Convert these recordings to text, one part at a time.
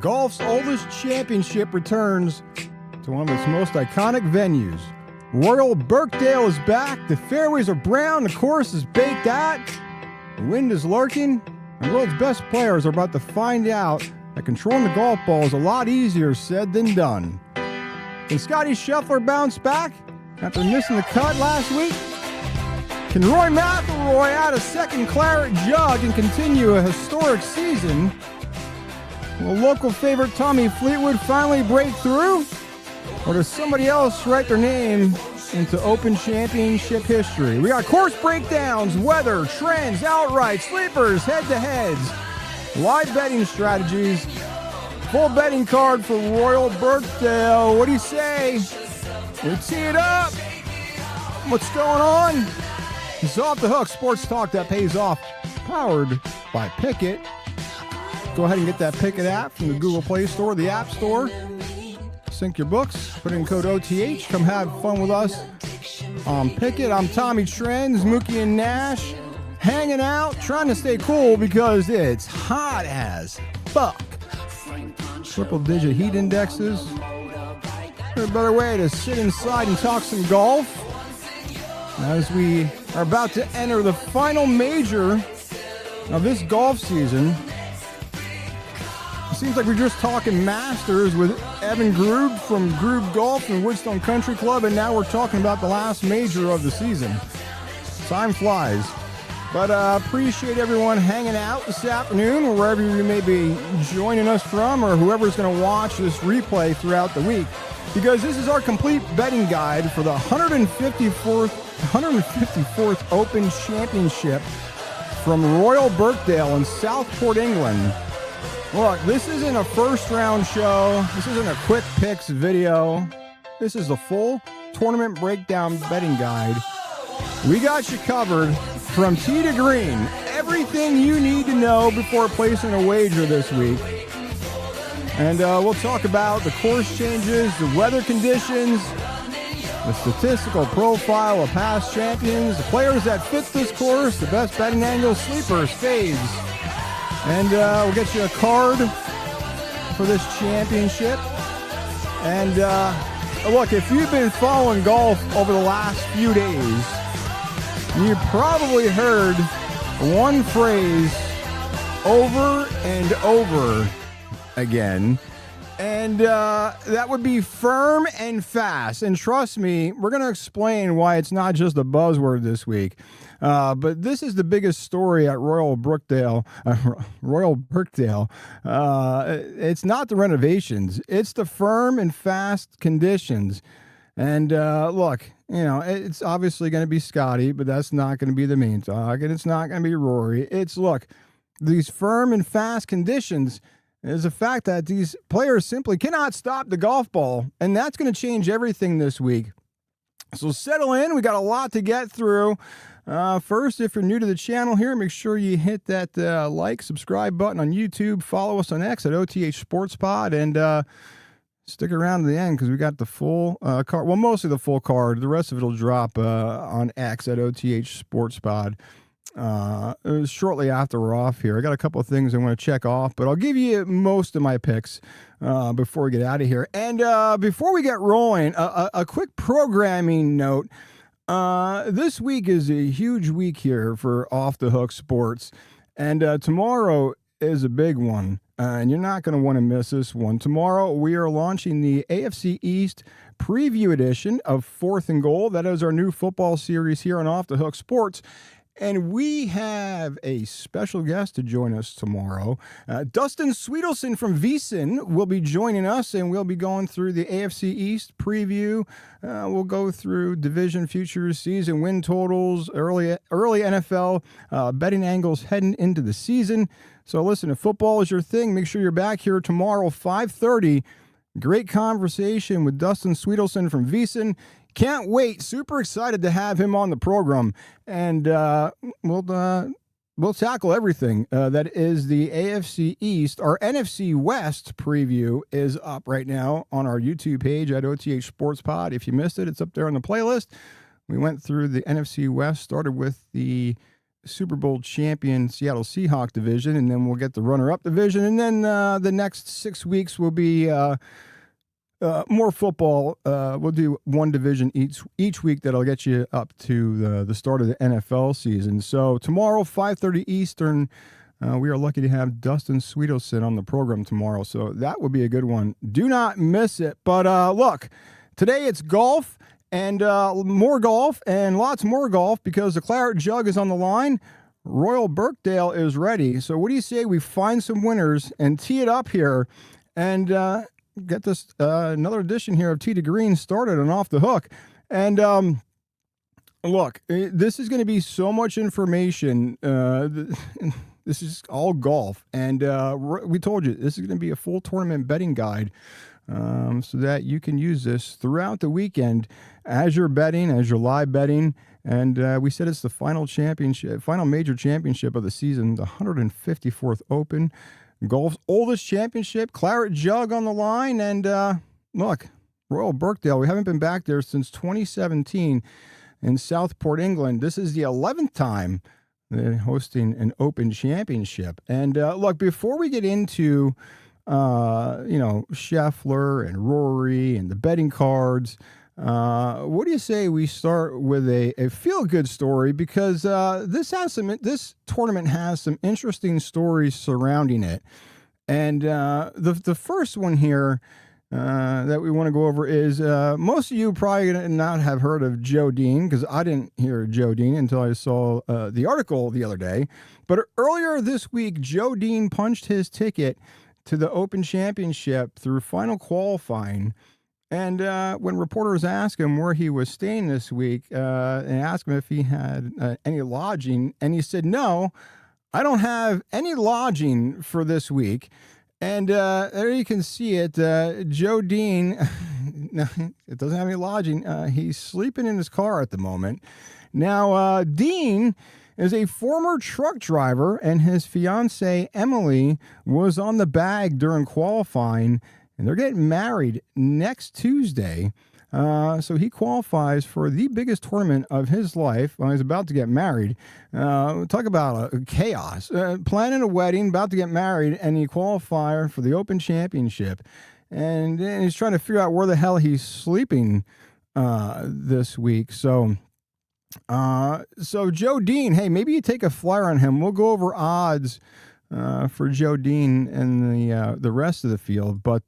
golf's oldest championship returns to one of its most iconic venues. Royal Birkdale is back, the fairways are brown, the course is baked out, the wind is lurking, and the world's best players are about to find out that controlling the golf ball is a lot easier said than done. Can Scotty Scheffler bounce back after missing the cut last week? Can Roy McIlroy add a second claret jug and continue a historic season? Will local favorite Tommy Fleetwood finally break through? Or does somebody else write their name into Open Championship history? We got course breakdowns, weather, trends, outright, sleepers, head-to-heads, live betting strategies, full betting card for Royal Birkdale. What do you say? We tee it up. What's going on? It's Off the Hook, sports talk that pays off, powered by Pickett. Go ahead and get that Pickett app from the Google Play Store, the App Store. Sync your books, put in code OTH, come have fun with us on Pickett. I'm Tommy Trends, Mookie and Nash, hanging out, trying to stay cool because it's hot as fuck. Triple-digit heat indexes. A better way to sit inside and talk some golf as we are about to enter the final major of this golf season. It seems like we're just talking Masters with Evan Grube from Grube Golf and Woodstone Country Club, and now we're talking about the last major of the season. Time flies. But appreciate everyone hanging out this afternoon, or wherever you may be joining us from, or whoever's going to watch this replay throughout the week, because this is our complete betting guide for the 154th Open Championship from Royal Birkdale in Southport, England. Look, this isn't a first round show. This isn't a quick picks video. This is the full tournament breakdown betting guide. We got you covered from tee to green. Everything you need to know before placing a wager this week. And we'll talk about the course changes, the weather conditions, the statistical profile of past champions, the players that fit this course, the best betting angles, sleepers, fades. And we'll get you a card for this championship. And look, if you've been following golf over the last few days, you probably heard one phrase over and over again. And that would be firm and fast. And trust me, we're going to explain why it's not just a buzzword this week. But this is the biggest story at Royal Birkdale. It's not the renovations. It's the firm and fast conditions. And look, you know, it's obviously going to be Scotty, but that's not going to be the main talk. And it's not going to be Rory. It's, look, these firm and fast conditions is the fact that these players simply cannot stop the golf ball, and that's going to change everything this week. So settle in. We got a lot to get through. First, if you're new to the channel here, make sure you hit that like, subscribe button on YouTube. Follow us on X at OTH Sports Pod, and stick around to the end because we got the full card. Well, mostly the full card. The rest of it will drop on X at OTH Sports Pod. Shortly after we're off here. I got a couple of things I want to check off, but I'll give you most of my picks before we get out of here. And before we get rolling, a quick programming note. This week is a huge week here for Off the Hook Sports, and tomorrow is a big one, and you're not going to want to miss this one. Tomorrow we are launching the AFC East preview edition of Fourth and Goal. That is our new football series here on Off the Hook Sports. And we have a special guest to join us tomorrow. Dustin Sweetelson from VSiN will be joining us, and we'll be going through the AFC East preview. We'll go through division futures, season win totals, early NFL betting angles heading into the season. So listen, if football is your thing, make sure you're back here tomorrow, 5:30. Great conversation with Dustin Sweetelson from VSiN. Can't wait. Super excited to have him on the program. And we'll tackle everything. That is the AFC East. Our NFC West preview is up right now on our YouTube page at OTH Sports Pod. If you missed it, it's up there on the playlist. We went through the NFC West, started with the Super Bowl champion Seattle Seahawks division, and then we'll get the runner-up division, and then the next 6 weeks will be more football. We'll do one division each week that'll get you up to the start of the NFL season. So tomorrow, 5:30 Eastern, we are lucky to have Dustin Sweetelson on the program tomorrow. So that would be a good one. Do not miss it. But look, today it's golf and more golf and lots more golf because the Claret Jug is on the line. Royal Birkdale is ready. So what do you say we find some winners and tee it up here and get this another edition here of Tee to Green started and off the hook. And look, this is going to be so much information. This is all golf. And we told you this is going to be a full tournament betting guide so that you can use this throughout the weekend as you're betting, as you're live betting. And we said it's the final major championship of the season, the 154th Open. Golf's oldest championship, Claret Jug on the line. And look, Royal Birkdale, we haven't been back there since 2017 in Southport, England. This is the 11th time they're hosting an Open championship. And look, before we get into, Scheffler and Rory and the betting cards, what do you say we start with a feel-good story because this tournament has some interesting stories surrounding it, and the first one here that we want to go over is most of you probably gonna not have heard of Joe Dean because I didn't hear Joe Dean until I saw the article the other day. But earlier this week, Joe Dean punched his ticket to the Open Championship through final qualifying. And when reporters asked him where he was staying this week and asked him if he had any lodging, and he said, no, I don't have any lodging for this week. And there you can see it. Joe Dean, it doesn't have any lodging. He's sleeping in his car at the moment. Now, Dean is a former truck driver, and his fiancée, Emily, was on the bag during qualifying. And they're getting married next Tuesday. So he qualifies for the biggest tournament of his life. He's about to get married. Talk about chaos. Planning a wedding, about to get married, and he qualifies for the Open Championship. And he's trying to figure out where the hell he's sleeping this week. So Joe Dean, hey, maybe you take a flyer on him. We'll go over odds for Joe Dean and the rest of the field. But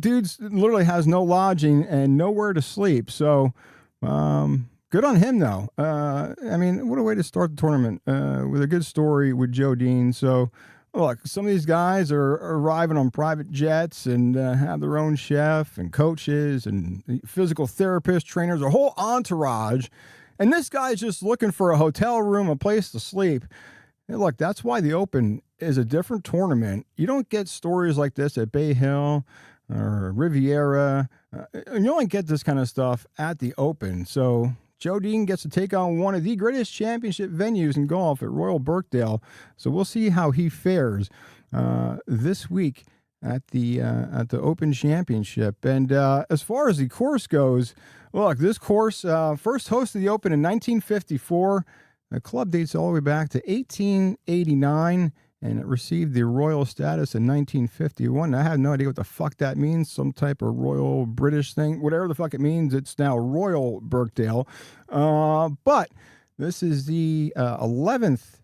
dude's literally has no lodging and nowhere to sleep. So good on him, though. I mean, what a way to start the tournament with a good story with Joe Dean. So, look, some of these guys are arriving on private jets and have their own chef and coaches and physical therapists, trainers, a whole entourage. And this guy's just looking for a hotel room, a place to sleep. Hey, look, that's why the Open is a different tournament. You don't get stories like this at Bay Hill or Riviera. You only get this kind of stuff at the Open. So Joe Dean gets to take on one of the greatest championship venues in golf at Royal Birkdale. So we'll see how he fares this week at the Open Championship. And as far as the course goes, look, this course first hosted the Open in 1954. The club dates all the way back to 1889, and it received the royal status in 1951. I have no idea what the fuck that means, some type of royal British thing. Whatever the fuck it means, it's now Royal Birkdale. But this is the 11th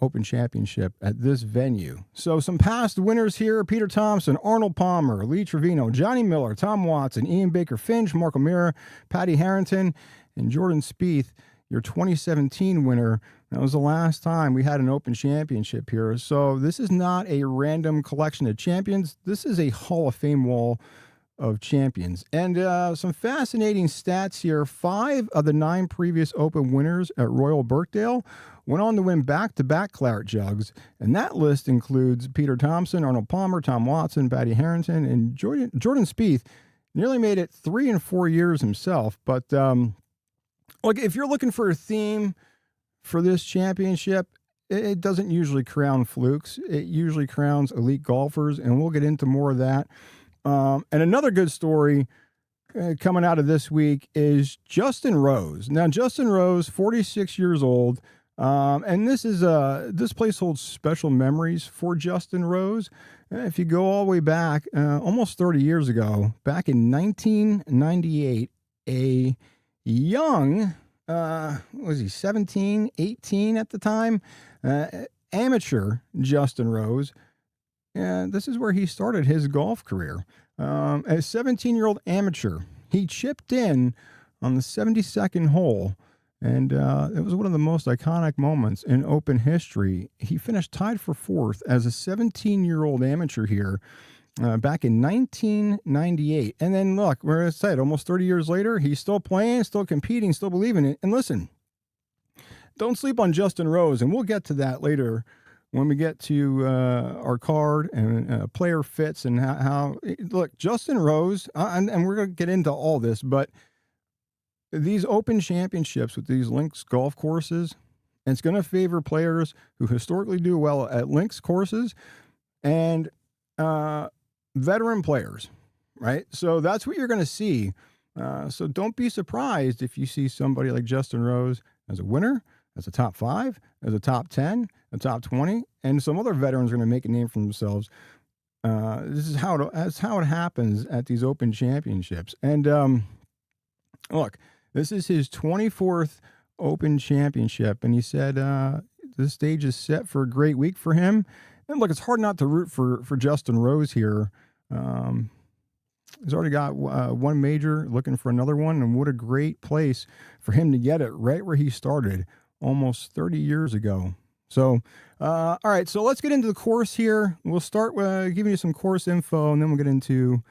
Open Championship at this venue. So some past winners here: Peter Thompson, Arnold Palmer, Lee Trevino, Johnny Miller, Tom Watson, Ian Baker Finch, Mark O'Meara, Patty Harrington, and Jordan Spieth. Your 2017 winner. That was the last time we had an Open Championship here. So this is not a random collection of champions. This is a Hall of Fame wall of champions. And some fascinating stats here. 5 of the 9 previous Open winners at Royal Birkdale went on to win back-to-back Claret Jugs. And that list includes Peter Thompson, Arnold Palmer, Tom Watson, Patty Harrington, and Jordan Spieth. Nearly made it 3 and 4 years himself. But look, if you're looking for a theme for this championship, it doesn't usually crown flukes. It usually crowns elite golfers, and we'll get into more of that. And another good story coming out of this week is Justin Rose. Now, Justin Rose, 46 years old, And this place holds special memories for Justin Rose. If you go all the way back, almost 30 years ago, back in 1998, a young, was he 17, 18 at the time, uh, amateur Justin Rose. This is where he started his golf career. A 17-year-old amateur. He chipped in on the 72nd hole, and it was one of the most iconic moments in Open history. He finished tied for fourth as a 17-year-old amateur here back in 1998. And then look, where I said, almost 30 years later, he's still playing, still competing, still believing it. And listen, don't sleep on Justin Rose, and we'll get to that later when we get to our card and player fits and how look, Justin Rose, and we're going to get into all this, but these Open championships with these links golf courses, it's going to favor players who historically do well at links courses and veteran players, right? So that's what you're going to see. So don't be surprised if you see somebody like Justin Rose as a winner, as a top 5, as a top 10, a top 20, and some other veterans are going to make a name for themselves. That's how it happens at these Open championships. And look, this is his 24th Open championship, and he said the stage is set for a great week for him. And look, it's hard not to root for Justin Rose here. He's already got one major, looking for another one, and what a great place for him to get it right where he started almost 30 years ago. So, all right, so let's get into the course here. We'll start with giving you some course info, and then we'll get into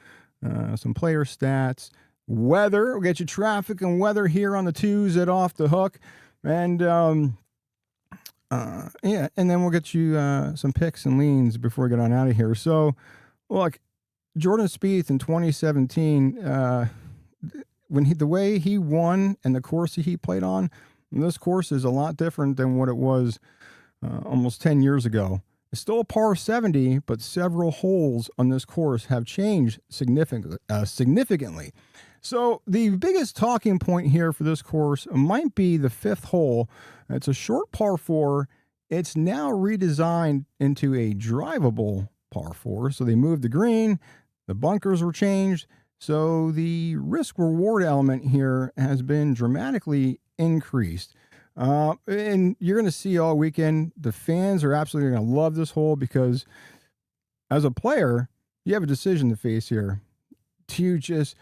some player stats, weather. We'll get you traffic and weather here on the twos at Off the Hook, and yeah, and then we'll get you some picks and leans before we get on out of here. So, look, Jordan Spieth in 2017, the way he won and the course that he played on, this course is a lot different than what it was almost 10 years ago. It's still a par 70, but several holes on this course have changed significantly. So the biggest talking point here for this course might be the 5th hole. It's a short par 4. It's now redesigned into a drivable par 4. So they moved the green, the bunkers were changed. So the risk reward element here has been dramatically increased. And you're going to see all weekend, the fans are absolutely going to love this hole because as a player, you have a decision to face here. Do you just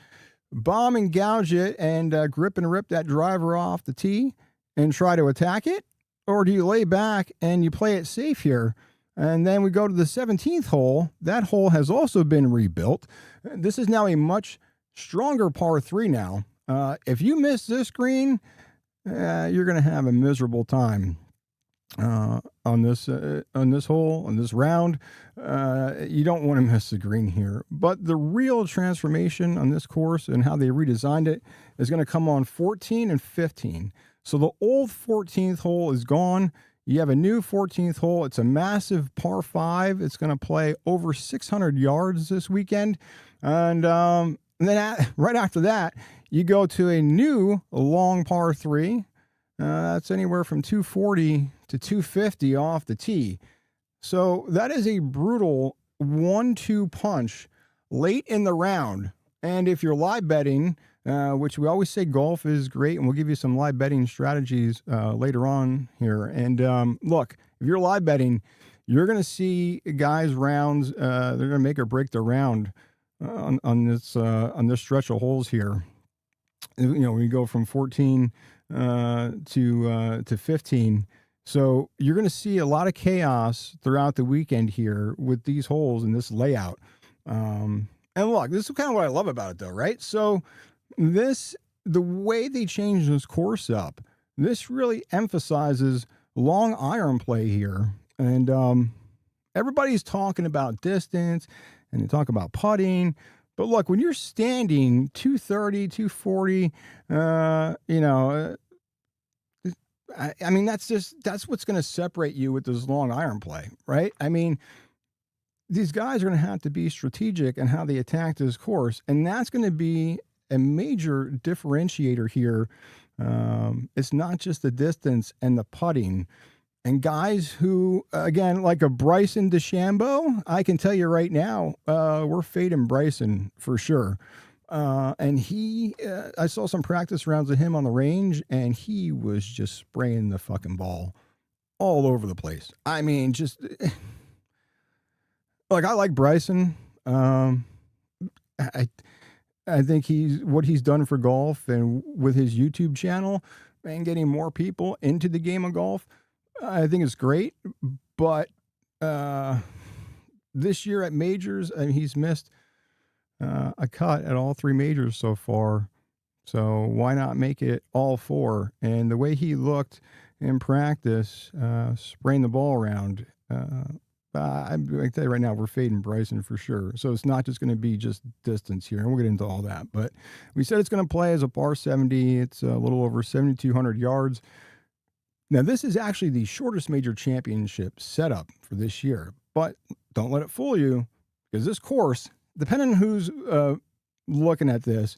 bomb and gouge it and grip and rip that driver off the tee and try to attack it? Or do you lay back and you play it safe here? And then we go to the 17th hole. That hole has also been rebuilt. This is now a much stronger par 3 now. If you miss this green, you're going to have a miserable time on this hole, on this round. You don't want to miss the green here. But the real transformation on this course and how they redesigned it is going to come on 14 and 15. So the old 14th hole is gone. You have a new 14th hole. It's a massive par 5. It's going to play over 600 yards this weekend. And then right after that, you go to a new long par 3. That's anywhere from 240 to 250 off the tee. So that is a brutal 1-2 punch late in the round. And if you're live betting, which we always say golf is great, and we'll give you some live betting strategies later on here. And look, if you're live betting, you're going to see guys' rounds. They're going to make or break the round on this stretch of holes here. You know, we go from 14 to 15. So you're going to see a lot of chaos throughout the weekend here with these holes and this layout. And look, this is kind of what I love about it, though, right? So the way they changed this course up, this really emphasizes long iron play here. And everybody's talking about distance and they talk about putting. But look, when you're standing 230, 240, I mean, that's what's going to separate you with this long iron play, right? I mean, these guys are going to have to be strategic in how they attack this course. And that's going to be a major differentiator here It's not just the distance and the putting. And guys who, again, like a Bryson DeChambeau, I can tell you right now, we're fading Bryson for sure. And I saw some practice rounds of him on the range, and he was just spraying the fucking ball all over the place. I mean, just like I like Bryson. I think what he's done for golf and with his YouTube channel and getting more people into the game of golf. I think it's great, but this year at majors, I mean, he's missed a cut at all 3 majors so far. So why not make it all 4? And the way he looked in practice, spraying the ball around, I tell you right now, we're fading Bryson for sure. So it's not just going to be just distance here, and we'll get into all that. But we said it's going to play as a par 70. It's a little over 7,200 yards. Now, this is actually the shortest major championship setup for this year. But don't let it fool you, because this course, depending on who's looking at this,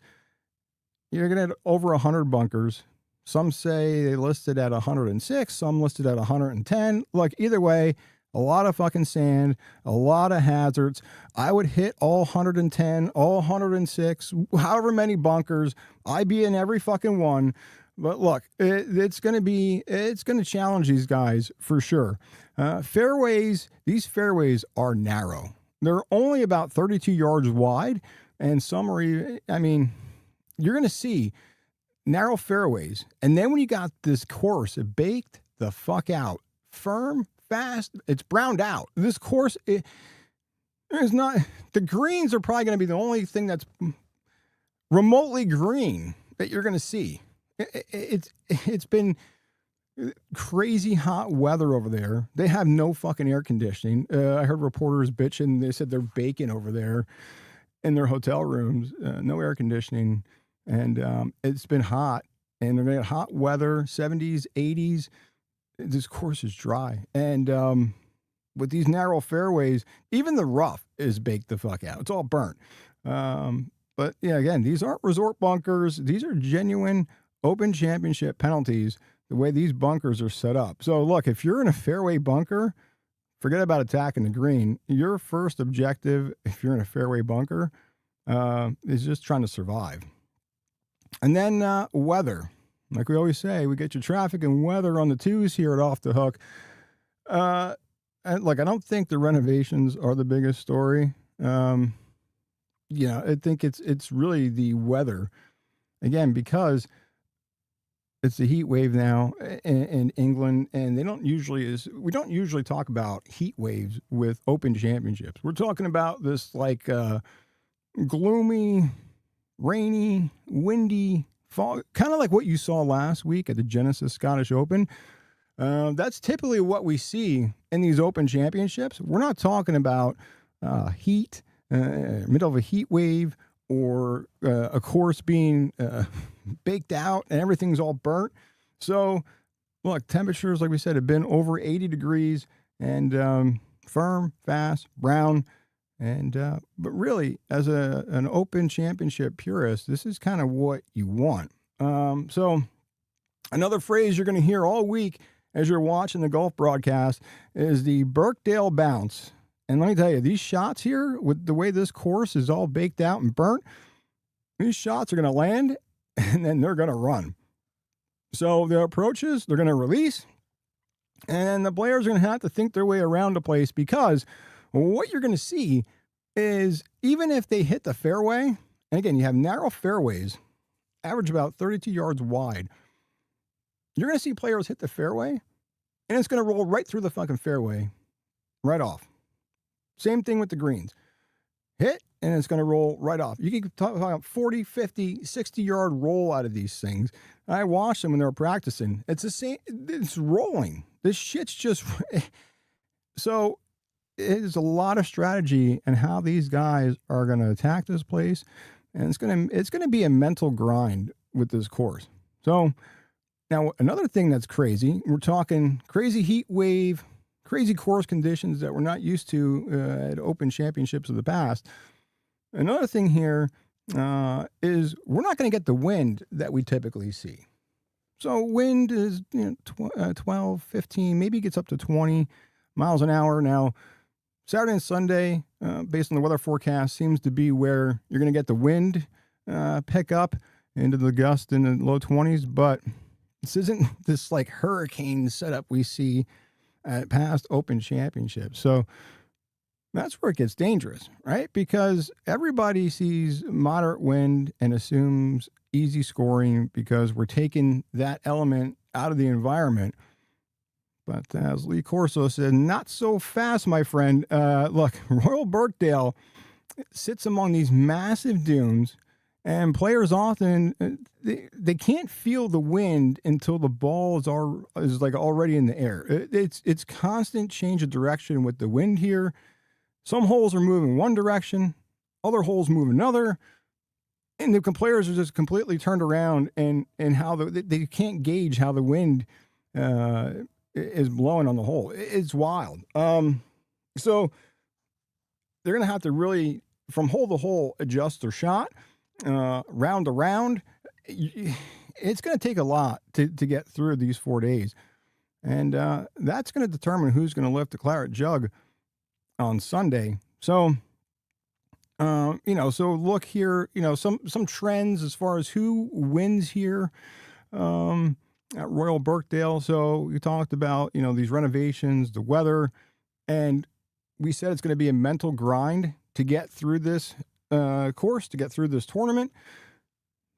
you're going to have over 100 bunkers. Some say they listed at 106, some listed at 110. Look, either way, a lot of fucking sand, a lot of hazards. I would hit all 110, all 106, however many bunkers. I'd be in every fucking one. But look, it's going to challenge these guys for sure. These fairways are narrow. They're only about 32 yards wide, and some are, I mean, you're going to see narrow fairways. And then when you got this course, it baked the fuck out. Firm, fast, it's browned out. This course, there's not, the greens are probably going to be the only thing that's remotely green that you're going to see. It's been crazy hot weather over there. They have no fucking air conditioning. I heard reporters bitching. They said they're baking over there in their hotel rooms. No air conditioning. And it's been hot. And they're going to get hot weather, 70s, 80s. This course is dry. And with these narrow fairways, even the rough is baked the fuck out. It's all burnt. But yeah, again, these aren't resort bunkers. These are genuine Open Championship penalties, the way these bunkers are set up. So look, if you're in a fairway bunker, forget about attacking the green. Your first objective, if you're in a fairway bunker, is just trying to survive. And then weather. Like we always say, we get your traffic and weather on the twos here at Off the Hook. And look, I don't think the renovations are the biggest story. I think it's really the weather. Again, because it's a heat wave now in England, and we don't usually talk about heat waves with Open Championships. We're talking about this like gloomy, rainy, windy fall, kind of like what you saw last week at the Genesis Scottish Open. That's typically what we see in these Open Championships. We're not talking about heat, middle of a heat wave, or a course being baked out and everything's all burnt. So, look, temperatures, like we said, have been over 80 degrees and firm, fast, brown. And but really, as an Open Championship purist, this is kind of what you want. So, another phrase you're going to hear all week as you're watching the golf broadcast is the Birkdale bounce. And let me tell you, these shots here, with the way this course is all baked out and burnt, these shots are going to land and then they're going to run. So the approaches, they're going to release, and the players are going to have to think their way around the place, because what you're going to see is even if they hit the fairway, and again, you have narrow fairways, average about 32 yards wide, you're going to see players hit the fairway, and it's going to roll right through the fucking fairway, right off. Same thing with the greens. Hit, and it's going to roll right off. You can talk about 40, 50, 60-yard roll out of these things. I watched them when they were practicing. It's the same. It's rolling. This shit's just... So there's a lot of strategy in how these guys are going to attack this place, and it's going to be a mental grind with this course. So now another thing that's crazy, we're talking crazy heat wave, crazy course conditions that we're not used to at Open Championships of the past. Another thing here is we're not going to get the wind that we typically see. So wind is 12, 15, maybe gets up to 20 miles an hour. Now, Saturday and Sunday, based on the weather forecast, seems to be where you're going to get the wind pick up into the gust in the low 20s. But this isn't this like hurricane setup we see at past Open Championships. So that's where it gets dangerous, right? Because everybody sees moderate wind and assumes easy scoring because we're taking that element out of the environment. But as Lee Corso said, not so fast, my friend. Look, Royal Birkdale sits among these massive dunes, and players often they can't feel the wind until the ball is like already in the air. It's constant change of direction with the wind here. Some holes are moving one direction, other holes move another, and the players are just completely turned around and how they can't gauge how the wind is blowing on the hole. It's wild. So they're going to have to really, from hole to hole, adjust their shot, round to round. It's going to take a lot to get through these 4 days. And that's going to determine who's going to lift the claret jug on Sunday. So, so look here, some trends as far as who wins here at Royal Birkdale. So we talked about, these renovations, the weather, and we said it's going to be a mental grind to get through this course, to get through this tournament.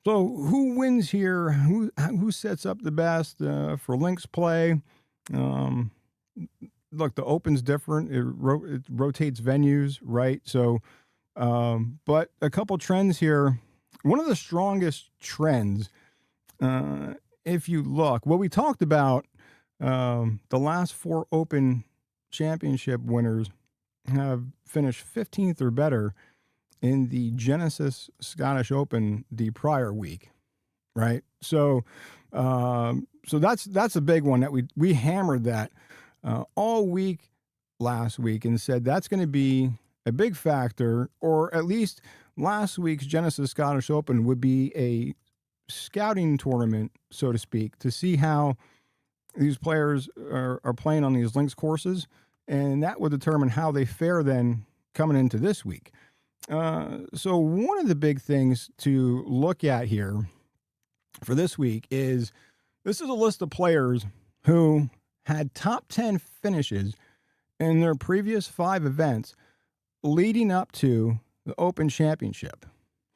So who wins here? Who sets up the best for links play? Look, the Open's different. It rotates venues, right? So, but a couple trends here. One of the strongest trends, if you look, what we talked about, the last 4 Open Championship winners have finished 15th or better in the Genesis Scottish Open the prior week, right? So, so that's a big one that we hammered that all week last week and said that's going to be a big factor, or at least last week's Genesis Scottish Open would be a scouting tournament, so to speak, to see how these players are playing on these links courses, and that would determine how they fare then coming into this week. So one of the big things to look at here for this week is this is a list of players who had top 10 finishes in their previous 5 events leading up to the Open Championship.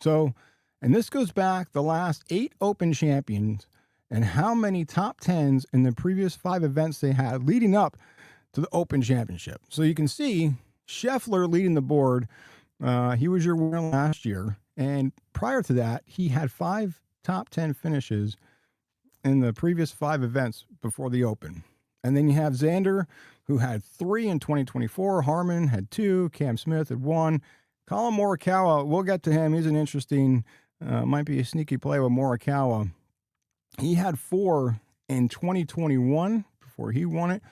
So, and this goes back the last 8 Open champions and how many top 10s in the previous 5 events they had leading up to the Open Championship. So you can see Scheffler leading the board. He was your winner last year. And prior to that, he had 5 top 10 finishes in the previous 5 events before the Open. And then you have Xander, who had 3 in 2024. Harman had 2. Cam Smith had 1. Colin Morikawa, we'll get to him. He's an interesting, might be a sneaky play with Morikawa. He had 4 in 2021 before he won it.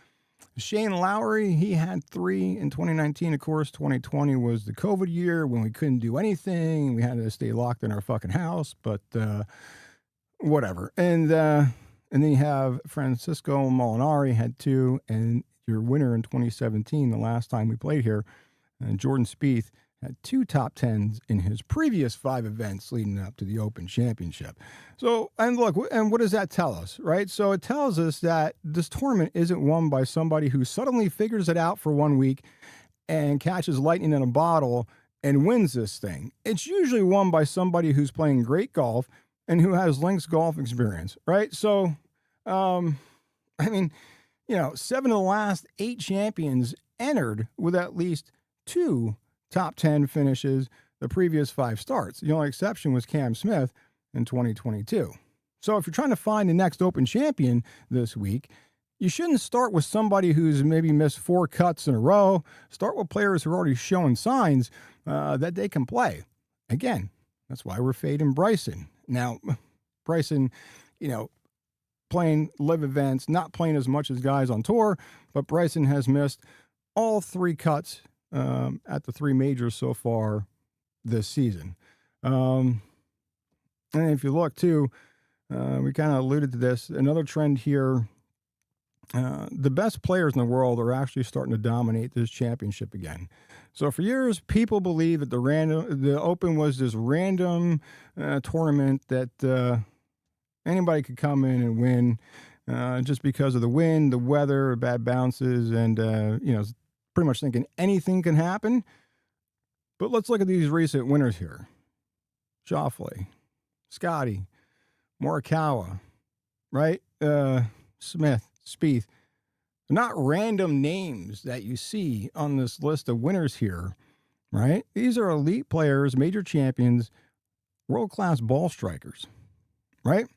Shane Lowry, he had 3 in 2019. Of course, 2020 was the COVID year when we couldn't do anything. We had to stay locked in our fucking house, but whatever. And then you have Francisco Molinari had 2, and your winner in 2017, the last time we played here, Jordan Spieth, had 2 top 10s in his previous 5 events leading up to the Open Championship. So, and look, and what does that tell us, right? So it tells us that this tournament isn't won by somebody who suddenly figures it out for 1 week and catches lightning in a bottle and wins this thing. It's usually won by somebody who's playing great golf and who has links golf experience, right? So, I mean, 7 of the last 8 champions entered with at least 2 top 10 finishes the previous 5 starts. The only exception was Cam Smith in 2022. So if you're trying to find the next Open champion this week, you shouldn't start with somebody who's maybe missed 4 cuts in a row. Start with players who are already showing signs that they can play. Again, that's why we're fading Bryson. Now, Bryson, playing live events, not playing as much as guys on tour, but Bryson has missed all 3 cuts at the 3 majors so far this season. And if you look too, We kind of alluded to this. Another trend here, the best players in the world are actually starting to dominate this championship again. So for years, people believed that the Open was this random tournament that anybody could come in and win just because of the wind, the weather, bad bounces, and pretty much thinking anything can happen. But let's look at these recent winners here: Schauffele, Scotty, Morikawa, right? Smith, Spieth. Not random names that you see on this list of winners here, right? These are elite players, major champions, world-class ball strikers, right?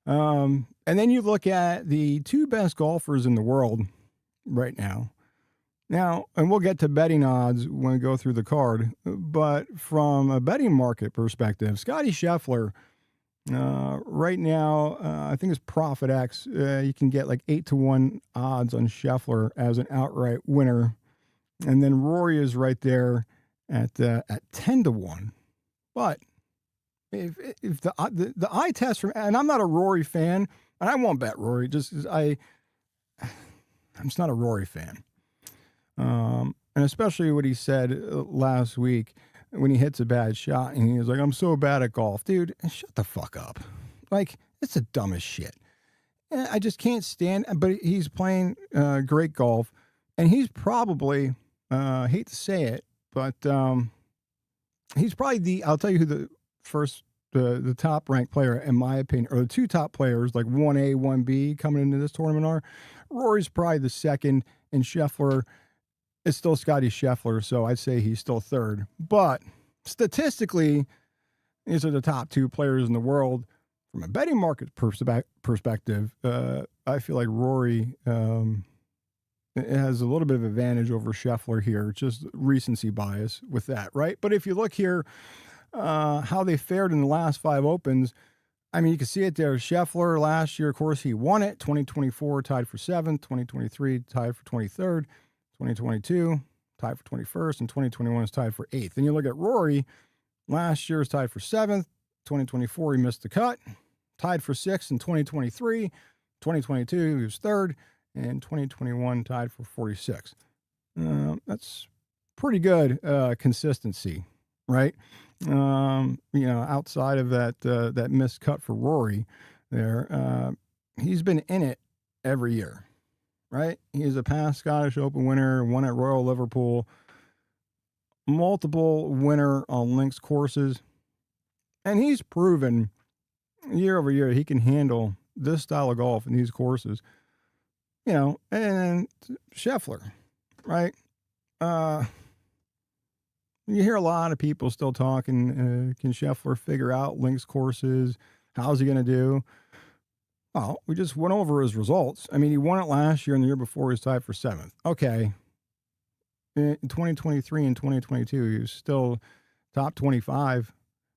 And then you look at the two best golfers in the world right now. Now, and we'll get to betting odds when we go through the card, but from a betting market perspective, Scotty Scheffler, right now, I think it's Profit X. You can get like 8-1 odds on Scheffler as an outright winner, and then Rory is right there at 10-1. But if the eye test from, and I'm not a Rory fan, and I won't bet Rory. I'm just not a Rory fan, and especially what he said last week, when he hits a bad shot and he's like, I'm so bad at golf. Dude, shut the fuck up. Like, it's the dumbest shit. I just can't stand, but he's playing great golf, and he's probably, hate to say it, but he's probably I'll tell you who the top ranked player, in my opinion, or the two top players, like 1A, 1B coming into this tournament are. Rory's probably the second, and Scheffler, it's still Scotty Scheffler, so I'd say he's still third. But statistically, these are the top two players in the world. From a betting market perspective, I feel like Rory has a little bit of advantage over Scheffler here, just recency bias with that, right? But if you look here, how they fared in the last 5 Opens, I mean, you can see it there. Scheffler last year, of course, he won it. 2024 tied for 7th, 2023 tied for 23rd. 2022, tied for 21st, and 2021 is tied for 8th. Then you look at Rory, last year is tied for 7th, 2024 he missed the cut, tied for 6th in 2023, 2022 he was 3rd, and 2021 tied for 46th. That's pretty good consistency, right? Outside of that missed cut for Rory there, he's been in it every year. Right? He's a past Scottish Open winner, won at Royal Liverpool, multiple winner on links courses. And he's proven year over year he can handle this style of golf in these courses. And Scheffler, right? You hear a lot of people still talking, can Scheffler figure out links courses? How's he going to do? Oh, we just went over his results. I mean, he won it last year, and the year before he was tied for 7th. Okay. In 2023 and 2022, he was still top 25.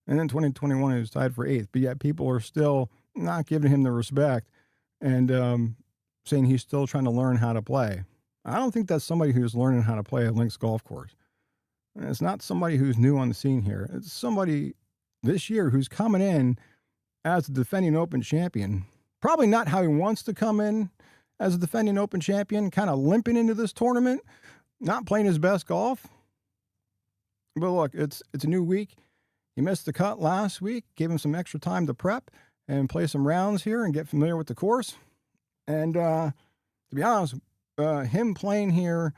And then 2021, he was tied for 8th. But yet people are still not giving him the respect and saying he's still trying to learn how to play. I don't think that's somebody who's learning how to play a links golf course. And it's not somebody who's new on the scene here. It's somebody this year who's coming in as a defending Open champion. Probably not how he wants to come in as a defending Open champion, kind of limping into this tournament, not playing his best golf. But look, it's a new week. He missed the cut last week, gave him some extra time to prep and play some rounds here and get familiar with the course. And to be honest, him playing here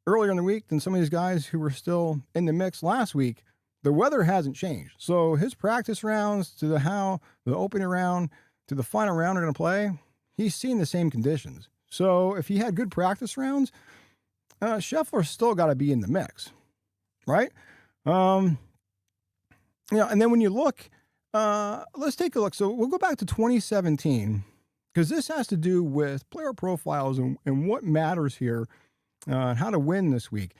earlier in the week than some of these guys who were still in the mix last week, the weather hasn't changed. So his practice rounds to the opening round, to the final round they're going to play, he's seen the same conditions. So if he had good practice rounds, Scheffler's still got to be in the mix, right? And then when you look, let's take a look. So we'll go back to 2017, because this has to do with player profiles and what matters here, how to win this week.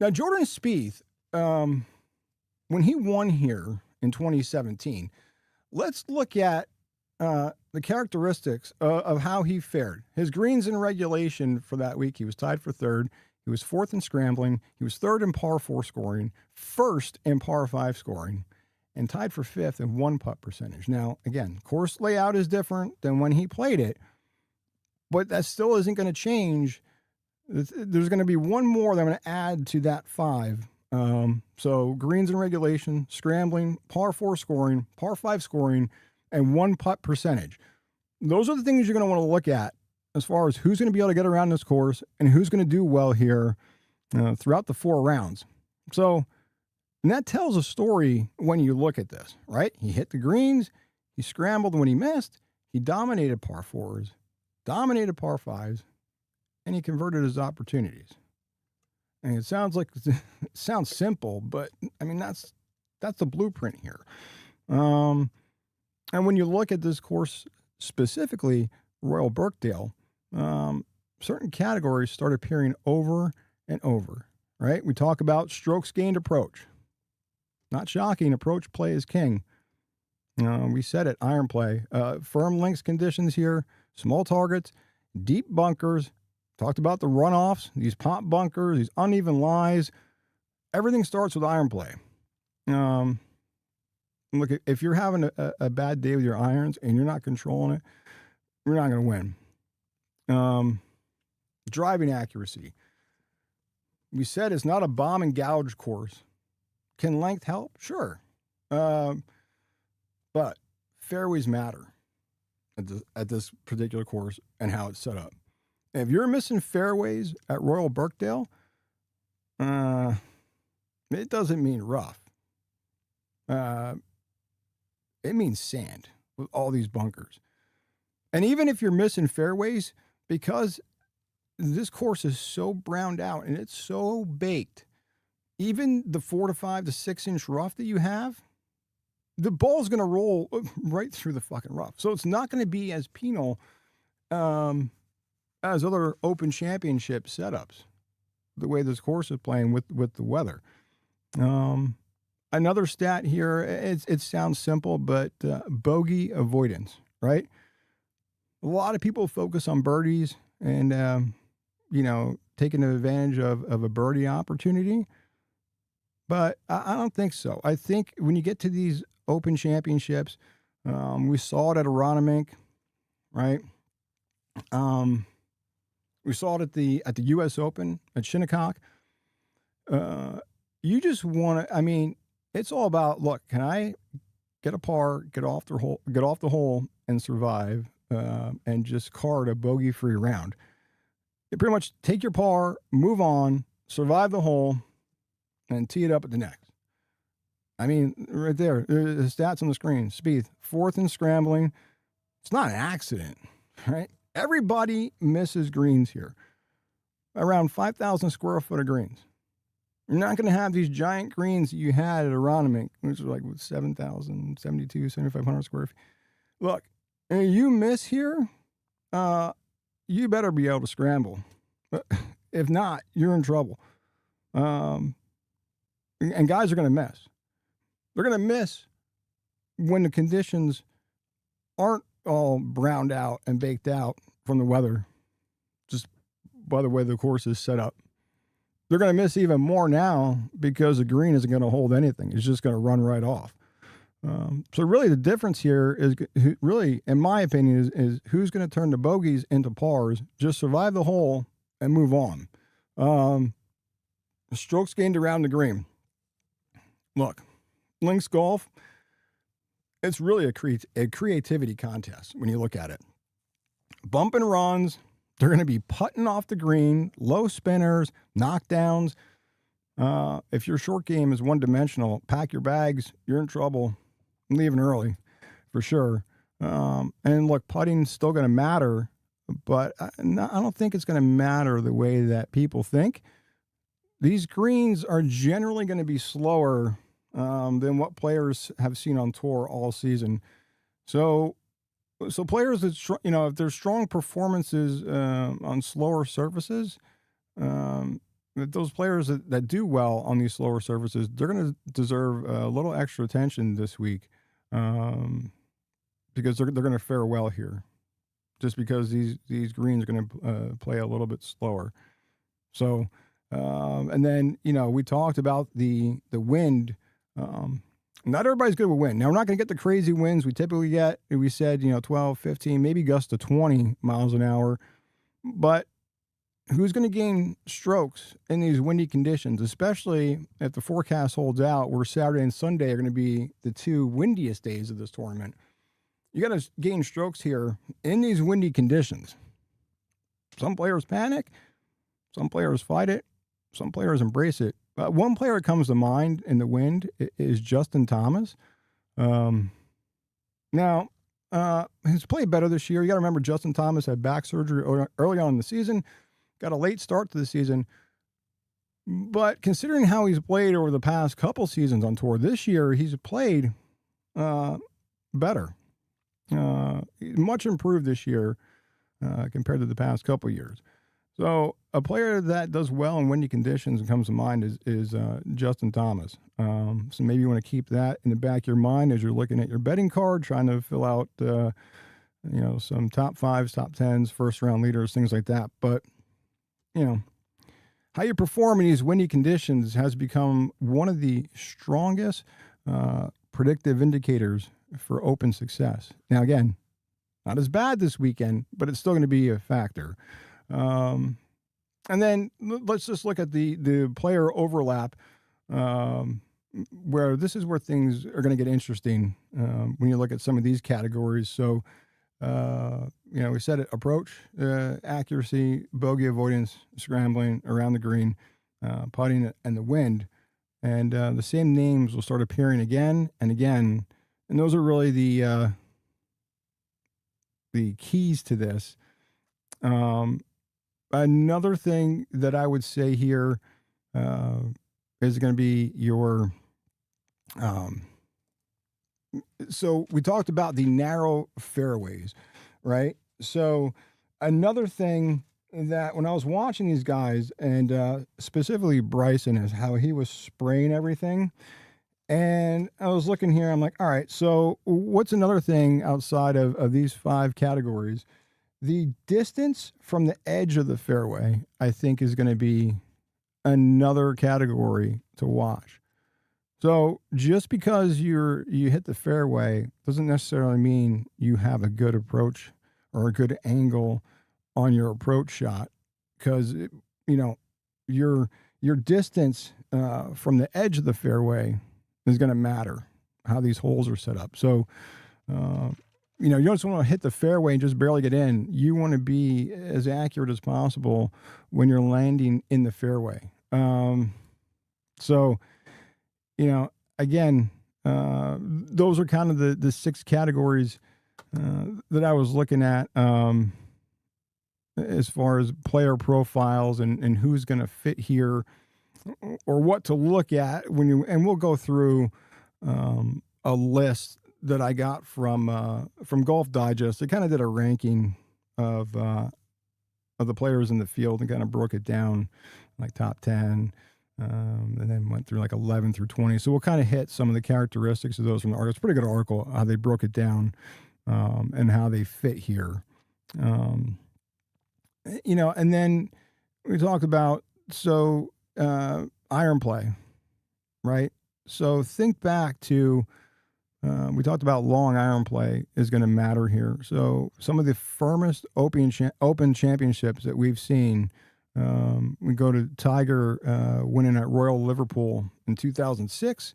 Now, Jordan Spieth, when he won here in 2017, let's look at the characteristics of how he fared. His greens in regulation for that week, he was tied for 3rd. He was 4th in scrambling. He was 3rd in par 4 scoring, 1st in par 5 scoring. and tied for 5th in one putt percentage. Now, again, course layout is different than when he played it, but that still isn't going to change. There's going to be one more that I'm going to add to that 5. So greens in regulation, scrambling, par 4 scoring, par 5 scoring, and one putt percentage. Those are the things you're going to want to look at as far as who's going to be able to get around this course and who's going to do well here throughout the 4 rounds. So, and that tells a story when you look at this, right? He hit the greens, he scrambled when he missed, he dominated par 4s, dominated par 5s, and he converted his opportunities. And it sounds simple, but I mean, that's the blueprint here. And when you look at this course specifically, Royal Birkdale, certain categories start appearing over and over, right? We talk about strokes gained approach. Not shocking, approach play is king. We said it, iron play. Firm links conditions here, small targets, deep bunkers. Talked about the runoffs, these pop bunkers, these uneven lies. Everything starts with iron play. Look, if you're having a bad day with your irons and you're not controlling it, you're not going to win. Driving accuracy. We said it's not a bomb and gouge course. Can length help? Sure. But fairways matter at this particular course and how it's set up. If you're missing fairways at Royal Birkdale, it doesn't mean rough. It means sand with all these bunkers. And even if you're missing fairways, because this course is so browned out and it's so baked, even the 4 to 5 to 6 inch rough that you have, the ball's going to roll right through the fucking rough. So it's not going to be as penal as other Open Championship setups, the way this course is playing with the weather. Another stat here, it sounds simple, but bogey avoidance, right? A lot of people focus on birdies and, taking advantage of a birdie opportunity. But I don't think so. I think when you get to these Open Championships, we saw it at Aronimink, right? We saw it at the U.S. Open at Shinnecock. You just want to. I mean, it's all about, look, can I get a par, get off the hole, and survive, and just card a bogey-free round. You pretty much take your par, move on, survive the hole, and tee it up at the next. I mean, right there, the stats on the screen. Spieth, 4th in scrambling. It's not an accident, right? Everybody misses greens here. Around 5,000 square foot of greens. You're not going to have these giant greens that you had at Aronimink, which was like 7,000, 7,500 square feet. Look, you miss here, you better be able to scramble. If not, you're in trouble. And guys are going to miss. They're going to miss when the conditions aren't all browned out and baked out from the weather, just by the way the course is set up. They're going to miss even more now because the green isn't going to hold anything. It's just going to run right off. So really the difference here is really, in my opinion, is who's going to turn the bogeys into pars, just survive the hole and move on. Strokes gained around the green. Look, links golf, it's really a creativity contest when you look at it. Bump and runs, they're going to be putting off the green, low spinners, knockdowns. If your short game is one-dimensional, pack your bags, you're in trouble. I'm leaving early, for sure. And look, putting's still going to matter, but I don't think it's going to matter the way that people think. These greens are generally going to be slower than what players have seen on tour all season. So players that, if there's strong performances on slower surfaces, those players that do well on these slower surfaces, they're going to deserve a little extra attention this week because they're going to fare well here, just because these greens are going to play a little bit slower. So, and then we talked about the wind Not everybody's good with wind. Now, we're not going to get the crazy winds we typically get. We said, 12, 15, maybe gusts to 20 miles an hour. But who's going to gain strokes in these windy conditions, especially if the forecast holds out where Saturday and Sunday are going to be the two windiest days of this tournament? You got to gain strokes here in these windy conditions. Some players panic. Some players fight it. Some players embrace it. One player that comes to mind in the wind is Justin Thomas. Now, he's played better this year. You got to remember Justin Thomas had back surgery early on in the season, got a late start to the season. But considering how he's played over the past couple seasons on tour, this year he's played better. Much improved this year compared to the past couple years. So a player that does well in windy conditions and comes to mind is Justin Thomas. So maybe you want to keep that in the back of your mind as you're looking at your betting card, trying to fill out, some top fives, top tens, first round leaders, things like that. But, how you perform in these windy conditions has become one of the strongest predictive indicators for Open success. Now, again, not as bad this weekend, but it's still going to be a factor. And then let's just look at the player overlap, where this is where things are going to get interesting when you look at some of these categories. So, we said it: approach, accuracy, bogey avoidance, scrambling around the green, putting, and the wind. And the same names will start appearing again and again. And those are really the keys to this. Another thing that I would say here is going to be your. So we talked about the narrow fairways, right? So another thing that when I was watching these guys, and specifically Bryson, is how he was spraying everything. And I was looking here, I'm like, all right, so what's another thing outside of these five categories? The distance from the edge of the fairway, I think, is going to be another category to watch. So just because you hit the fairway doesn't necessarily mean you have a good approach or a good angle on your approach shot, because your distance from the edge of the fairway is going to matter how these holes are set up. So you don't just want to hit the fairway and just barely get in. You want to be as accurate as possible when you're landing in the fairway. So, again, those are kind of the six categories that I was looking at as far as player profiles and who's going to fit here, or what to look at and we'll go through a list that I got from Golf Digest. They kind of did a ranking of the players in the field and kind of broke it down like top 10, and then went through like 11 through 20. So we'll kind of hit some of the characteristics of those from the article. It's a pretty good article, how they broke it down and how they fit here. And then we talked about, iron play, right? So think back to, we talked about long iron play is going to matter here. So some of the firmest Open championships that we've seen, we go to Tiger winning at Royal Liverpool in 2006,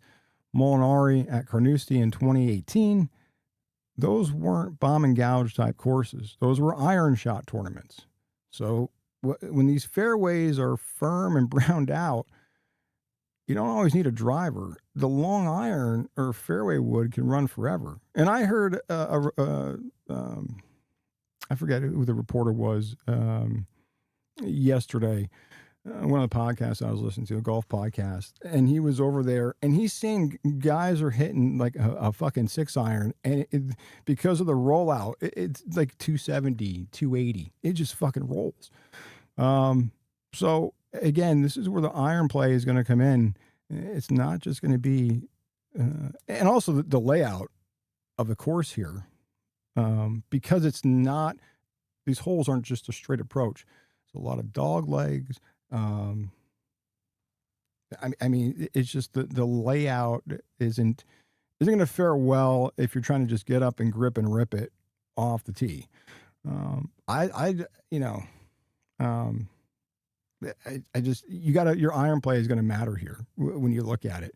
Molinari at Carnoustie in 2018. Those weren't bomb and gouge type courses. Those were iron shot tournaments. So when these fairways are firm and browned out, you don't always need a driver. The long iron or fairway wood can run forever. And I heard I forget who the reporter was yesterday, one of the podcasts I was listening to, a golf podcast, and he was over there, and he's saying guys are hitting like a fucking 6-iron, and because of the rollout, it's like 270, 280. It just fucking rolls. So again, this is where the iron play is going to come in. It's not just going to be, and also the layout of the course here, because it's not, these holes aren't just a straight approach. It's a lot of dog legs. I mean, it's just the layout isn't isn't going to fare well if you're trying to just get up and grip and rip it off the tee. You know, um, I just, your iron play is going to matter here when you look at it.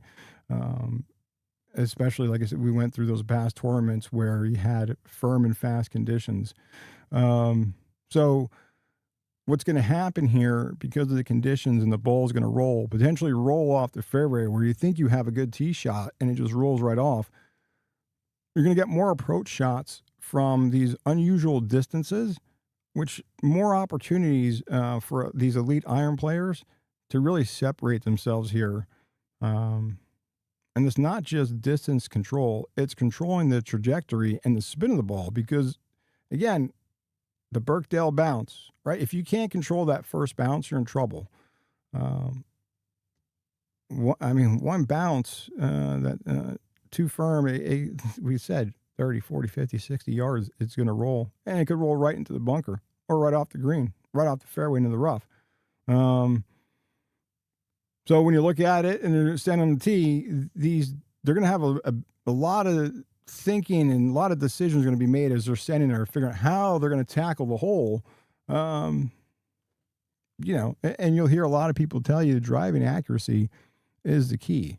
Especially, like I said, we went through those past tournaments where you had firm and fast conditions. So what's going to happen here, because of the conditions, and the ball is going to potentially roll off the fairway where you think you have a good tee shot and it just rolls right off. You're going to get more approach shots from these unusual distances, which more opportunities for these elite iron players to really separate themselves here. And it's not just distance control, it's controlling the trajectory and the spin of the ball, because, again, the Birkdale bounce, right? If you can't control that first bounce, you're in trouble. One bounce too firm, we said 30, 40, 50, 60 yards, it's going to roll. And it could roll right into the bunker or right off the green, right off the fairway into the rough. So when you look at it and they're standing on the tee, they're going to have a lot of thinking, and a lot of decisions going to be made as they're standing there figuring out how they're going to tackle the hole. And you'll hear a lot of people tell you driving accuracy is the key.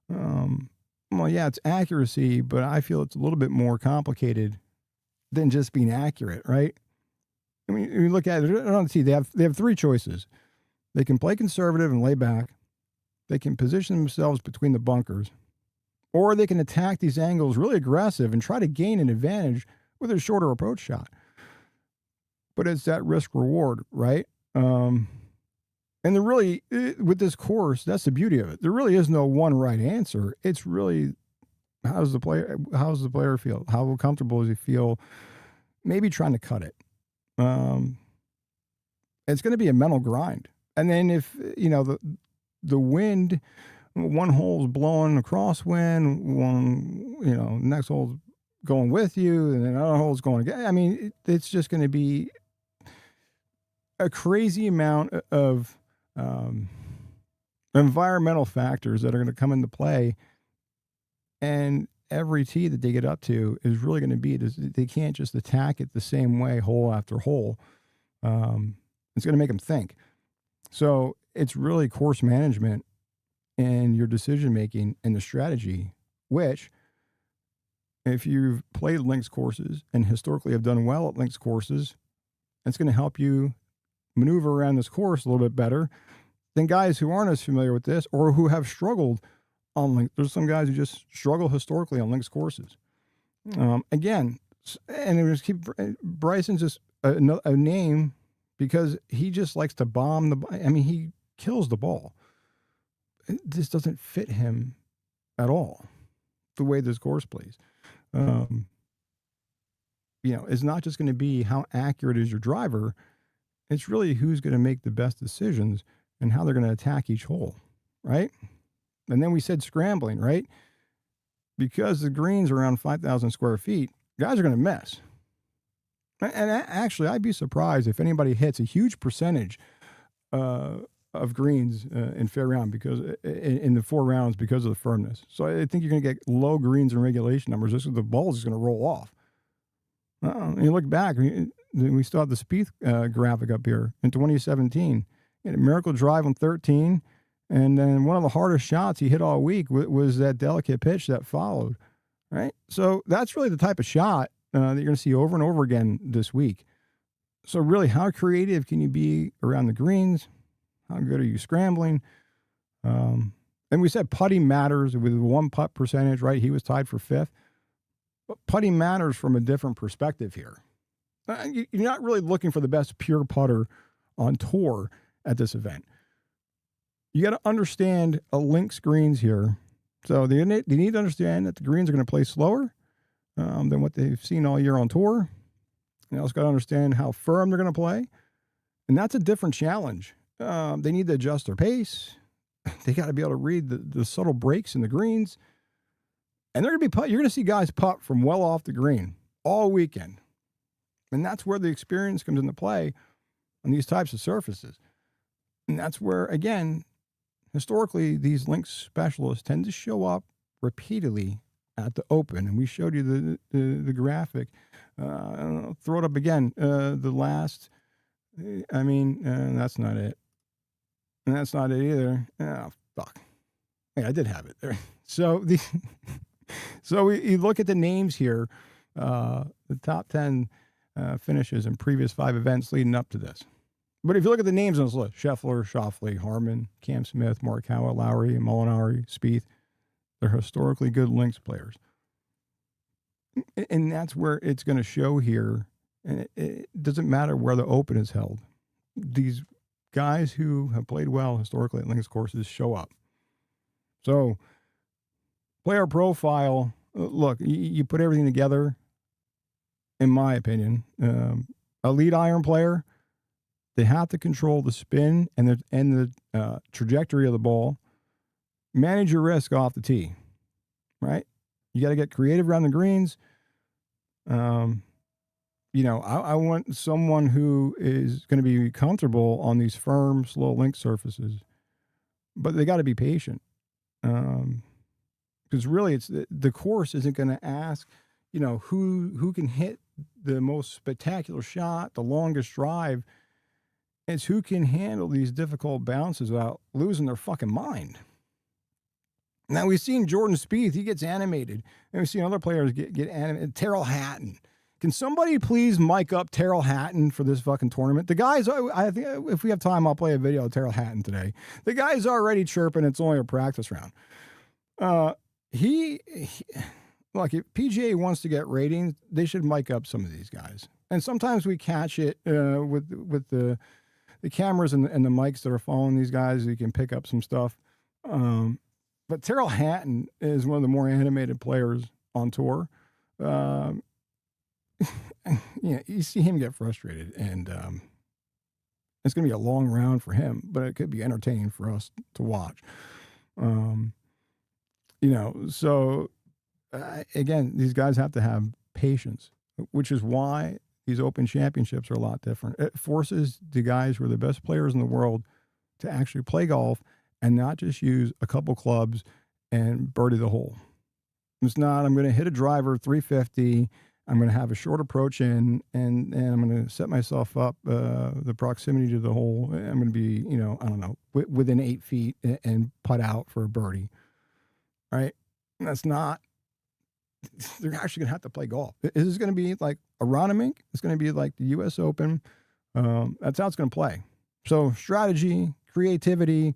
Well, yeah, it's accuracy, but I feel it's a little bit more complicated than just being accurate, right? I mean, you look at it on the tee, they have three choices. They can play conservative and lay back. They can position themselves between the bunkers, or they can attack these angles really aggressive and try to gain an advantage with a shorter approach shot. But it's that risk reward, right? And there really, with this course, that's the beauty of it. There really is no one right answer. It's really, how does the player feel? How comfortable does he feel? Maybe trying to cut it. It's going to be a mental grind. And then if, the wind, one hole's blowing a crosswind, next hole's going with you, and then another hole's going again. I mean, it's just going to be a crazy amount of environmental factors that are going to come into play. And every tee that they get up to is really going to be, they can't just attack it the same way hole after hole. It's going to make them think. So it's really course management and your decision making and the strategy, which, if you've played links courses and historically have done well at links courses, it's going to help you maneuver around this course a little bit better than guys who aren't as familiar with this or who have struggled on links. There's some guys who just struggle historically on links courses. Again, and it was Bryson's just a name because he just likes to bomb he kills the ball. This doesn't fit him at all, the way this course plays. It's not just going to be how accurate is your driver. It's really who's going to make the best decisions and how they're going to attack each hole, right? And then we said scrambling, right? Because the greens are around 5,000 square feet, guys are going to miss. And actually, I'd be surprised if anybody hits a huge percentage of greens in fair round, because in the 4 rounds, because of the firmness. So I think you're going to get low greens and regulation numbers just because the ball is just going to roll off. And you look back, we still have the Spieth graphic up here in 2017. He had a miracle drive on 13, and then one of the hardest shots he hit all week was that delicate pitch that followed, right? So that's really the type of shot that you're going to see over and over again this week. So really, how creative can you be around the greens? How good are you scrambling? And we said putting matters with 1 putt percentage, right? He was tied for 5th. But putting matters from a different perspective here. You're not really looking for the best pure putter on tour at this event. You got to understand a links greens here. So they need to understand that the greens are going to play slower than what they've seen all year on tour. They also got to understand how firm they're going to play. And that's a different challenge. They need to adjust their pace. They got to be able to read the subtle breaks in the greens. And they're going to be you're going to see guys putt from well off the green all weekend. And that's where the experience comes into play on these types of surfaces. And that's where, again, historically, these links specialists tend to show up repeatedly at the Open, and we showed you the graphic. I'll throw it up again. The last, that's not it. And that's not it either. Oh, fuck. Hey, I did have it there. So you look at the names here, the top 10 finishes in previous 5 events leading up to this. But if you look at the names on this list, Scheffler, Schauffele, Harman, Cam Smith, Morikawa, Lowry, Molinari, Spieth, they're historically good links players. And that's where it's going to show here. And it doesn't matter where the Open is held. These guys who have played well historically at links courses show up. So, player profile, look, you put everything together, in my opinion. A lead iron player, they have to control the spin and the trajectory of the ball. Manage your risk off the tee, right? You got to get creative around the greens. I want someone who is going to be comfortable on these firm, slow link surfaces, but they got to be patient. Because really, it's the course isn't going to ask, who can hit the most spectacular shot, the longest drive. It's who can handle these difficult bounces without losing their fucking mind. Now, we've seen Jordan Spieth, he gets animated. And we've seen other players get animated. Terrell Hatton. Can somebody please mic up Terrell Hatton for this fucking tournament? The guys, I think if we have time, I'll play a video of Terrell Hatton today. The guy's already chirping. It's only a practice round. Look, if PGA wants to get ratings, they should mic up some of these guys. And sometimes we catch it with the cameras and the mics that are following these guys. You can pick up some stuff. But Terrell Hatton is one of the more animated players on tour. You see him get frustrated, and it's going to be a long round for him, but it could be entertaining for us to watch. Again, these guys have to have patience, which is why these Open Championships are a lot different. It forces the guys who are the best players in the world to actually play golf and not just use a couple clubs and birdie the hole. It's not, I'm going to hit a driver 350, I'm going to have a short approach in, and I'm going to set myself up the proximity to the hole. I'm going to be, within 8 feet and putt out for a birdie. Right? And that's not, they're actually going to have to play golf. This is going to be like a Ronimink. It's going to be like the U.S. Open. That's how it's going to play. So strategy, creativity,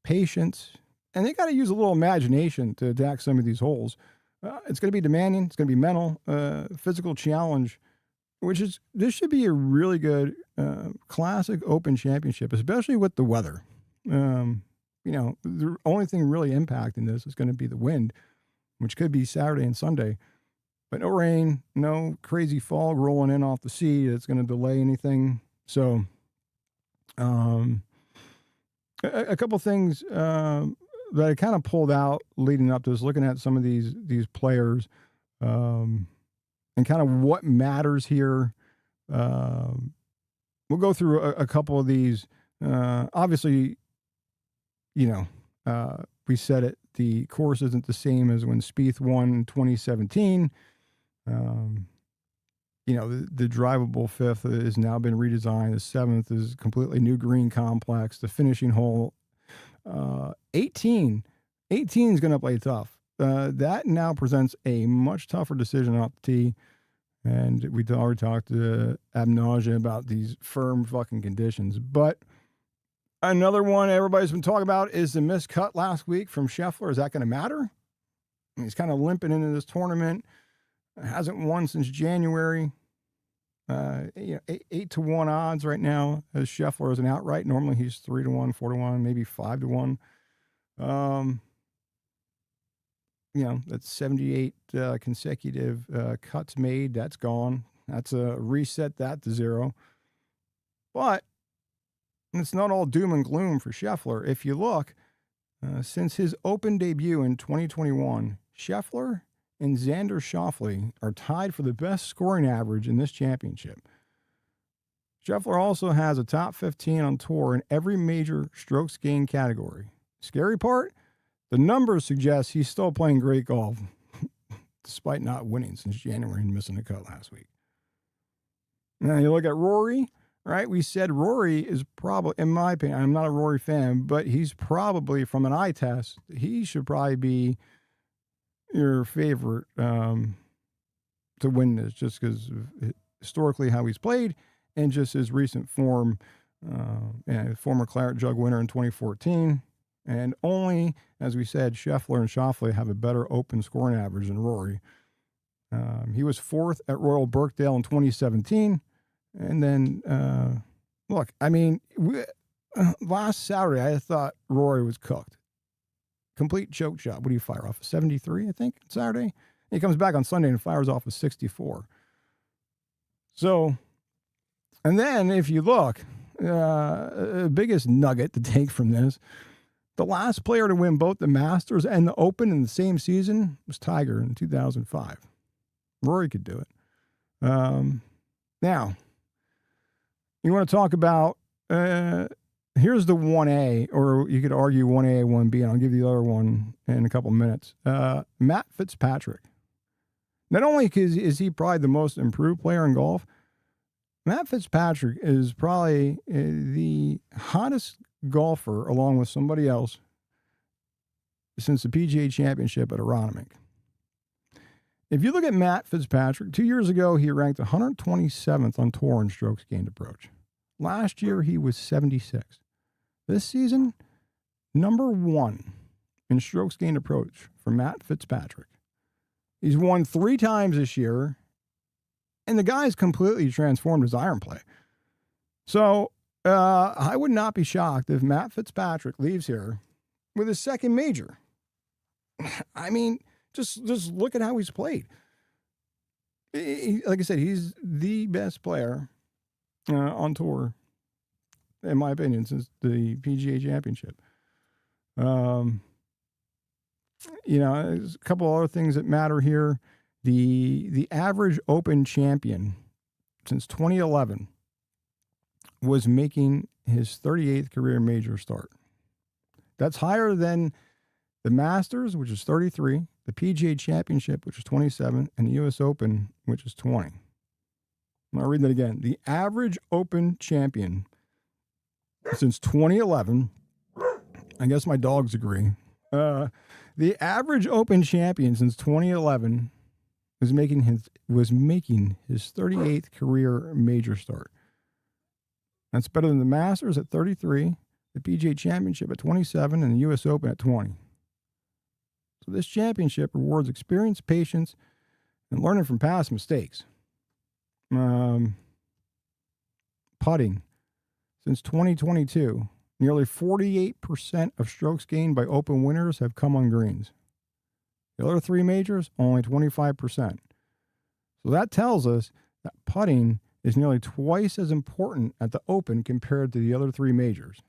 patience, and they got to use a little imagination to attack some of these holes. It's going to be demanding. It's going to be mental, physical challenge, this should be a really good classic Open Championship, especially with the weather. The only thing really impacting this is going to be the wind, which could be Saturday and Sunday. But no rain, no crazy fog rolling in off the sea that's going to delay anything. So a couple things that I kind of pulled out leading up to this, looking at some of these players and kind of what matters here. We'll go through a couple of these. Obviously, we said it, the course isn't the same as when Spieth won in 2017. The drivable fifth has now been redesigned. The seventh is a completely new green complex. The finishing hole, 18 is going to play tough. That now presents a much tougher decision off the tee. And we already talked ad nauseum about these firm fucking conditions. But another one everybody's been talking about is the missed cut last week from Scheffler. Is that going to matter? He's kind of limping into this tournament. Hasn't won since January. 8-1 odds right now as Scheffler as an outright. Normally he's 3-1, 4-1, maybe 5-1. That's 78 consecutive cuts made. That's gone. That's a reset that to 0. But it's not all doom and gloom for Scheffler. If you look, since his Open debut in 2021, Scheffler and Xander Schauffele are tied for the best scoring average in this championship. Scheffler also has a top 15 on tour in every major strokes gained category. Scary part? The numbers suggest he's still playing great golf. despite not winning since January and missing a cut last week. Now you look at Rory, right? We said Rory is probably, in my opinion, I'm not a Rory fan, but he's probably, from an eye test, he should probably be your favorite to win this, just because historically how he's played and just his recent form. Former Claret Jug winner in 2014. And only, as we said, Scheffler and Schauffele have a better open scoring average than Rory. He was fourth at Royal Birkdale in 2017. And then, look, I mean, last Saturday, I thought Rory was cooked. Complete choke job. What do you fire off? A 73, I think, Saturday? He comes back on Sunday and fires off a 64. So, and then if you look, biggest nugget to take from this, the last player to win both the Masters and the Open in the same season was Tiger in 2005. Rory could do it. Now, you want to talk about, here's the 1A, or you could argue 1A, 1B, and I'll give you the other one in a couple minutes. Matt Fitzpatrick. Not only is he probably the most improved player in golf, Matt Fitzpatrick is probably the hottest golfer, along with somebody else, since the PGA Championship at Aronimink. If you look at Matt Fitzpatrick, 2 years ago, he ranked 127th on tour in strokes gained approach. Last year, he was 76th. This season, number 1 in strokes gained approach for Matt Fitzpatrick. He's won 3 times this year, and the guy's completely transformed his iron play. So I would not be shocked if Matt Fitzpatrick leaves here with his second major. I mean, just look at how he's played. Like I said, he's the best player on tour, in my opinion, since the PGA Championship. There's a couple other things that matter here. The average Open champion since 2011 was making his 38th career major start. That's higher than the Masters, which is 33, the PGA Championship, which is 27, and the U.S. Open, which is 20. I'm going to read that again. The average Open champion since 2011, I guess my dogs agree, the average Open champion since 2011 was making his 38th career major start. That's better than the Masters at 33, the PGA Championship at 27, and the U.S. Open at 20. So this championship rewards experience, patience, and learning from past mistakes. Putting. Since 2022, nearly 48% of strokes gained by Open winners have come on greens. The other 3 majors, only 25%. So that tells us that putting is nearly twice as important at the Open compared to the other 3 majors.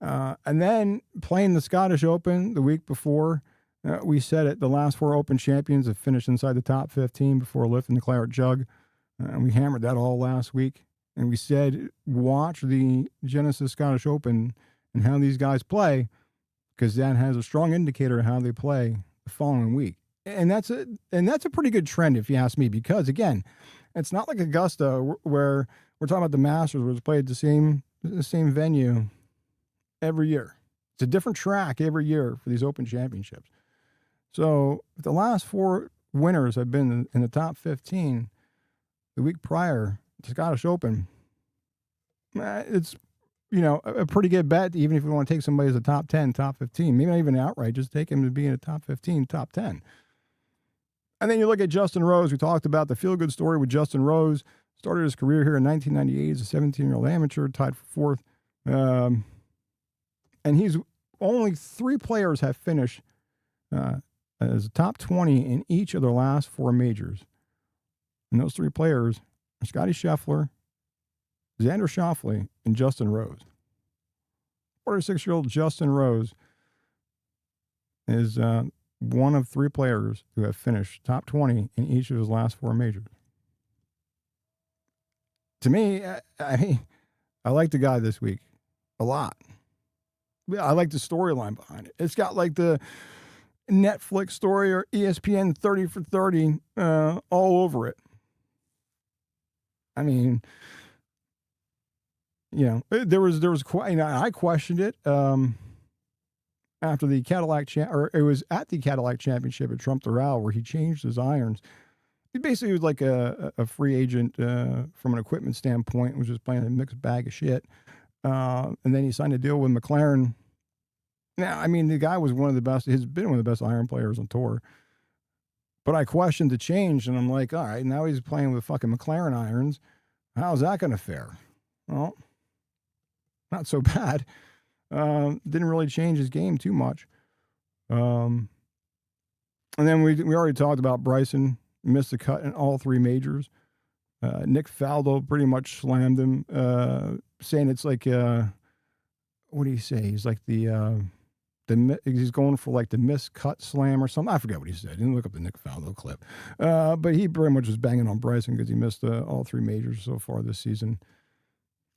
And then playing the Scottish Open the week before, we said it, the last 4 Open champions have finished inside the top 15 before lifting the Claret Jug. And we hammered that all last week. And we said, watch the Genesis Scottish Open and how these guys play, because that has a strong indicator of how they play the following week. And that's a pretty good trend, if you ask me, because, again, it's not like Augusta where we're talking about the Masters, where it's played the same venue every year. It's a different track every year for these Open championships. So if the last 4 winners have been in the top 15 the week prior to Scottish Open, it's, a pretty good bet, even if you want to take somebody as a top 10, top 15, maybe not even outright, just take him to be in a top 15, top 10. And then you look at Justin Rose. We talked about the feel-good story with Justin Rose. Started his career here in 1998 as a 17-year-old amateur, tied for 4th. And he's only 3 players have finished as a top 20 in each of their last 4 majors. And those 3 players are Scottie Scheffler, Xander Schauffele, and Justin Rose. 46-year-old Justin Rose is one of 3 players who have finished top 20 in each of his last 4 majors. To me, I like the guy this week a lot. I like the storyline behind it. It's got like Netflix story or ESPN 30 for 30 all over it. I mean, there was quite. I questioned it after the Cadillac or it was at the Cadillac Championship at Trump Doral where he changed his irons. He basically was like a free agent from an equipment standpoint, was just playing a mixed bag of shit. And then he signed a deal with McLaren. Now, I mean, the guy was one of the best. He's been one of the best iron players on tour. But I questioned the change, and I'm like, all right, now he's playing with fucking McLaren irons. How's that going to fare? Well, not so bad. Didn't really change his game too much. And then we already talked about Bryson. Missed the cut in all three majors. Nick Faldo pretty much slammed him, saying it's like, what do you say? He's like he's going for like the miscut slam or something. I forget what he said. I didn't look up the Nick Faldo clip. But he pretty much was banging on Bryson because he missed all three majors so far this season.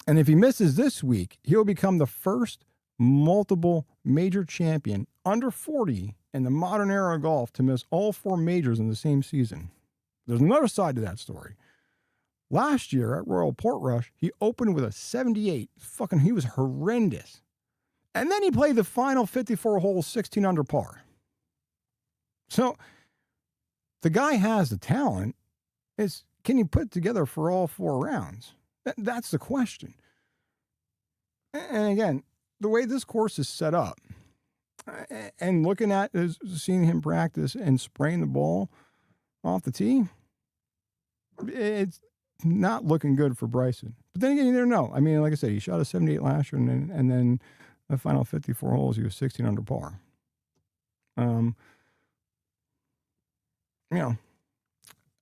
And if he misses this week, he'll become the first multiple major champion under 40 in the modern era of golf to miss all four majors in the same season. There's another side to that story. Last year at Royal Portrush, he opened with a 78. He was horrendous. And then he played the final 54 holes 16 under par. So the guy has the talent. Can he put it together for all four rounds? That's the question. And again, the way this course is set up, and looking at seeing him practice and spraying the ball off the tee, it's not looking good for Bryson. But then again, you never know. I mean, like I said, he shot a 78 last year, and then the final 54 holes, he was 16 under par.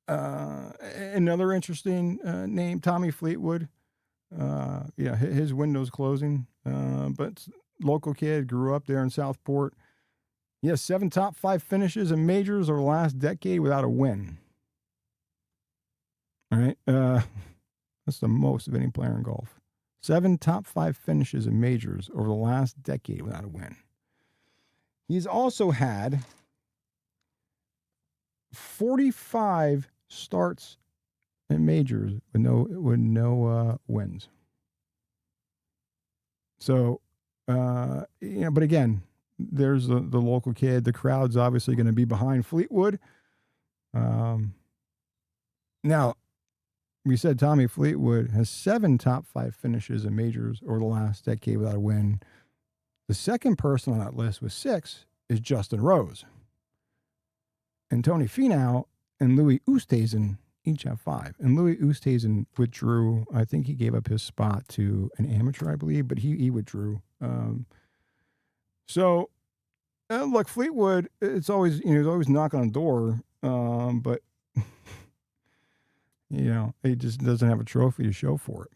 Another interesting name, Tommy Fleetwood. His window's closing, but local kid, grew up there in Southport. He has 7 top 5 finishes in majors over the last decade without a win. All right. That's the most of any player in golf. 7 top 5 finishes in majors over the last decade without a win. He's also had 45 starts in majors with no wins. So, but again, there's the local kid. The crowd's obviously going to be behind Fleetwood. Now, we said Tommy Fleetwood has 7 top 5 finishes in majors over the last decade without a win. The second person on that list with 6 is Justin Rose. And Tony Finau and Louis Oosthuizen each have 5. And Louis Oosthuizen withdrew. I think he gave up his spot to an amateur, I believe, but he withdrew. Look, Fleetwood, it's always, he's always knocking on the door, but he just doesn't have a trophy to show for it.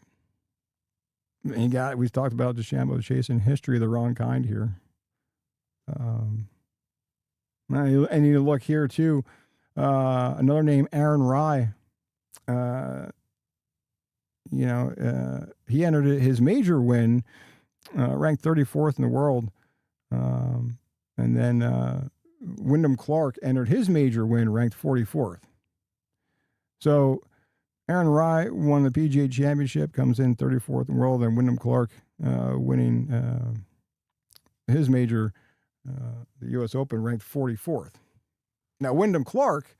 And we've talked about DeChambeau chasing history of the wrong kind here. And you look here too, another name, Aaron Rai. He entered his major win, ranked 34th in the world. And then Wyndham Clark entered his major win, ranked 44th. So Aaron Rai won the PGA Championship, comes in 34th in the world, and Wyndham Clark winning his major, the U.S. Open, ranked 44th. Now, Wyndham Clark,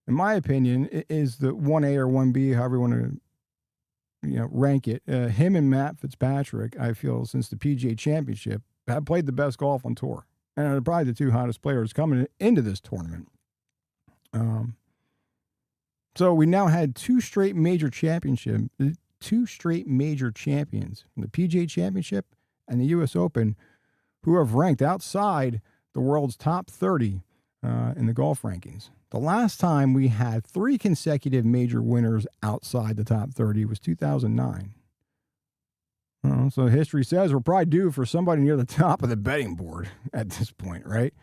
in my opinion, is the 1A or 1B, however you want to rank it. Him and Matt Fitzpatrick, I feel, since the PGA Championship, have played the best golf on tour. And are probably the 2 hottest players coming into this tournament. So we now had 2 straight major champions from the PGA Championship and the U.S. Open who have ranked outside the world's top 30 in the golf rankings. The last time we had 3 consecutive major winners outside the top 30 was 2009. So history says we're probably due for somebody near the top of the betting board at this point, right?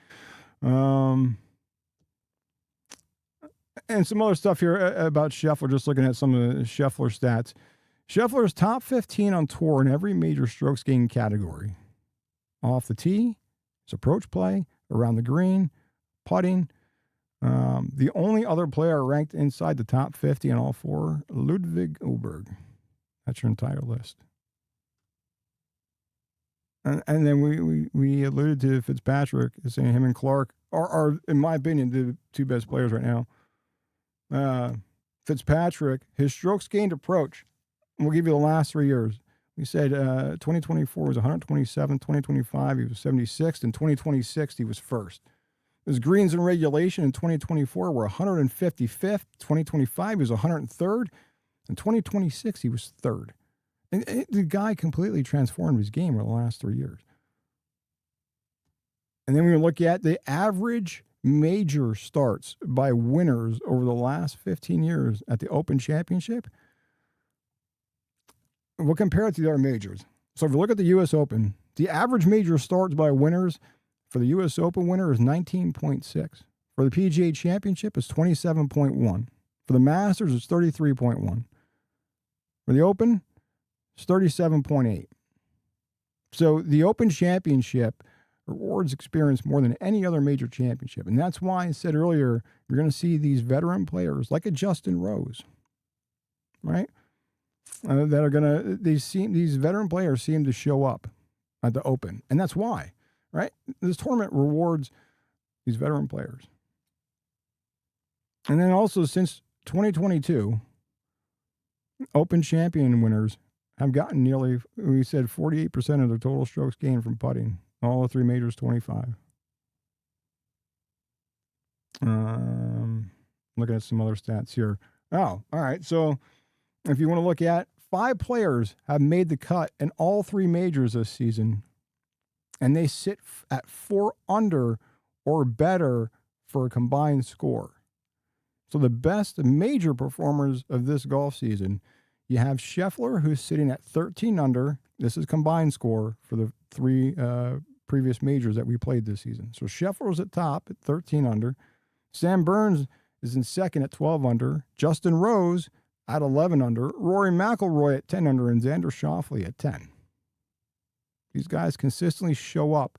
And some other stuff here about Scheffler, just looking at some of the Scheffler stats. Scheffler is top 15 on tour in every major strokes gained category. Off the tee, his approach play, around the green, putting. The only other player ranked inside the top 50 in all four, Ludwig Oberg. That's your entire list. And then we alluded to Fitzpatrick, saying him and Clark are, in my opinion, the two best players right now. Fitzpatrick, his strokes gained approach, we'll give you the last 3 years. We said 2024 was 127, 2025 he was 76th, and 2026 he was first. His greens in regulation in 2024 were 155th, 2025 he was 103rd, and 2026 he was third. And the guy completely transformed his game over the last 3 years. And then we look at the average major starts by winners over the last 15 years at the Open Championship. We'll compare it to the other majors. So if you look at the U.S. Open, the average major starts by winners for the U.S. Open winner is 19.6. For the PGA Championship, it's 27.1. For the Masters, it's 33.1. For the Open, it's 37.8. So the Open Championship rewards experience more than any other major championship. And that's why I said earlier, you're going to see these veteran players like a Justin Rose, right? That are going to, these veteran players seem to show up at the Open. And that's why, right? This tournament rewards these veteran players. And then also since 2022, Open champion winners have gotten nearly, we said 48% of their total strokes gained from putting. All the three majors, 25. Looking at some other stats here. Oh, all right. So if you want to look at 5 players have made the cut in all 3 majors this season, and they sit at 4 under or better for a combined score. So the best major performers of this golf season, you have Scheffler, who's sitting at 13 under. This is combined score for the 3 previous majors that we played this season. So Scheffler's at top at 13 under. Sam Burns is in second at 12 under. Justin Rose at 11 under. Rory McIlroy at 10 under. And Xander Schauffele at 10. These guys consistently show up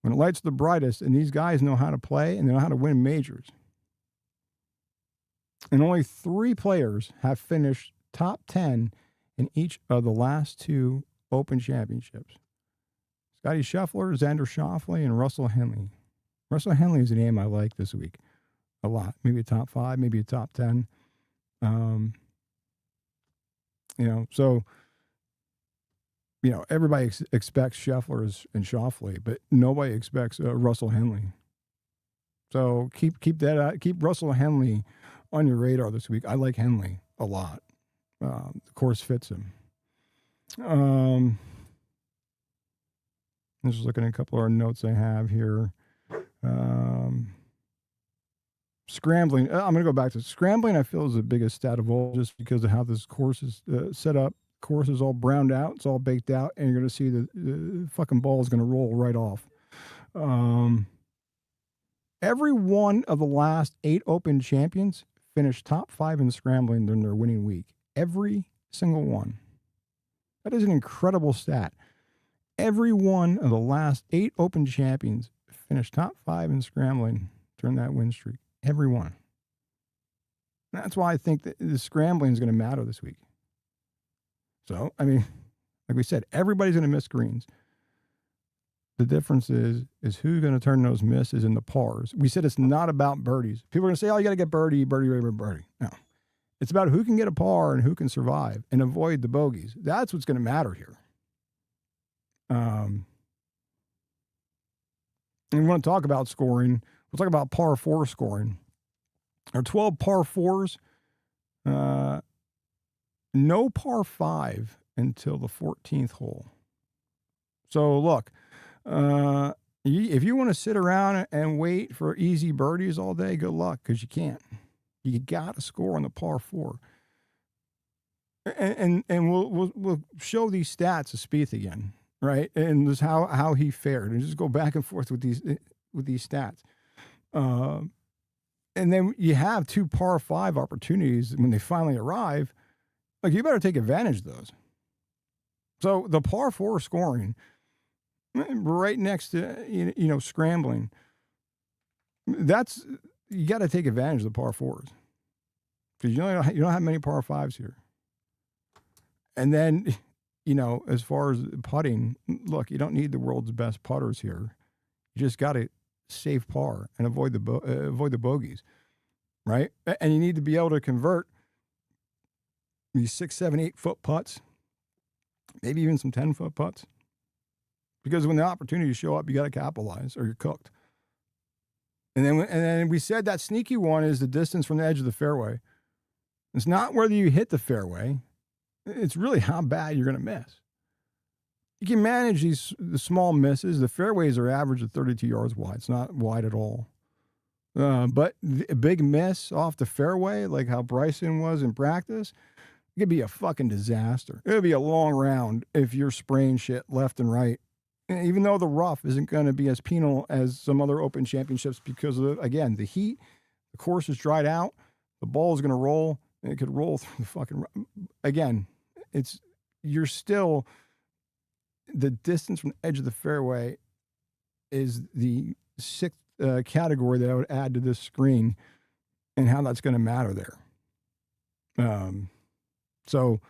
when it lights the brightest, and these guys know how to play and they know how to win majors. And only 3 players have finished top 10 in each of the last 2 Open Championships. Scotty Scheffler, Xander Schauffele, and Russell Henley. Russell Henley is a name I like this week a lot. Maybe a top 5, maybe a top 10. So, everybody expects Scheffler and Schauffele, but nobody expects Russell Henley. So keep that out. Keep Russell Henley on your radar this week. I like Henley a lot. The course fits him. I'm just looking at a couple of our notes I have here. Scrambling. I'm going to go back to scrambling. I feel is the biggest stat of all, just because of how this course is set up. Course is all browned out. It's all baked out, and you're going to see the fucking ball is going to roll right off. Every one of the last 8 Open champions finished top 5 in scrambling during their winning week. Every single one. That is an incredible stat. Every one of the last 8 Open champions finished top 5 in scrambling during that win streak. Every one. And that's why I think that the scrambling is going to matter this week. So, I mean, like we said, everybody's going to miss greens. The difference is who's going to turn those misses into pars. We said it's not about birdies. People are going to say, oh, you got to get birdie. No. It's about who can get a par and who can survive and avoid the bogeys. That's what's going to matter here. And we want to talk about scoring. We'll talk about par 4 scoring. Our 12 par 4s, no par 5 until the 14th hole. So look, if you want to sit around and wait for easy birdies all day, good luck, because you can't. You got to score on the par 4. And we'll show these stats of Spieth again, right? And just how he fared, and just go back and forth with these stats. And then you have 2 par 5 opportunities when they finally arrive. Like, you better take advantage of those. So the par 4 scoring, right next to, scrambling. You got to take advantage of the par fours because you don't have many par fives here. And then, as far as putting, look, you don't need the world's best putters here. You just got to save par and avoid the bogeys, right? And you need to be able to convert these 6, 7, 8 foot putts, maybe even some 10-foot putts, because when the opportunities show up, you got to capitalize or you're cooked. And then we said that sneaky one is the distance from the edge of the fairway. It's not whether you hit the fairway. It's really how bad you're going to miss. You can manage the small misses. The fairways are average of 32 yards wide. It's not wide at all. But a big miss off the fairway, like how Bryson was in practice, it could be a fucking disaster. It would be a long round if you're spraying shit left and right. Even though the rough isn't going to be as penal as some other Open Championships because of, again, the heat, the course is dried out, the ball is going to roll, and it could roll through the fucking, again, you're still, the distance from the edge of the fairway is the sixth category that I would add to this screen and how that's going to matter there. So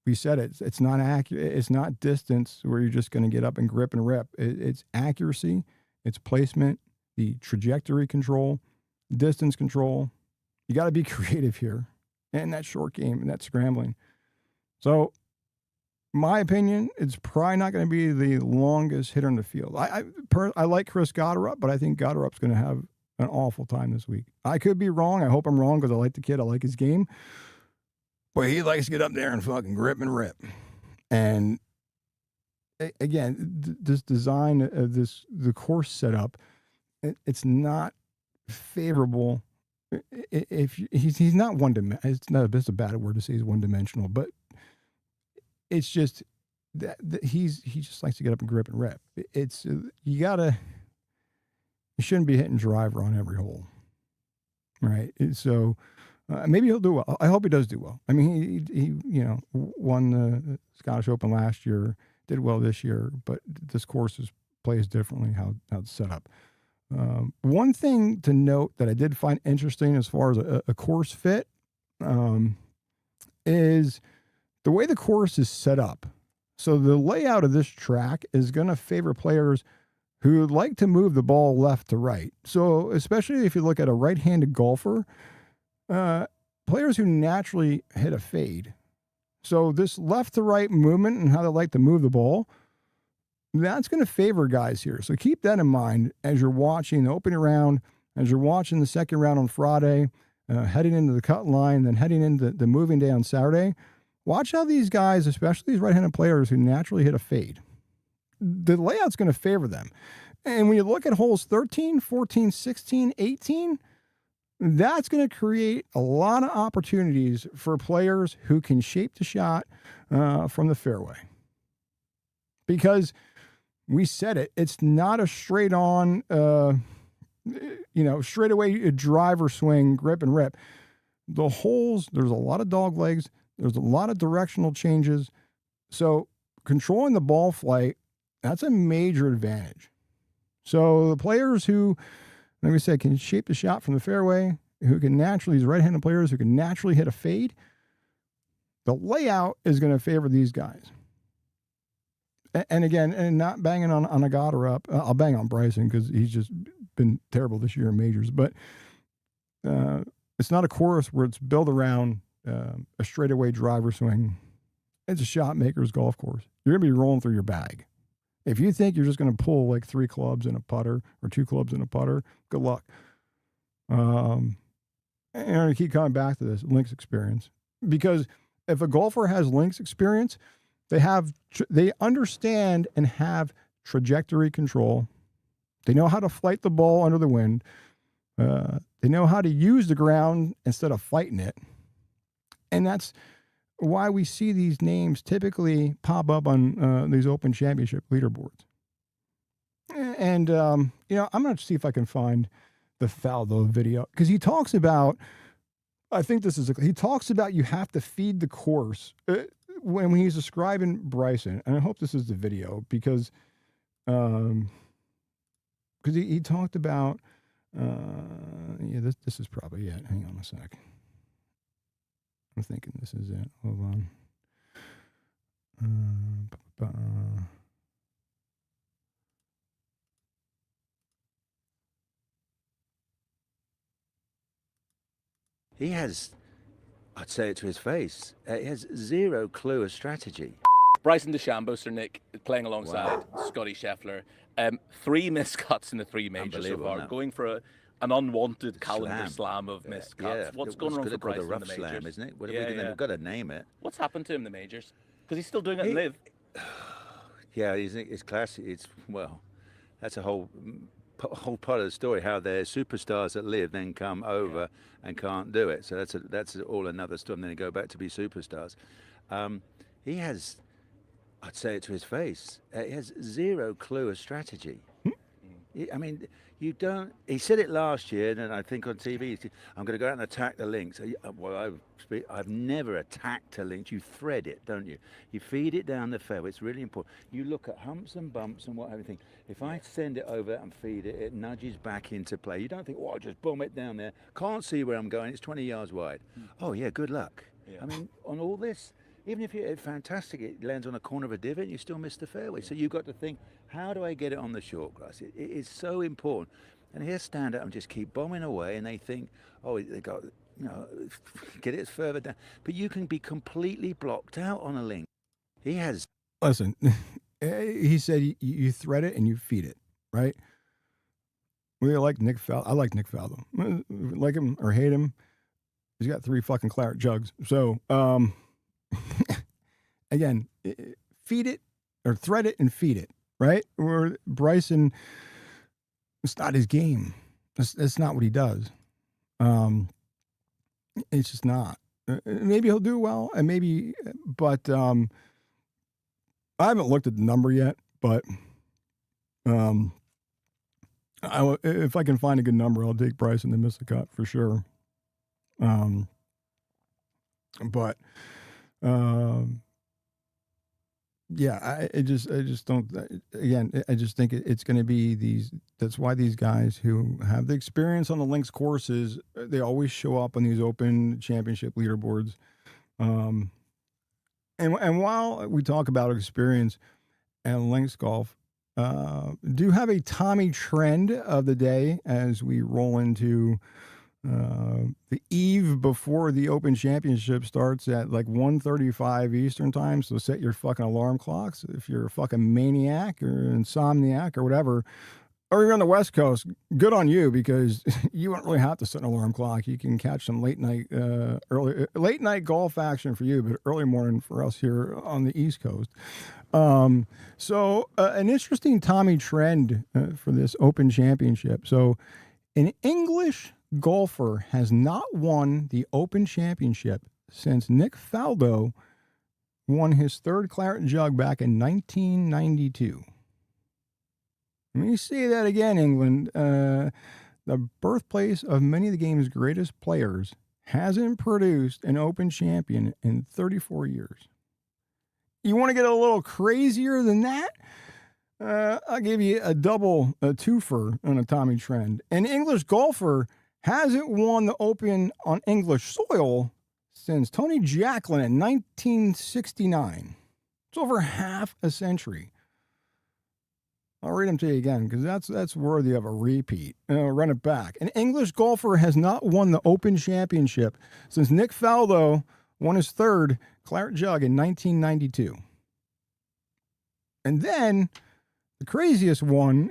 we said it's not accurate. It's not distance where you're just going to get up and grip and rip. It's accuracy, it's placement, the trajectory control, distance control. You got to be creative here and that short game and that scrambling. So my opinion, it's probably not going to be the longest hitter in the field. I like Chris Gotterup, but I think Gotterup's going to have an awful time this week. I could be wrong. I hope I'm wrong because I like the kid. I like his game. But he likes to get up there and fucking grip and rip. And again, this design of the course setup, it's not favorable. If he's not one-dimensional, it's a bad word to say he's one-dimensional, but it's just that he just likes to get up and grip and rip. You shouldn't be hitting driver on every hole, right? So. Maybe he'll do well. I hope he does do well. I mean, he won the Scottish Open last year, did well this year, but this course plays differently how it's set up. One thing to note that I did find interesting as far as a course fit is the way the course is set up. So the layout of this track is going to favor players who like to move the ball left to right. So especially if you look at a right-handed golfer, players who naturally hit a fade. So this left to right movement and how they like to move the ball, that's going to favor guys here. So keep that in mind as you're watching the opening round, as you're watching the second round on Friday, heading into the cut line, then heading into the moving day on Saturday. Watch how these guys, especially these right-handed players who naturally hit a fade, the layout's going to favor them. And when you look at holes 13, 14, 16, 18, that's going to create a lot of opportunities for players who can shape the shot from the fairway. Because we said it's not a straight on, straight away driver swing, grip and rip. The holes, there's a lot of dog legs. There's a lot of directional changes. So controlling the ball flight, that's a major advantage. So the players who, like we said, can shape the shot from the fairway, who can naturally, these right-handed players who can naturally hit a fade, the layout is going to favor these guys. And again, and not banging on a Gotterup. I'll bang on Bryson because he's just been terrible this year in majors. But it's not a course where it's built around a straightaway driver swing. It's a shot maker's golf course. You're going to be rolling through your bag. If you think you're just going to pull like 3 clubs in a putter or 2 clubs in a putter, good luck. And I keep coming back to this links experience, because if a golfer has links experience, they understand and have trajectory control. They know how to flight the ball under the wind. They know how to use the ground instead of fighting it. And that's why we see these names typically pop up on these Open Championship leaderboards. And, I'm going to see if I can find the Faldo video, because he talks about, he talks about you have to feed the course when he's describing Bryson. And I hope this is the video, because Because he talked about, yeah, this is probably it. Hang on a sec. I'm thinking this is it. Hold on. He has, I'd say it to his face, he has zero clue of strategy. Bryson DeChambeau, Sir Nick, is playing alongside Scotty Scheffler. 3 missed cuts in the 3 majors so far, going for an unwanted calendar slam of missed cuts. What's going wrong for Bryson in the majors? Slam, isn't it? We've got to name it. What's happened to him in the majors? Because he's still doing it in Live. Yeah, it's classic. That's a whole part of the story. How they're superstars that Live, then come over and can't do it. So that's all another story. And then they go back to be superstars. He has, I'd say it to his face, he has zero clue of strategy. I mean, you don't. He said it last year, and I think on TV, I'm going to go out and attack the links. Well, I've never attacked a link. You thread it, don't you? You feed it down the fairway. It's really important. You look at humps and bumps and everything. If I send it over and feed it, it nudges back into play. You don't think, I'll just boom it down there. Can't see where I'm going. It's 20 yards wide. Oh yeah, good luck. I mean, on all this. Even if it's fantastic, it lands on a corner of a divot, you still miss the fairway. So you've got to think, how do I get it on the short grass? It is so important. And here stand up and just keep bombing away, and they think, they got, get it further down. But you can be completely blocked out on a link. He has. Listen, he said you thread it and you feed it, right? We like Nick Faldo. I like Nick Faldo. Like him or hate him, he's got 3 fucking claret jugs. So, again, feed it or thread it and feed it, right? Or Bryson, it's not his game. That's not what he does. It's just not. Maybe he'll do well, and maybe, but I haven't looked at the number yet. But if I can find a good number, I'll take Bryson to miss the cut for sure. But. Yeah, I just don't. Again, I just think it's going to be these. That's why these guys who have the experience on the links courses, they always show up on these Open Championship leaderboards. And while we talk about experience and links golf, do have a Tommy trend of the day as we roll into. The eve before the Open Championship starts at like 1:35 Eastern time. So set your fucking alarm clocks. If you're a fucking maniac or insomniac or whatever, or you're on the West Coast, good on you, because you don't really have to set an alarm clock. You can catch some late night golf action for you, but early morning for us here on the East Coast. So an interesting Tommy trend for this Open Championship. So an English golfer has not won the Open Championship since Nick Faldo won his 3rd claret jug back in 1992. Let me say that again, England. The birthplace of many of the game's greatest players hasn't produced an Open champion in 34 years. You want to get a little crazier than that? I'll give you a twofer on a Tommy trend. An English golfer hasn't won the Open on English soil since Tony Jacklin in 1969. It's over half a century. I'll read them to you again because that's worthy of a repeat. Run it back. An English golfer has not won the Open Championship since Nick Faldo won his 3rd claret jug in 1992. And then the craziest one,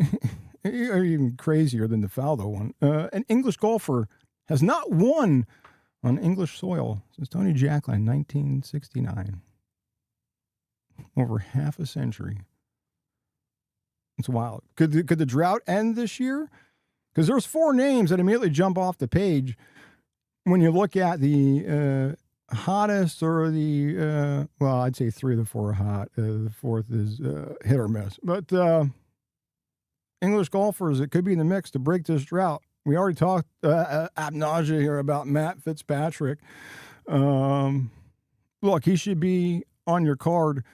or even crazier than the Faldo one, an English golfer has not won on English soil since Tony Jacklin, 1969. Over half a century. It's wild. Could the drought end this year? Because there's 4 names that immediately jump off the page when you look at the hottest, or the, I'd say 3 of the 4 are hot. The 4th is hit or miss. But English golfers, it could be in the mix to break this drought. We already talked ad nauseam here about Matt Fitzpatrick. Look, he should be on your card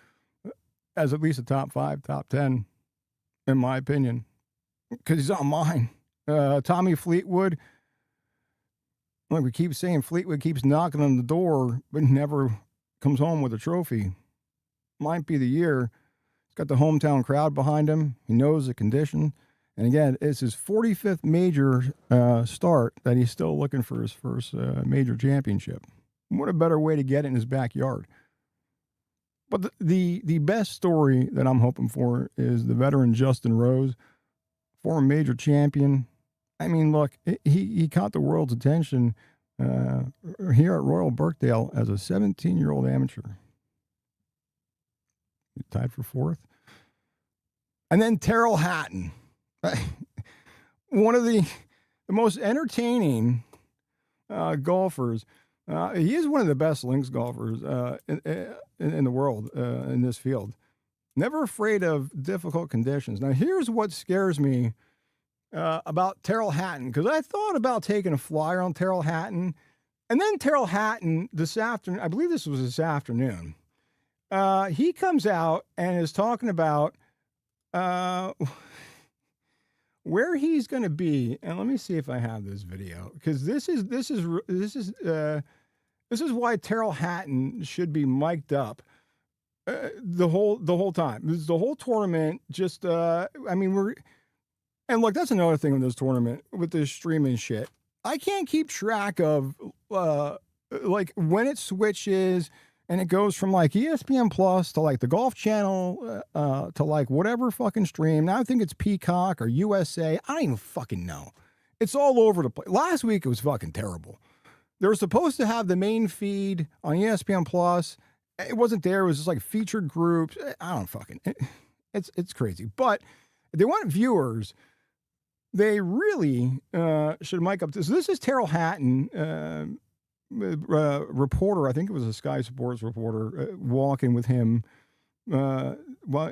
as at least a top 5, top 10. in my opinion, because he's on mine. Tommy Fleetwood. Like we keep saying, Fleetwood keeps knocking on the door, but never comes home with a trophy. Might be the year. He's got the hometown crowd behind him. He knows the condition. And again, it's his 45th major start that he's still looking for his first major championship. What a better way to get it in his backyard. But the best story that I'm hoping for is the veteran Justin Rose, former major champion. I mean, look, he caught the world's attention here at Royal Birkdale as a 17-year-old amateur. He tied for 4th. And then Terrell Hatton, one of the most entertaining golfers. He is one of the best links golfers in the world in this field. Never afraid of difficult conditions. Now, here's what scares me about Terrell Hatton, because I thought about taking a flyer on Terrell Hatton, and then Terrell Hatton this afternoon, I believe this was this afternoon, he comes out and is talking about where he's going to be. And let me see if I have this video, because this is why Terrell Hatton should be mic'd up the whole time. This is the whole tournament. Just and look, that's another thing with this tournament, with this streaming shit. I can't keep track of like when it switches and it goes from like ESPN Plus to like the Golf Channel to like whatever fucking stream. Now I think it's Peacock or USA. I don't even fucking know. It's all over the place. Last week it was fucking terrible. They were supposed to have the main feed on ESPN Plus. It wasn't there. It was just like featured groups. I don't fucking. It's crazy. But if they want viewers, they really should mic up this. This is Terrell Hatton, reporter. I think it was a Sky Sports reporter walking with him in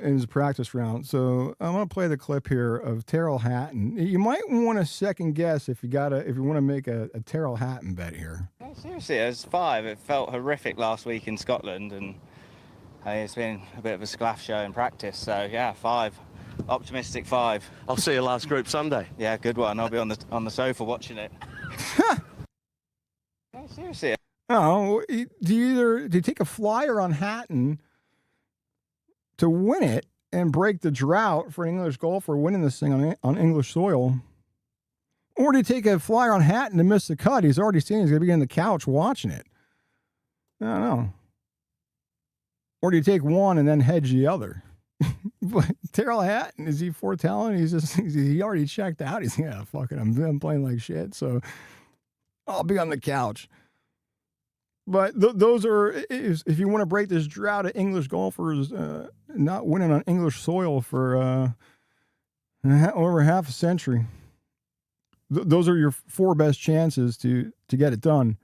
his practice round. So I'm going to play the clip here of Terrell Hatton. You might want to second guess if you want to make a Terrell Hatton bet here. No, seriously, it was 5. It felt horrific last week in Scotland, and it's been a bit of a sclaff show in practice. So yeah, 5. Optimistic 5. I'll see you last group Sunday. Yeah, good one. I'll be on the sofa watching it. No, seriously. Oh, do you take a flyer on Hatton to win it and break the drought for an English golfer winning this thing on English soil? Or do you take a flyer on Hatton to miss the cut? He's already seen he's going to be on the couch watching it. I don't know. Or do you take one and then hedge the other? But Terrell Hatton, is he foretelling? He already checked out. He's fuck it, I'm playing like shit, so I'll be on the couch. But those are, if you want to break this drought of English golfers not winning on English soil for over half a century, those are your 4 best chances to get it done.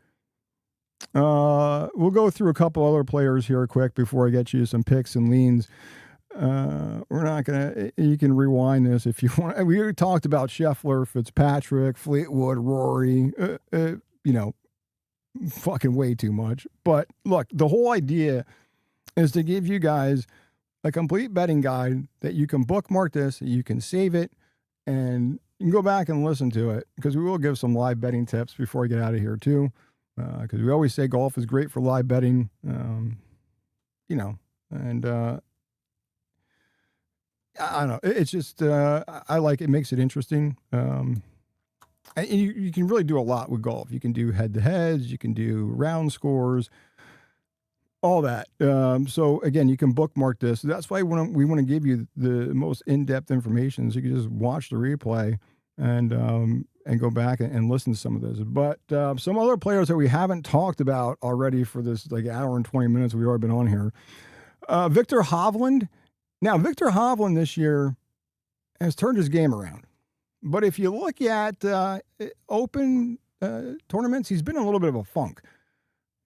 We'll go through a couple other players here quick before I get you some picks and leans. We're not gonna. You can rewind this if you want. We already talked about Scheffler, Fitzpatrick, Fleetwood, Rory. Fucking way too much. But look, the whole idea is to give you guys a complete betting guide that you can bookmark this, you can save it, and you can go back and listen to it, because we will give some live betting tips before we get out of here too. Because we always say golf is great for live betting. I don't know. It's just, I like it. Makes it interesting. And you can really do a lot with golf. You can do head-to-heads. You can do round scores, all that. So, again, you can bookmark this. That's why we want to give you the most in-depth information, so you can just watch the replay and go back and listen to some of this. But some other players that we haven't talked about already for this like hour and 20 minutes we've already been on here. Victor Hovland. Now, Victor Hovland this year has turned his game around. But if you look at open tournaments, he's been in a little bit of a funk.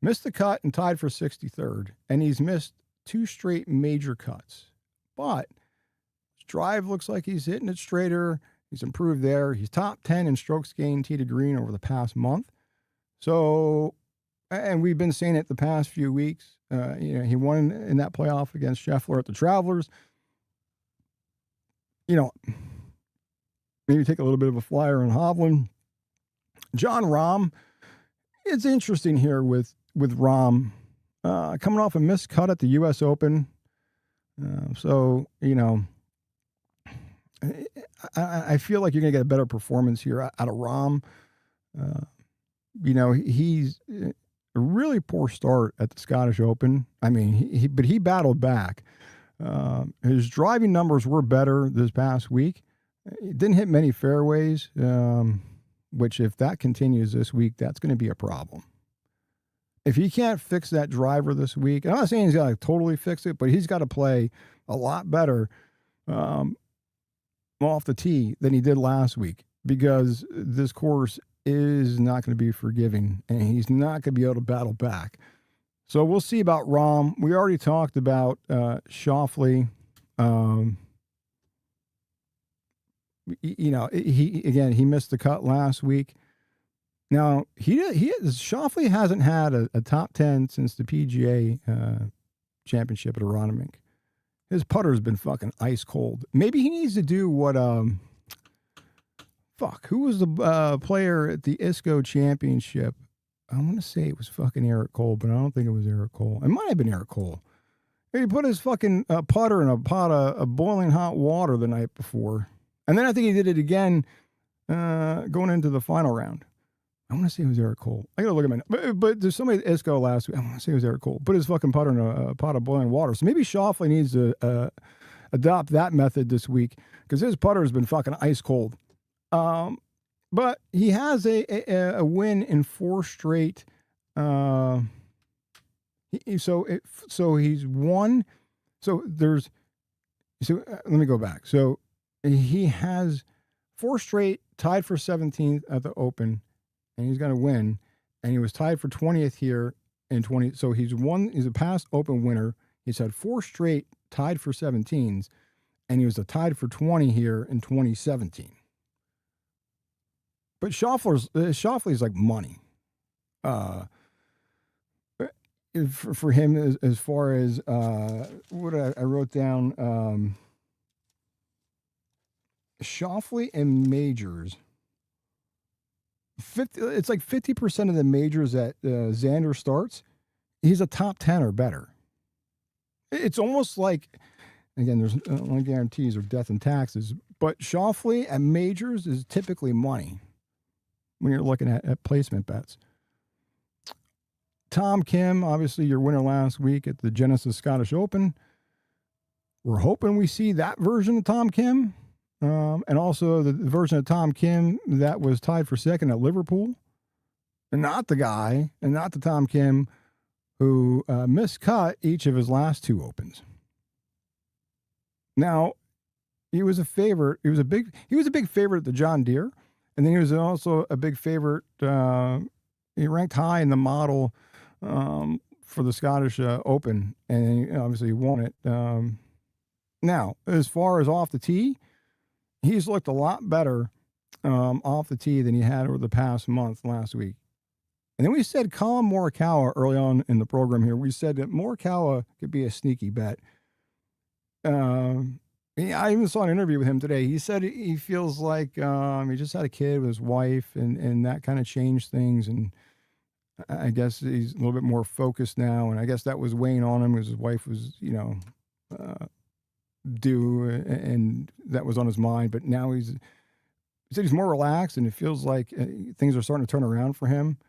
Missed the cut and tied for 63rd. And he's missed 2 straight major cuts. But his drive looks like he's hitting it straighter. He's improved there. He's top 10 in strokes gained tee to green over the past month. So, and we've been saying it the past few weeks. He won in that playoff against Scheffler at the Travelers. maybe take a little bit of a flyer on Hovland. John Rahm, it's interesting here with Rahm coming off a missed cut at the U.S. Open. I feel like you're going to get a better performance here out of Rahm. He's a really poor start at the Scottish Open. I mean, but he battled back. His driving numbers were better this past week. He didn't hit many fairways, which if that continues this week, that's going to be a problem. If he can't fix that driver this week, I'm not saying he's got to totally fix it, but he's got to play a lot better off the tee than he did last week, because this course is not going to be forgiving, and he's not going to be able to battle back. So we'll see about Rahm. We already talked about Schauffele. He missed the cut last week. Now Schauffele hasn't had a top 10 since the PGA championship at Aronimink. His putter's been fucking ice cold. Maybe he needs to do what who was the player at the ISCO championship? I want to say it was fucking Eric Cole, but I don't think it was Eric Cole. It might have been Eric Cole. He put his fucking putter in a pot of boiling hot water the night before. And then I think he did it again going into the final round. I want to say it was Eric Cole. I got to look at but there's somebody at ISCO last week. I want to say it was Eric Cole. Put his fucking putter in a pot of boiling water. So maybe Schauffele needs to adopt that method this week, because his putter has been fucking ice cold. But he has a win in 4 straight. So he's won. Let me go back. So he has 4 straight, tied for 17th at the Open, and he's going to win. And he was tied for 20th here in 20. So he's a past Open winner. He's had 4 straight tied for 17s, and he was tied for 20 here in 2017. But Schauffele's like money. For him, as far as what I wrote down, Schauffele and majors. It's like 50% of the majors that Xander starts, he's a top 10 or better. It's almost like, again, there's no guarantees or death and taxes, but Schauffele at majors is typically money when you're looking at placement bets. Tom Kim, obviously your winner last week at the Genesis Scottish Open. We're hoping we see that version of Tom Kim, and also the version of Tom Kim that was tied for second at Liverpool, and not the guy, and not the Tom Kim who miscut each of his last 2 Opens. Now, he was a favorite. He was a big favorite at the John Deere. And then he was also a big favorite. He ranked high in the model for the Scottish Open, and obviously he won it. Now, as far as off the tee, he's looked a lot better off the tee than he had over the past month last week. And then we said Colin Morikawa early on in the program here. We said that Morikawa could be a sneaky bet. I even saw an interview with him today. He said he feels like he just had a kid with his wife, and that kind of changed things. And I guess he's a little bit more focused now. And I guess that was weighing on him because his wife was, due, and that was on his mind. But now he said he's more relaxed, and it feels like things are starting to turn around for him.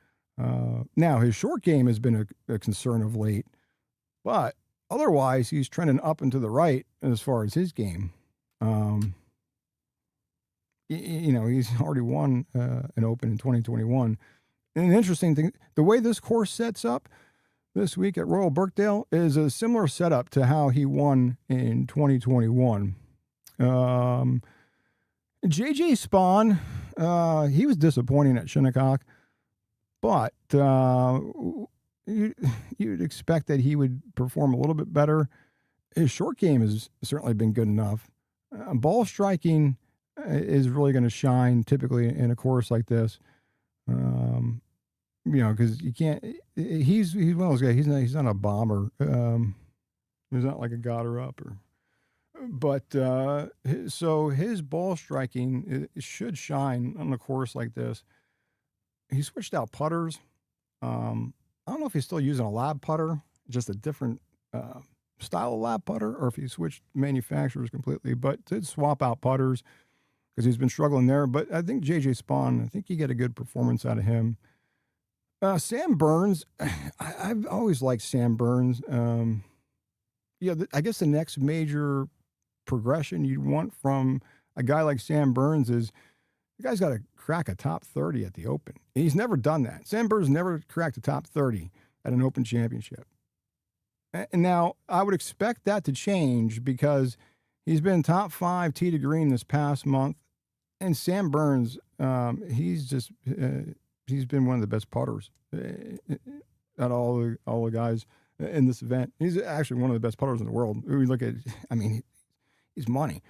Now, his short game has been a concern of late, but otherwise, he's trending up and to the right as far as his game. He's already won an Open in 2021. And an interesting thing, the way this course sets up this week at Royal Birkdale is a similar setup to how he won in 2021. JJ Spawn, he was disappointing at Shinnecock, but you'd expect that he would perform a little bit better. His short game has certainly been good enough. Ball striking is really going to shine typically in a course like this. Because you can't. He's one of those guys. He's not a bomber. He's not like a Goddard up or But so his ball striking should shine on a course like this. He switched out putters. I don't know if he's still using a lab putter, just a different style of lab putter, or if he switched manufacturers completely, but did swap out putters because he's been struggling there. But I think JJ Spawn, I think you get a good performance out of him. Sam Burns, I've always liked Sam Burns. I guess the next major progression you'd want from a guy like Sam Burns is the guy's got to crack a top 30 at the Open. He's never done that. Sam Burns never cracked a top 30 at an Open championship. And now I would expect that to change because he's been top 5 tee to green this past month. And Sam Burns, he's been one of the best putters out of all the guys in this event. He's actually one of the best putters in the world. We look at, he's money.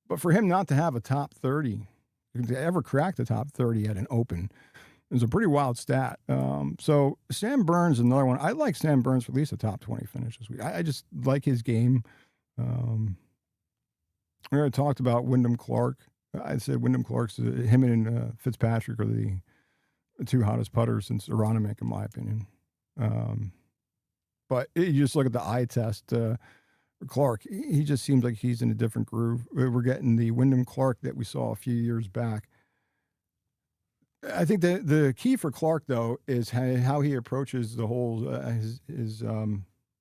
But for him not to have a top 30, to ever crack the top 30 at an Open, is a pretty wild stat. So Sam Burns is another one. I like Sam Burns for at least a top 20 finish this week. I just like his game. We already talked about Wyndham Clark. I said Wyndham Clark's, him and Fitzpatrick are the two hottest putters since Aronimink, in my opinion. But you just look at the eye test. Clark, he just seems like he's in a different groove. We're getting the Wyndham Clark that we saw a few years back. I think the key for Clark, though, is how he approaches the holes,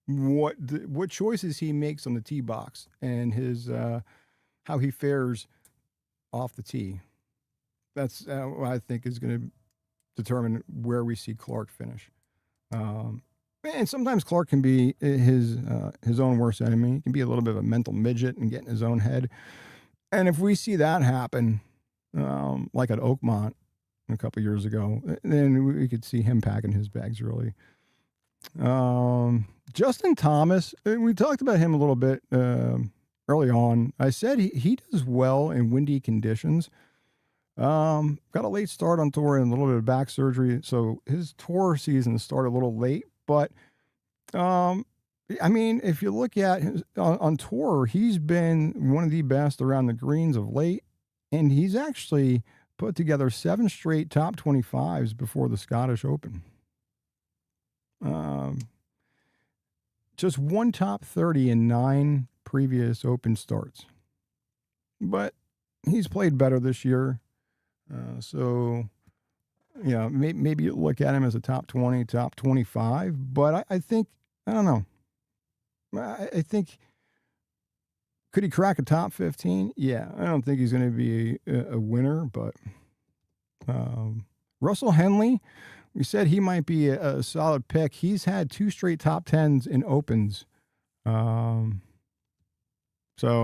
what choices he makes on the tee box, and his how he fares off the tee. That's what I think is going to determine where we see Clark finish. And sometimes Clark can be his own worst enemy. He can be a little bit of a mental midget and get in his own head. And if we see that happen, like at Oakmont a couple years ago, then we could see him packing his bags early. Justin Thomas, we talked about him a little bit early on. I said he does well in windy conditions. Got a late start on tour and a little bit of back surgery, so his tour season started a little late. But if you look at his, on tour, he's been one of the best around the greens of late, and he's actually put together 7 straight top 25s before the Scottish Open. Just one top 30 in 9 previous Open starts. But he's played better this year. Maybe you look at him as a top 20, top 25. But I think, I don't know. I think, could he crack a top 15? Yeah, I don't think he's going to be a winner, but Russell Henley, we said he might be a solid pick. He's had 2 straight top 10s in Opens. So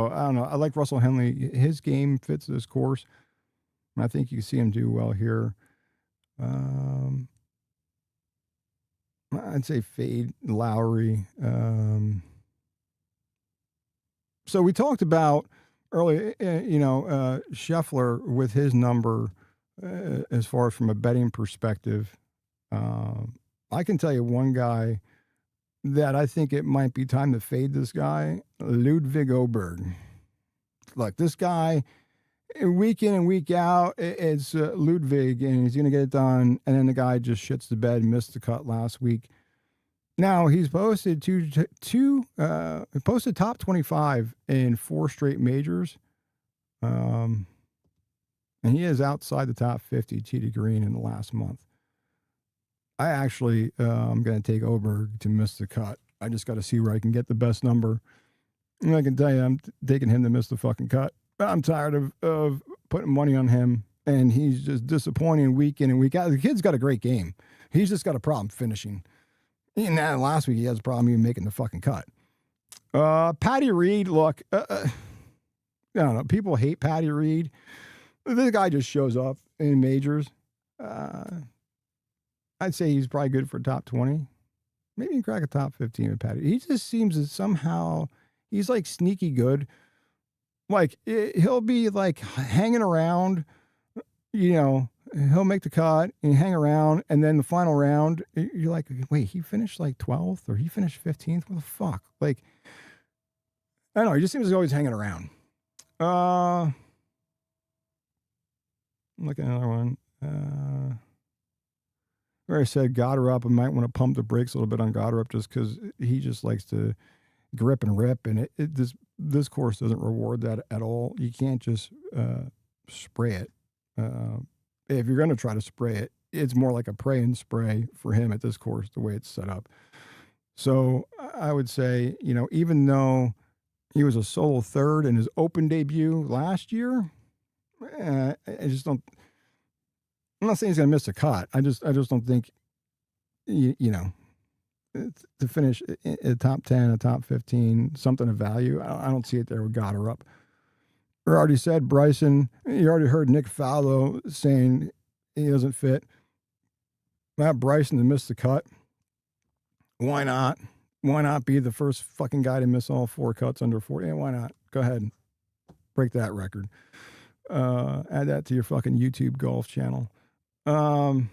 I don't know. I like Russell Henley. His game fits this course. I think you see him do well here. I'd say fade Lowry. So we talked about earlier, Scheffler with his number as far as from a betting perspective. I can tell you one guy that I think it might be time to fade this guy, Ludwig Åberg. Look, this guy, week in and week out, it's Ludwig, and he's going to get it done. And then the guy just shits the bed and missed the cut last week. Now he's posted posted top 25 in 4 straight majors. And he is outside the top 50 tee to green in the last month. I actually, I'm going to take Åberg to miss the cut. I just got to see where I can get the best number. And I can tell you, I'm taking him to miss the fucking cut. I'm tired of putting money on him, and he's just disappointing week in and week out. The kid's got a great game. He's just got a problem finishing. And last week, he has a problem even making the fucking cut. Patty Reed, look, I don't know. People hate Patty Reed. This guy just shows up in majors. I'd say he's probably good for a top 20. Maybe he can crack a top 15 with Patty. He just seems that somehow he's like sneaky good. Like he'll be like hanging around, he'll make the cut and hang around. And then the final round, you're like, wait, he finished like 12th or he finished 15th? What the fuck? Like, I don't know. He just seems always hanging around. Look at another one. Where I said Goddard, I might want to pump the brakes a little bit on Goddard just because he just likes to grip and rip, and this course doesn't reward that at all. You can't just spray it. If you're going to try to spray it, it's more like a pray and spray for him at this course, the way it's set up. So I would say, even though he was a solo third in his Open debut last year, I just don't. I'm not saying he's going to miss a cut. I just don't think, to finish a top 10, a top 15, something of value. I don't see it there with Goddard. We already said Bryson. You already heard Nick Faldo saying he doesn't fit. Matt Bryson to miss the cut. Why not? Why not be the first fucking guy to miss all 4 cuts under 40? Yeah, why not? Go ahead. Break that record. Add that to your fucking YouTube golf channel. Now,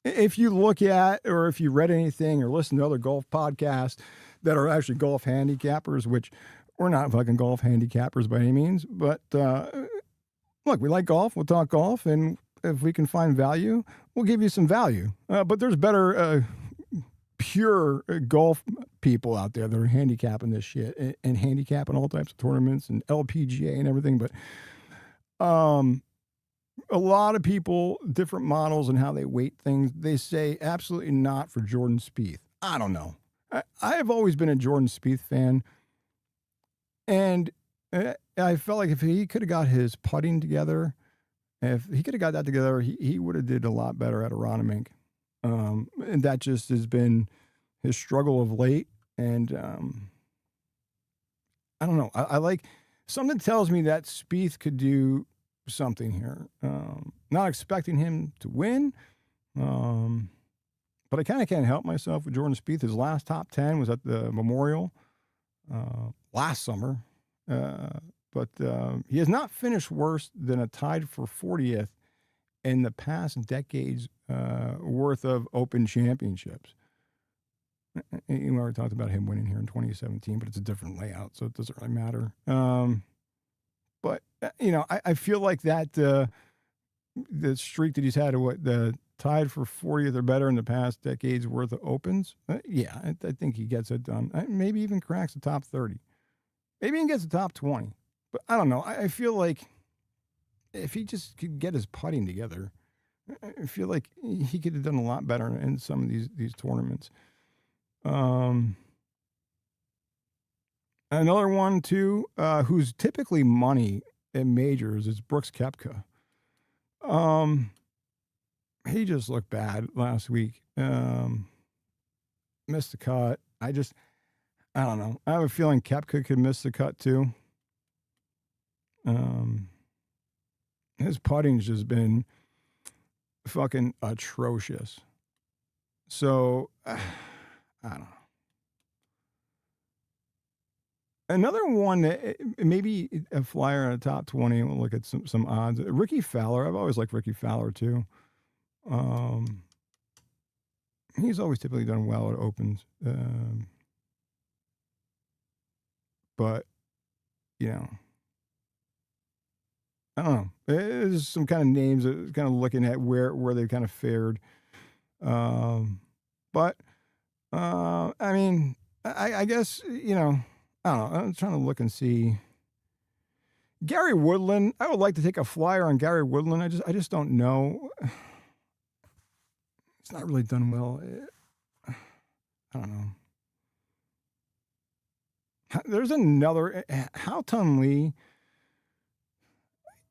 if you look at, or if you read anything or listen to other golf podcasts that are actually golf handicappers, which we're not fucking golf handicappers by any means, but look, we like golf. We'll talk golf, and if we can find value, we'll give you some value. But there's better pure golf people out there that are handicapping this shit and handicapping all types of tournaments and LPGA and everything. But a lot of people, different models and how they weight things, they say absolutely not for Jordan Spieth. I don't know. I have always been a Jordan Spieth fan, and I felt like if he could have got his putting together, if he could have got that together, he would have did a lot better at Aronimink. And that just has been his struggle of late. And I don't know. I like, something tells me that Spieth could do something here. Not expecting him to win, but I kind of can't help myself with Jordan Spieth. His last top 10 was at the Memorial last summer. But he has not finished worse than a tied for 40th in the past decades worth of Open championships. We already talked about him winning here in 2017, but it's a different layout, so it doesn't really matter. But I feel like that the streak that he's had, the tied for 40th or better in the past decades worth of Opens, I think he gets it done. Maybe even cracks the top 30. Maybe he gets the top 20. But I don't know. I feel like if he just could get his putting together, I feel like he could have done a lot better in some of these tournaments. Another one, too, who's typically money in majors is Brooks Koepka. He just looked bad last week. Missed the cut. I don't know. I have a feeling Koepka could miss the cut, too. His putting's just been fucking atrocious. So, I don't know. Another one, maybe a flyer in the top 20. We'll look at some odds. Ricky Fowler. I've always liked Ricky Fowler, too. He's always typically done well at Opens. But, I don't know. There's some kind of names that kind of looking at where they kind of fared. But, I mean, I guess, I don't know. I'm trying to look and see. Gary Woodland. I would like to take a flyer on Gary Woodland. I just don't know. It's not really done well. I don't know. There's another Houghton Lee.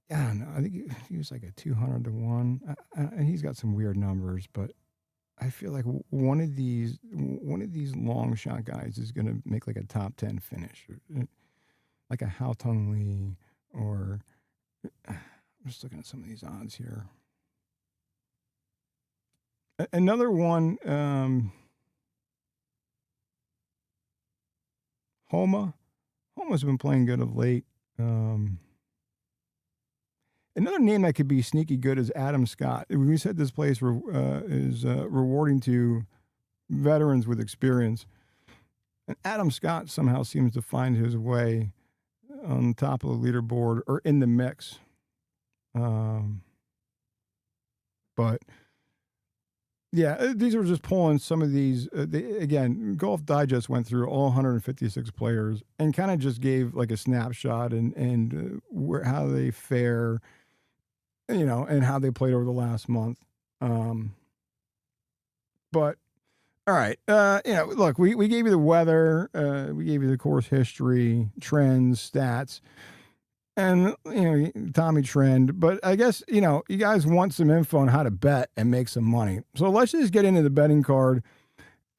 I don't know. I think he was like a 200 to 1. He's got some weird numbers, but I feel like one of these long shot guys is going to make like a top 10 finish, like a Houghton Lee, or I'm just looking at some of these odds here. Another one, Homa. Homa's been playing good of late. Another name that could be sneaky good is Adam Scott. We said this place is rewarding to veterans with experience. And Adam Scott somehow seems to find his way on top of the leaderboard or in the mix. But yeah, these are just pulling some of these. Again, Golf Digest went through all 156 players and kind of just gave like a snapshot and how they fare, and how they played over the last month. But all right, look, we gave you the weather, we gave you the course history, trends, stats. And, Tommy Trend, but I guess, you guys want some info on how to bet and make some money. So let's just get into the betting card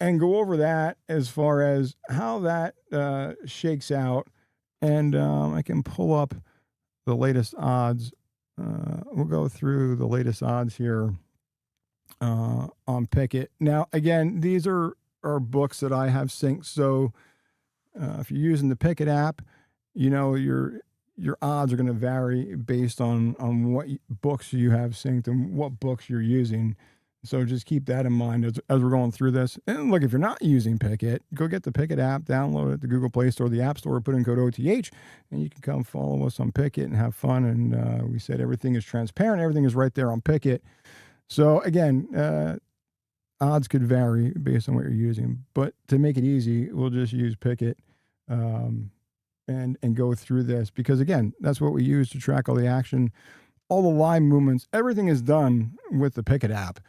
and go over that as far as how that shakes out. And I can pull up the latest odds. We'll go through the latest odds here on Pickett. Now, again, these are books that I have synced. So if you're using the Pickett app, your odds are going to vary based on what books you have synced and what books you're using. So just keep that in mind as we're going through this. And look, if you're not using Pickett, go get the Pickett app, download it at the Google Play Store, the App Store, put in code OTH, and you can come follow us on Pickett and have fun. And we said everything is transparent. Everything is right there on Pickett. So again, odds could vary based on what you're using. But to make it easy, we'll just use Pickett. And go through this because, again, that's what we use to track all the action, all the line movements. Everything is done with the Pickett app,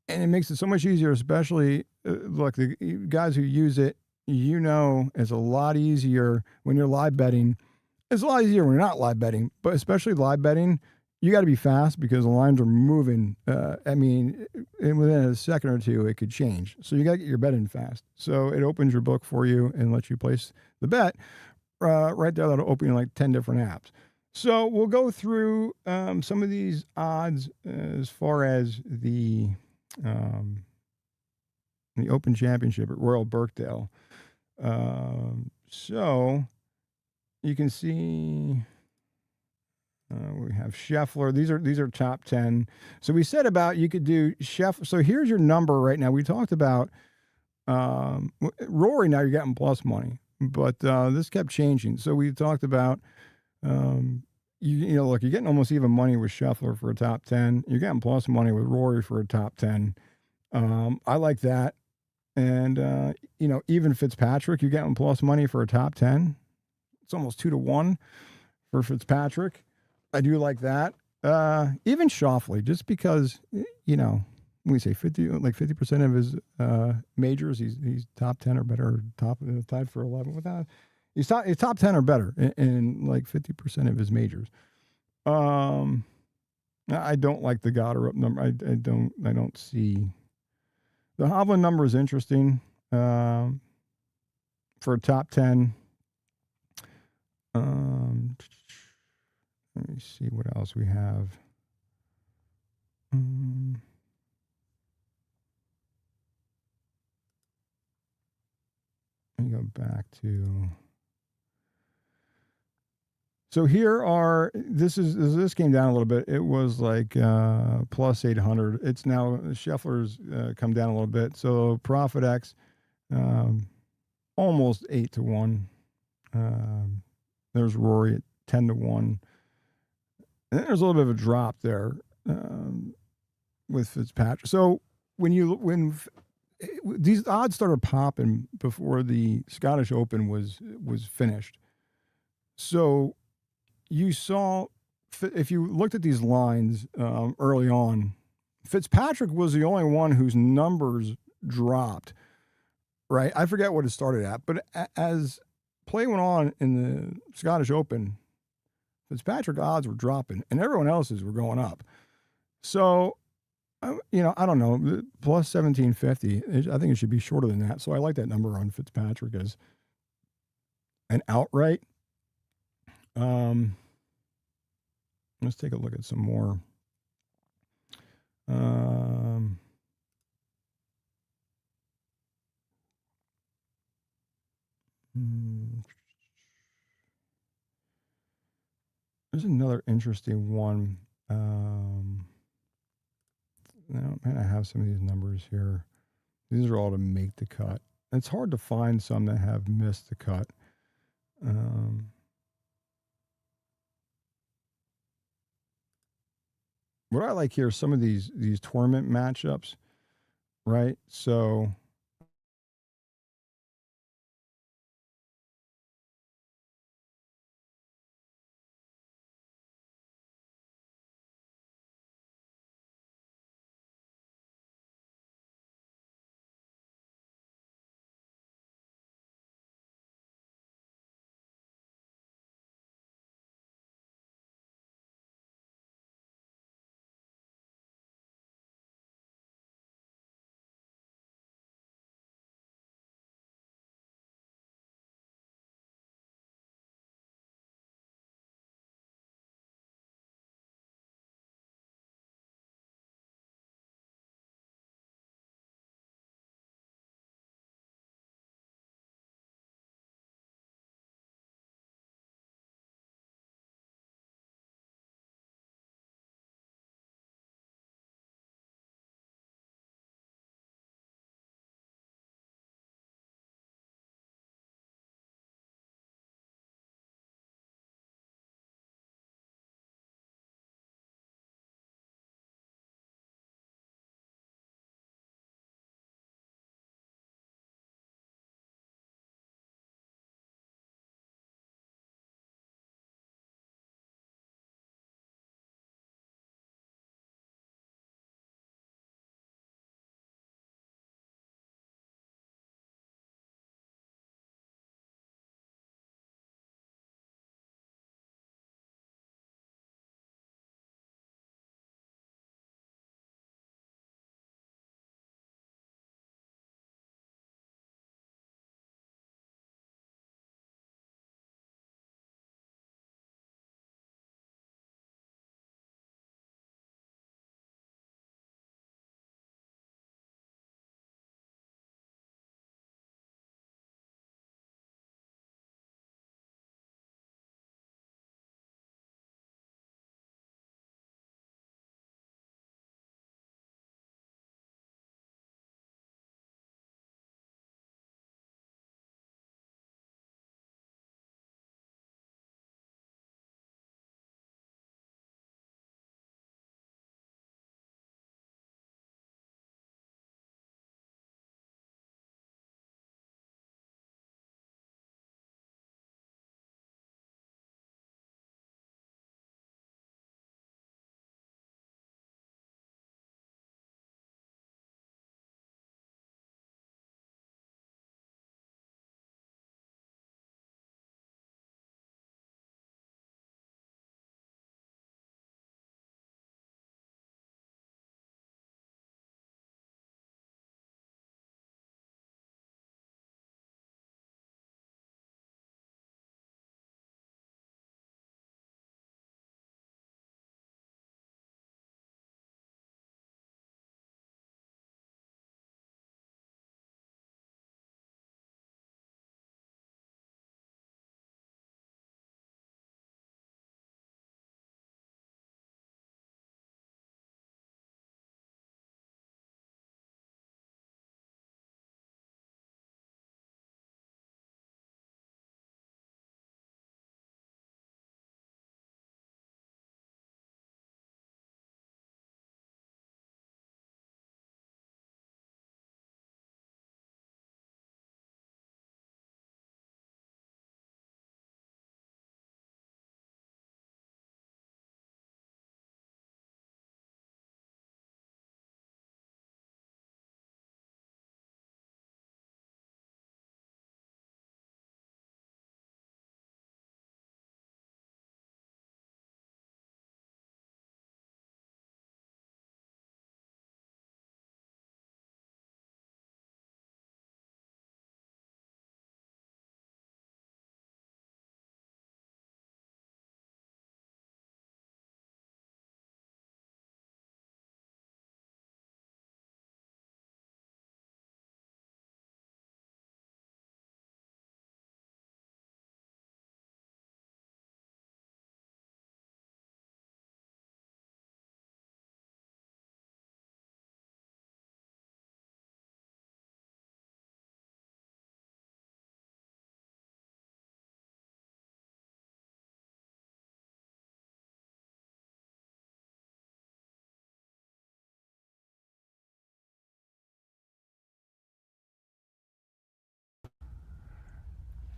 and it makes it so much easier, especially, look, the guys who use it, it's a lot easier when you're live betting. It's a lot easier when you're not live betting, but especially live betting, you got to be fast because the lines are moving. Within a second or two, it could change. So you got to get your bet in fast. So it opens your book for you and lets you place the bet. Right there, that'll open like 10 different apps. So we'll go through some of these odds as far as the Open Championship at Royal Birkdale. So you can see we have Scheffler. These are top 10. So we said about you could do Scheffler. So here's your number right now. We talked about Rory. Now you're getting plus money. But this kept changing. So we talked about, look, you're getting almost even money with Scheffler for a top 10. You're getting plus money with Rory for a top 10. I like that. And, even Fitzpatrick, you're getting plus money for a top 10. It's almost 2-1 for Fitzpatrick. I do like that. Even Schauffele, just because, we say 50% of his majors, he's top 10 or better, tied for 11 with that. He's top 10 or better in like 50% of his majors. I don't like the Goddard number. I don't see the Hovland number is interesting for a top 10. Let me see what else we have. Let me go back to. So here are this came down a little bit. It was like plus 800. It's now Scheffler's come down a little bit. So Profit X, almost 8-1. There's Rory at 10-1. And then there's a little bit of a drop there with Fitzpatrick. So when these odds started popping before the Scottish Open was finished. So you saw, if you looked at these lines early on, Fitzpatrick was the only one whose numbers dropped, right? I forget what it started at, but as play went on in the Scottish Open, Fitzpatrick odds were dropping and everyone else's were going up. So, I don't know, plus 1750. I think it should be shorter than that. So I like that number on Fitzpatrick as an outright. Let's take a look at some more. There's another interesting one. I have some of these numbers here. These are all to make the cut. It's hard to find some that have missed the cut. Um, what I like here is some of these tournament matchups, right? So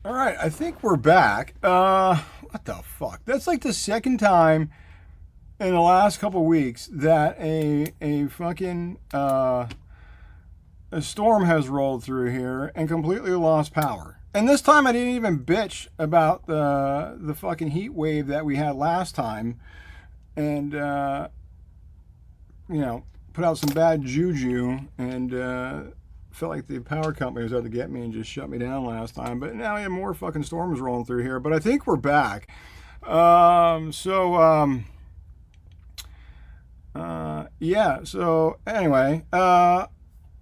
All right, I think we're back. What the fuck? That's like the second time in the last couple weeks that a fucking a storm has rolled through here and completely lost power. And this time I didn't even bitch about the fucking heat wave that we had last time, and put out some bad juju and. Felt like the power company was out to get me and just shut me down last time. But now we have more fucking storms rolling through here. But I think we're back. Yeah. So anyway, we're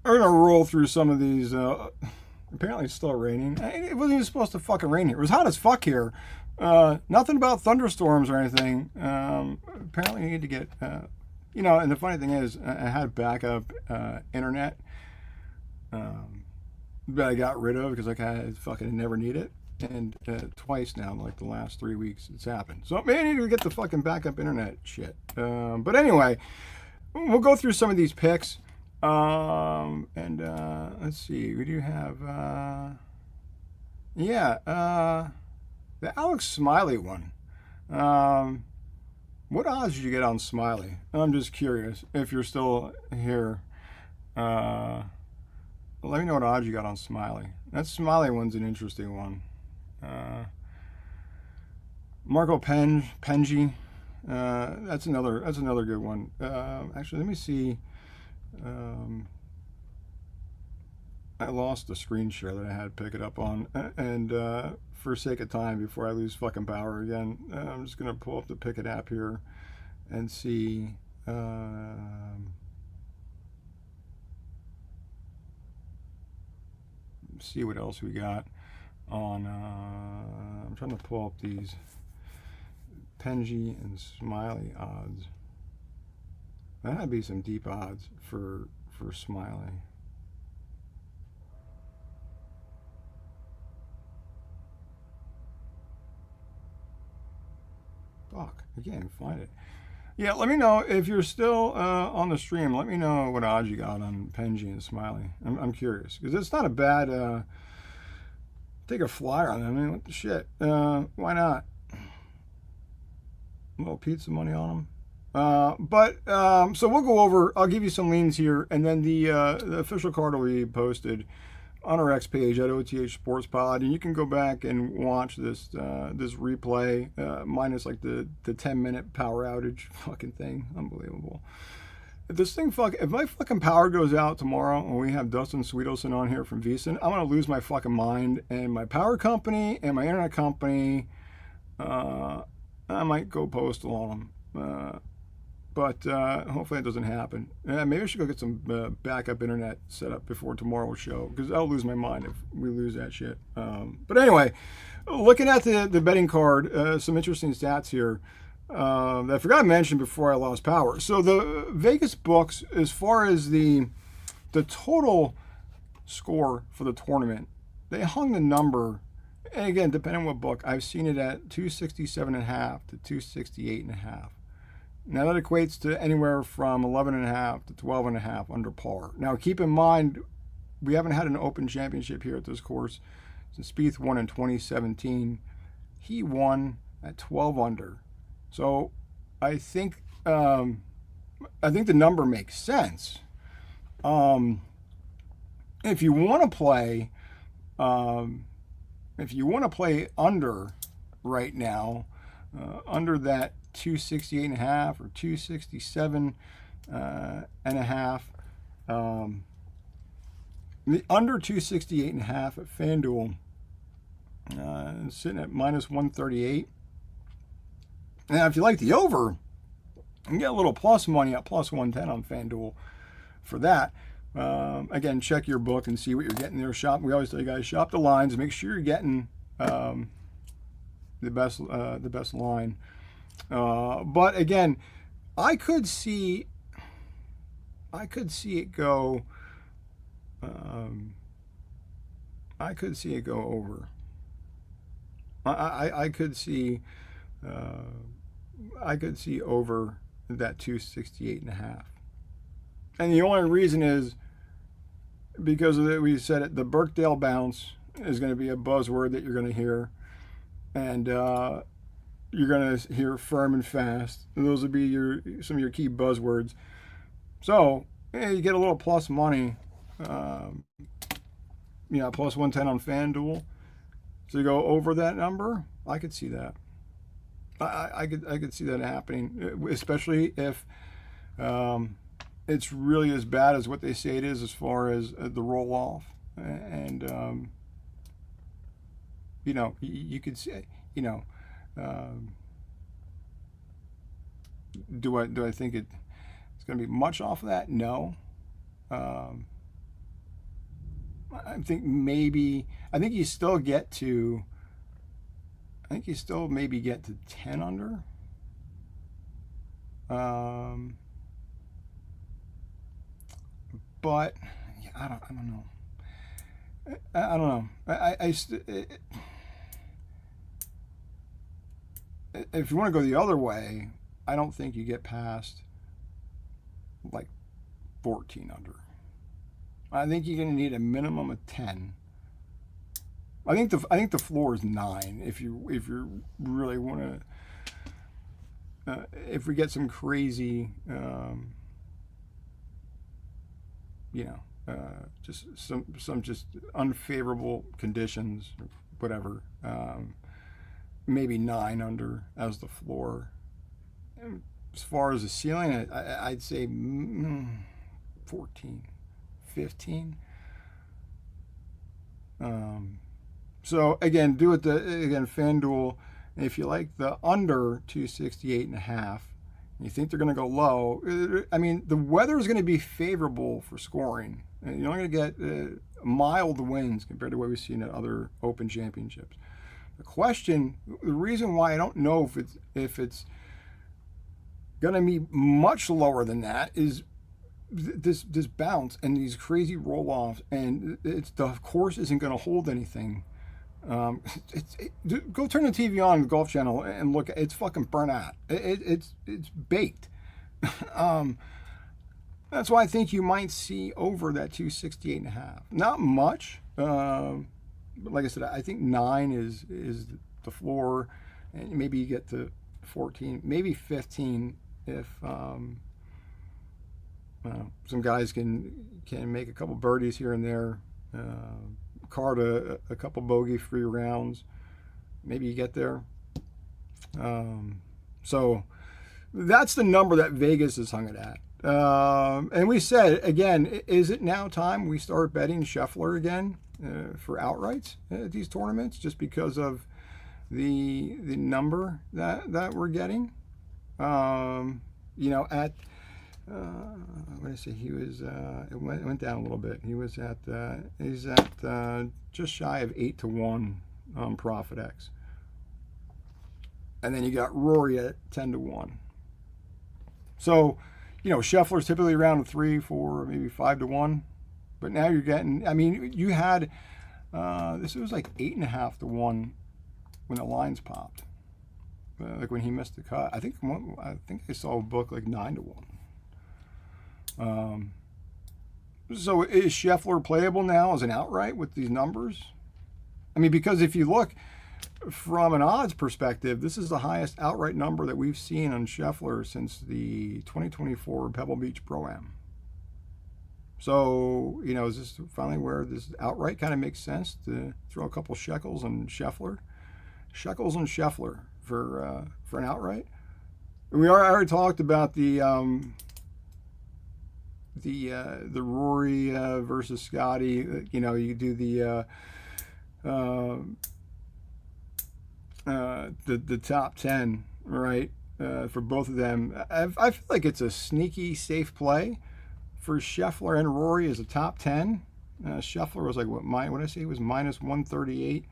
gonna roll through some of these. Apparently it's still raining. It wasn't even supposed to fucking rain here. It was hot as fuck here. Nothing about thunderstorms or anything. Apparently you need to get, and the funny thing is I had backup internet. That I got rid of because I fucking never need it, and twice now in like the last 3 weeks it's happened. So maybe I need to get the fucking backup internet shit. But anyway, we'll go through some of these picks, and let's see. We do have the Alex Smiley one. What odds did you get on Smiley? I'm just curious if you're still here. Let me know what odds you got on Smiley. That Smiley one's an interesting one. Marco Penji. That's another good one. Actually, let me see. I lost the screen share that I had to pick it up on, and for sake of time, before I lose fucking power again, I'm just gonna pull up the Pickett app here and see. See what else we got on. I'm trying to pull up these Penji and Smiley odds. That'd be some deep odds for Smiley. Fuck, I can't even find it. Yeah, let me know if you're still on the stream. Let me know what odds you got on Penji and Smiley. I'm curious because it's not a bad. Take a flyer on them. I mean, what the shit? Why not? A little pizza money on them. So we'll go over. I'll give you some leans here, and then the official card will be posted on our X page at OTH Sports Pod, and you can go back and watch this replay minus like the 10-minute power outage fucking thing. Unbelievable. If my fucking power goes out tomorrow and we have Dustin Sweetelson on here from VEASAN, I'm gonna lose my fucking mind, and my power company and my internet company, I might go postal on them. But hopefully it doesn't happen. Maybe I should go get some backup internet set up before tomorrow's show, because I'll lose my mind if we lose that shit. But anyway, looking at the betting card, some interesting stats here that I forgot to mention before I lost power. So the Vegas books, as far as the total score for the tournament, they hung the number, and again, depending on what book, I've seen it at 267.5 to 268.5. Now that equates to anywhere from 11.5 to 12.5 under par. Now keep in mind, we haven't had an Open Championship here at this course since Spieth won in 2017. He won at 12 under. So I think the number makes sense. If you want to play, under right now, under that 268.5 or 267 and a half. The under 268.5 at FanDuel sitting at minus 138. Now, if you like the over, you can get a little plus money at plus 110 on FanDuel for that. Again, check your book and see what you're getting there. Shop. We always tell you guys, shop the lines. Make sure you're getting the best line. But again, I could see it go. I could see it go over. I could see over that 268.5. And the only reason is because of we said it, the Birkdale bounce, is going to be a buzzword that you're going to hear. And you're going to hear firm and fast. Those would be some of your key buzzwords. So, you get a little plus money. Plus 110 on FanDuel. So you go over that number. I could see that. I could see that happening, especially if it's really as bad as what they say it is as far as the roll off. And you could say, do I think it's going to be much off of that? No. I think you still get to. I think you still maybe get to 10 under. But yeah, I don't know. I don't know. If you want to go the other way, I don't think you get past like 14 under. I think you're going to need a minimum of 10. I think the floor is 9 if you really want to. If we get some crazy, just some just unfavorable conditions, whatever. Maybe 9 under as the floor. And as far as the ceiling, I'd say 14, 15. So again, FanDuel. If you like the under 268.5, you think they're going to go low. I mean, the weather is going to be favorable for scoring. You're only going to get mild winds compared to what we've seen at other Open Championships. The reason why I don't know if it's going to be much lower than that is this bounce and these crazy roll-offs, and the course isn't going to hold anything. Go turn the TV on the Golf Channel and look. It's fucking burnt out. It's baked. That's why I think you might see over that 268.5. Not much. But like I said, I think 9 is the floor, and maybe you get to 14, maybe 15 if some guys can make a couple birdies here and there. Card a couple bogey-free rounds. Maybe you get there. So that's the number that Vegas has hung it at. And we said, again, is it now time we start betting Scheffler again for outrights at these tournaments just because of the number that we're getting? At what did I say? He was. It went down a little bit. He's at just shy of 8-1 on Profit X, and then you got Rory at 10-1. So, Scheffler's typically around 3, 4, maybe 5-1, but now you're getting. I mean, you had this was like 8.5-1 when the lines popped, like when he missed the cut. I think I saw a book like 9-1. So is Scheffler playable now as an outright with these numbers? I mean, because if you look from an odds perspective, this is the highest outright number that we've seen on Scheffler since the 2024 Pebble Beach Pro-Am. So, is this finally where this outright kind of makes sense to throw a couple shekels on Scheffler? Shekels on Scheffler for an outright? We already talked about the Rory versus Scotty. You do the top 10, right? For both of them, I feel like it's a sneaky safe play for Scheffler and Rory as a top 10. Scheffler was like what did I say? He was minus 138,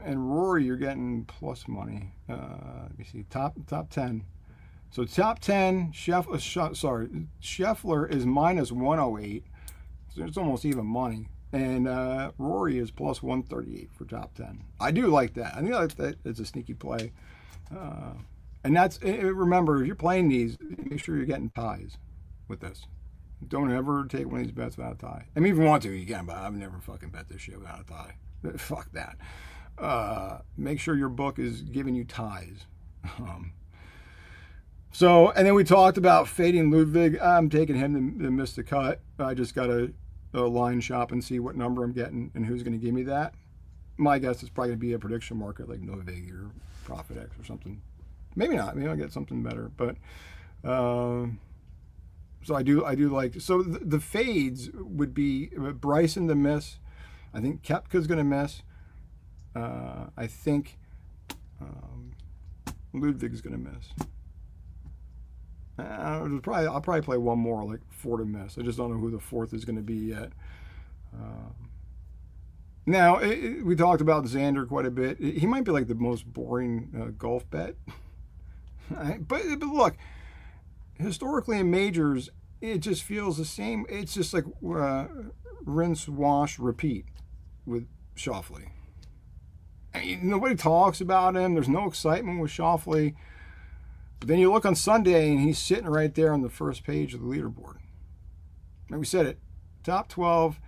and Rory you're getting plus money. Let me see, top 10. So top 10, Scheffler is minus 108. So it's almost even money. And Rory is plus 138 for top 10. I do like that. I think that it's a sneaky play. And remember, if you're playing these, make sure you're getting ties with this. Don't ever take one of these bets without a tie. I mean, if you want to, you can, but I've never fucking bet this shit without a tie. Fuck that. Make sure your book is giving you ties. So, and then we talked about fading Ludwig. I'm taking him to miss the cut. I just got to line shop and see what number I'm getting and who's going to give me that. My guess is probably going to be a prediction market like Novig or Profit X or something. Maybe not. Maybe I'll get something better. But so I do like. So the fades would be Bryson to miss. I think Koepka's going to miss. I think Ludwig's going to miss. I'll probably play one more, like 4 to miss. I just don't know who the 4th is going to be yet. Now, we talked about Xander quite a bit. He might be like the most boring golf bet. but look, historically in majors, it just feels the same. It's just like rinse, wash, repeat with Schauffele. I mean, nobody talks about him. There's no excitement with Schauffele. But then you look on Sunday, and he's sitting right there on the first page of the leaderboard. And we said it, top 12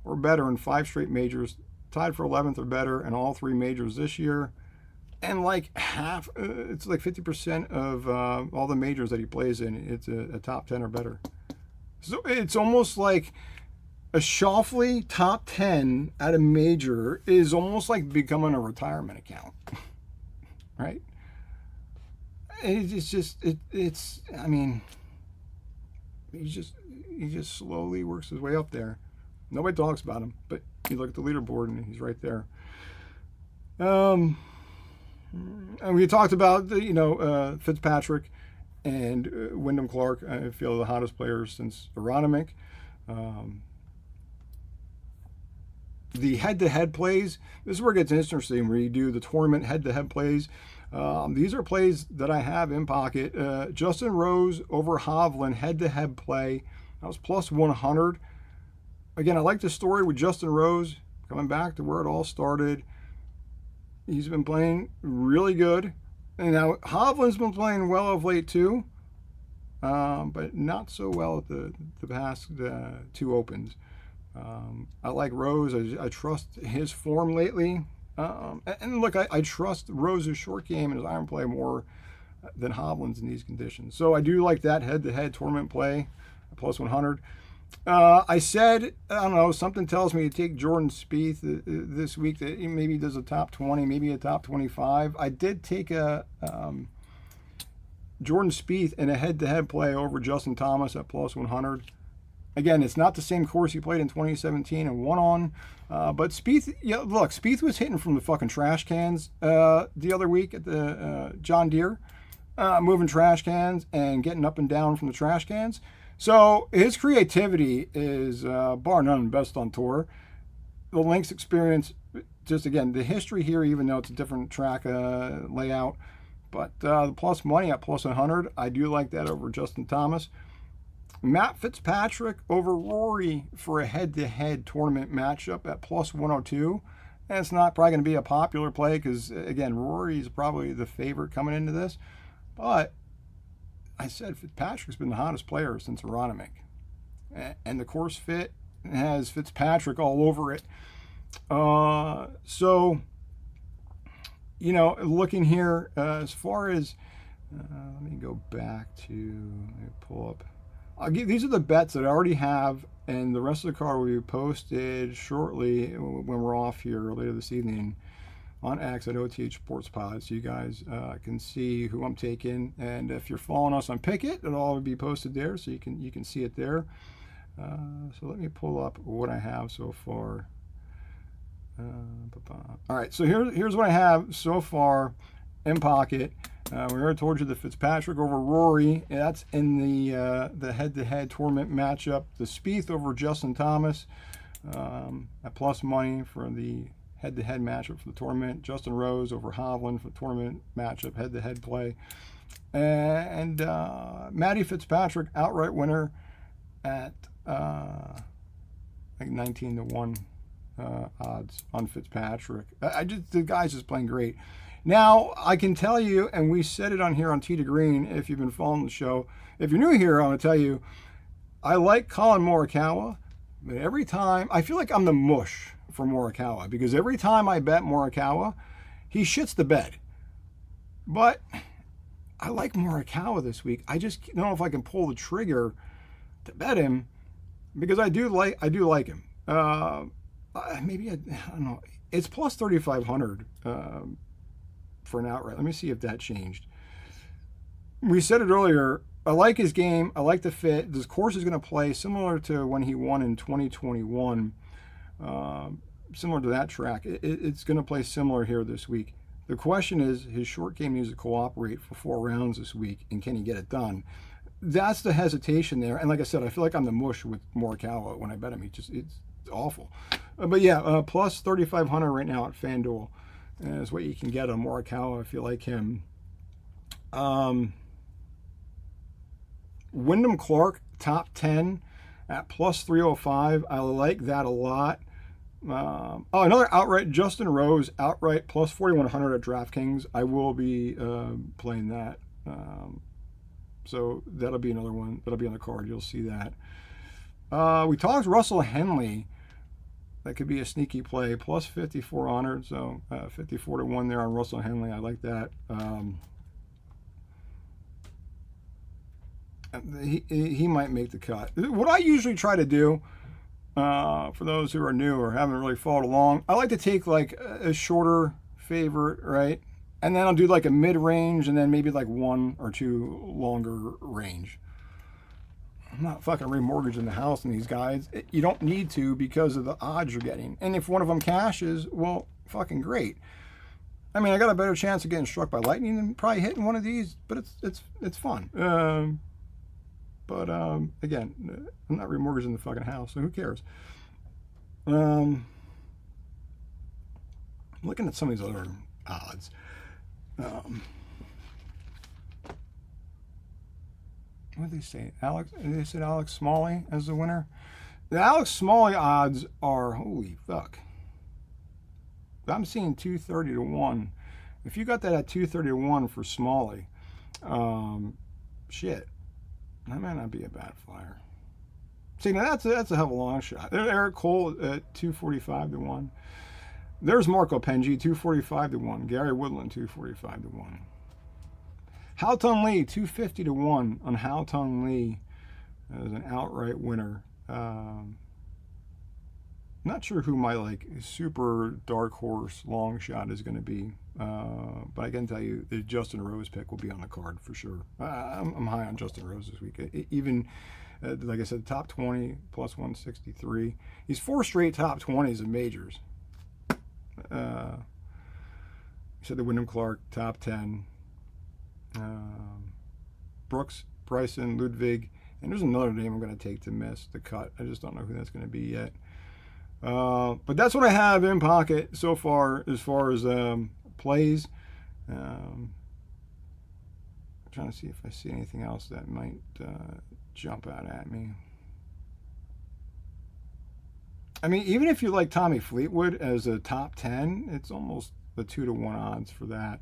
or better in 5 straight majors, tied for 11th or better in all 3 majors this year. And like half, it's like 50% of all the majors that he plays in, it's a top 10 or better. So it's almost like a Schauffele top 10 at a major is almost like becoming a retirement account, right? It's just, I mean, he just slowly works his way up there. Nobody talks about him, but you look at the leaderboard and he's right there. And we talked about, Fitzpatrick and Wyndham Clark. I feel the hottest players since Aronimink. The head-to-head plays, this is where it gets interesting, where you do the tournament head-to-head plays. These are plays that I have in pocket. Justin Rose over Hovland head-to-head play. That was plus 100. Again, I like the story with Justin Rose coming back to where it all started. He's been playing really good. And now Hovland's been playing well of late too, but not so well at the past 2 opens. I like Rose. I trust his form lately. And look, I trust Rose's short game and his iron play more than Hovland's in these conditions. So I do like that head-to-head tournament play, plus 100. I said, I don't know, something tells me to take Jordan Spieth this week, that he maybe does a top 20, maybe a top 25. I did take a Jordan Spieth in a head-to-head play over Justin Thomas at plus 100. Again, it's not the same course he played in 2017 and won on. But Spieth, look, Spieth was hitting from the fucking trash cans the other week at the John Deere, moving trash cans and getting up and down from the trash cans. So his creativity is bar none best on tour. The links experience, just again, the history here, even though it's a different track layout. But the plus money at plus 100, I do like that over Justin Thomas. Matt Fitzpatrick over Rory for a head-to-head tournament matchup at plus 102. And it's not probably going to be a popular play because, again, Rory's probably the favorite coming into this. But I said Fitzpatrick's been the hottest player since Aronimink. And the course fit has Fitzpatrick all over it. So, looking here, as far as, let me go back to, let me pull up. These are the bets that I already have, and the rest of the card will be posted shortly when we're off here later this evening on X at OTH Sports Pod, so you guys can see who I'm taking. And if you're following us on Pickett, it'll all be posted there, so you can see it there. So let me pull up what I have so far. All right, so here's what I have so far in pocket. We already told you the Fitzpatrick over Rory. That's in the head-to-head tournament matchup. The Spieth over Justin Thomas at plus money for the head-to-head matchup for the tournament. Justin Rose over Hovland for the tournament matchup, head-to-head play. And Matty Fitzpatrick outright winner at like 19-1 odds on Fitzpatrick. The guy's just playing great. Now, I can tell you, and we said it on here on Tee to Green, if you've been following the show. If you're new here, I want to tell you, I like Colin Morikawa, but every time, I feel like I'm the mush for Morikawa, because every time I bet Morikawa, he shits the bed. But I like Morikawa this week. I just don't know if I can pull the trigger to bet him, because I do like him. Maybe I don't know. It's plus 3,500 for an outright. Let me see if that changed. We said it earlier. I like his game. I like the fit. This course is going to play similar to when he won in 2021. Similar to that track. It's going to play similar here this week. The question is, his short game needs to cooperate for 4 rounds this week, and can he get it done? That's the hesitation there. And like I said, I feel like I'm the mush with Morikawa when I bet him. It's awful. But yeah, plus 3,500 right now at FanDuel is what you can get on Morikawa if you like him. Wyndham Clark, top 10 at plus 305. I like that a lot. Another outright, Justin Rose, outright plus 4,100 at DraftKings. I will be playing that. So that'll be another one. That'll be on the card. You'll see that. We talked Russell Henley. That could be a sneaky play. Plus 5,400. So 54 to 1 there on Russell Henley. I like that. He might make the cut. What I usually try to do, for those who are new or haven't really followed along, I like to take like a shorter favorite, right? And then I'll do like a mid-range and then maybe like 1 or 2 longer range. I'm not fucking remortgaging the house in these guys. You don't need to, because of the odds you're getting. And if one of them cashes, well, fucking great. I mean, I got a better chance of getting struck by lightning than probably hitting one of these, but it's fun. But again, I'm not remortgaging the fucking house, so who cares? I'm looking at some of these other odds. What did they say? They said Alex Smalley as the winner. The Alex Smalley odds are, holy fuck. I'm seeing 230 to 1. If you got that at 230 to 1 for Smalley, shit, that might not be a bad flyer. See, now that's a hell of a long shot. Eric Cole at 245 to 1. There's Marco Penji, 245 to 1. Gary Woodland, 245 to 1. Hao Tung Lee, 250 to 1 on Hao Tung Lee as an outright winner. Not sure who my like super dark horse long shot is going to be, but I can tell you the Justin Rose pick will be on the card for sure. I'm high on Justin Rose this week. Even like I said, top 20 plus 163. He's 4 straight top 20s in majors. You said the Wyndham Clark top 10. Brooks, Bryson, Ludwig, and there's another name I'm going to take to miss the cut. I just don't know who that's going to be yet. But that's what I have in pocket so far as plays. Trying to see if I see anything else that might jump out at me. I mean, even if you like Tommy Fleetwood as a top 10, it's almost the 2 to 1 odds for that.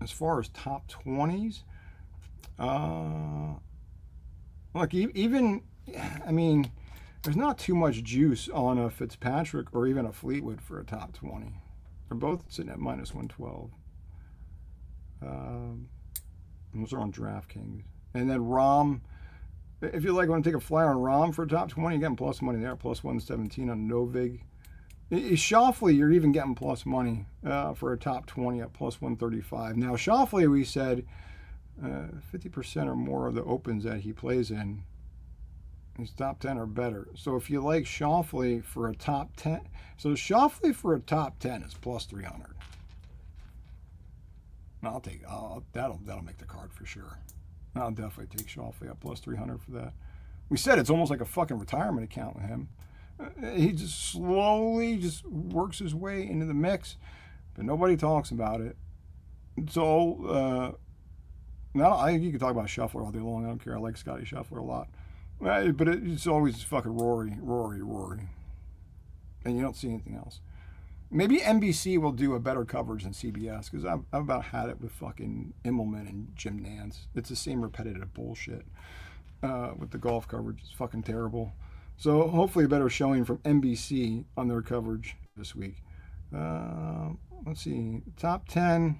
As far as top 20s, look, even, I mean, there's not too much juice on a Fitzpatrick or even a Fleetwood for a top 20. They're both sitting at minus 112. Those are on DraftKings. And then Rahm, if you like want to take a flyer on Rahm for a top 20, you're getting plus money there, plus 117 on Novig. Schauffele, you're even getting plus money for a top 20 at plus 135. Now, Schauffele, we said 50% or more of the opens that he plays in, his top 10 or better. So if you like Schauffele for a top 10, so Schauffele for a top 10 is plus 300. I'll take that'll make the card for sure. I'll definitely take Schauffele at plus 300 for that. We said it's almost like a fucking retirement account with him. He just slowly just works his way into the mix, but nobody talks about it. So now you can talk about Scheffler all day long. I don't care. I like Scotty Scheffler a lot, but it's always fucking Rory, and you don't see anything else. Maybe NBC will do a better coverage than CBS, because I've about had it with fucking Immelman and Jim Nantz. It's the same repetitive bullshit. with the golf coverage. It's fucking terrible. So hopefully a better showing from NBC on their coverage this week. Let's see. Top 10.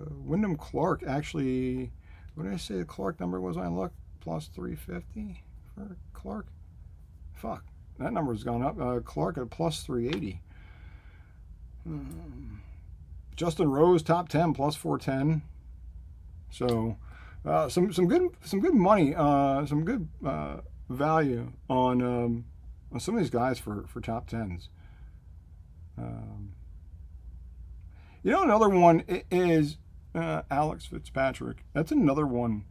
Wyndham Clark actually, what did I say the Clark number was when I looked? Plus 350 for Clark? Fuck. That number's gone up. Clark at plus 380. Justin Rose, top 10, plus 410. So some good money, some good value on some of these guys for top 10s. Another one is Alex Fitzpatrick. That's another one.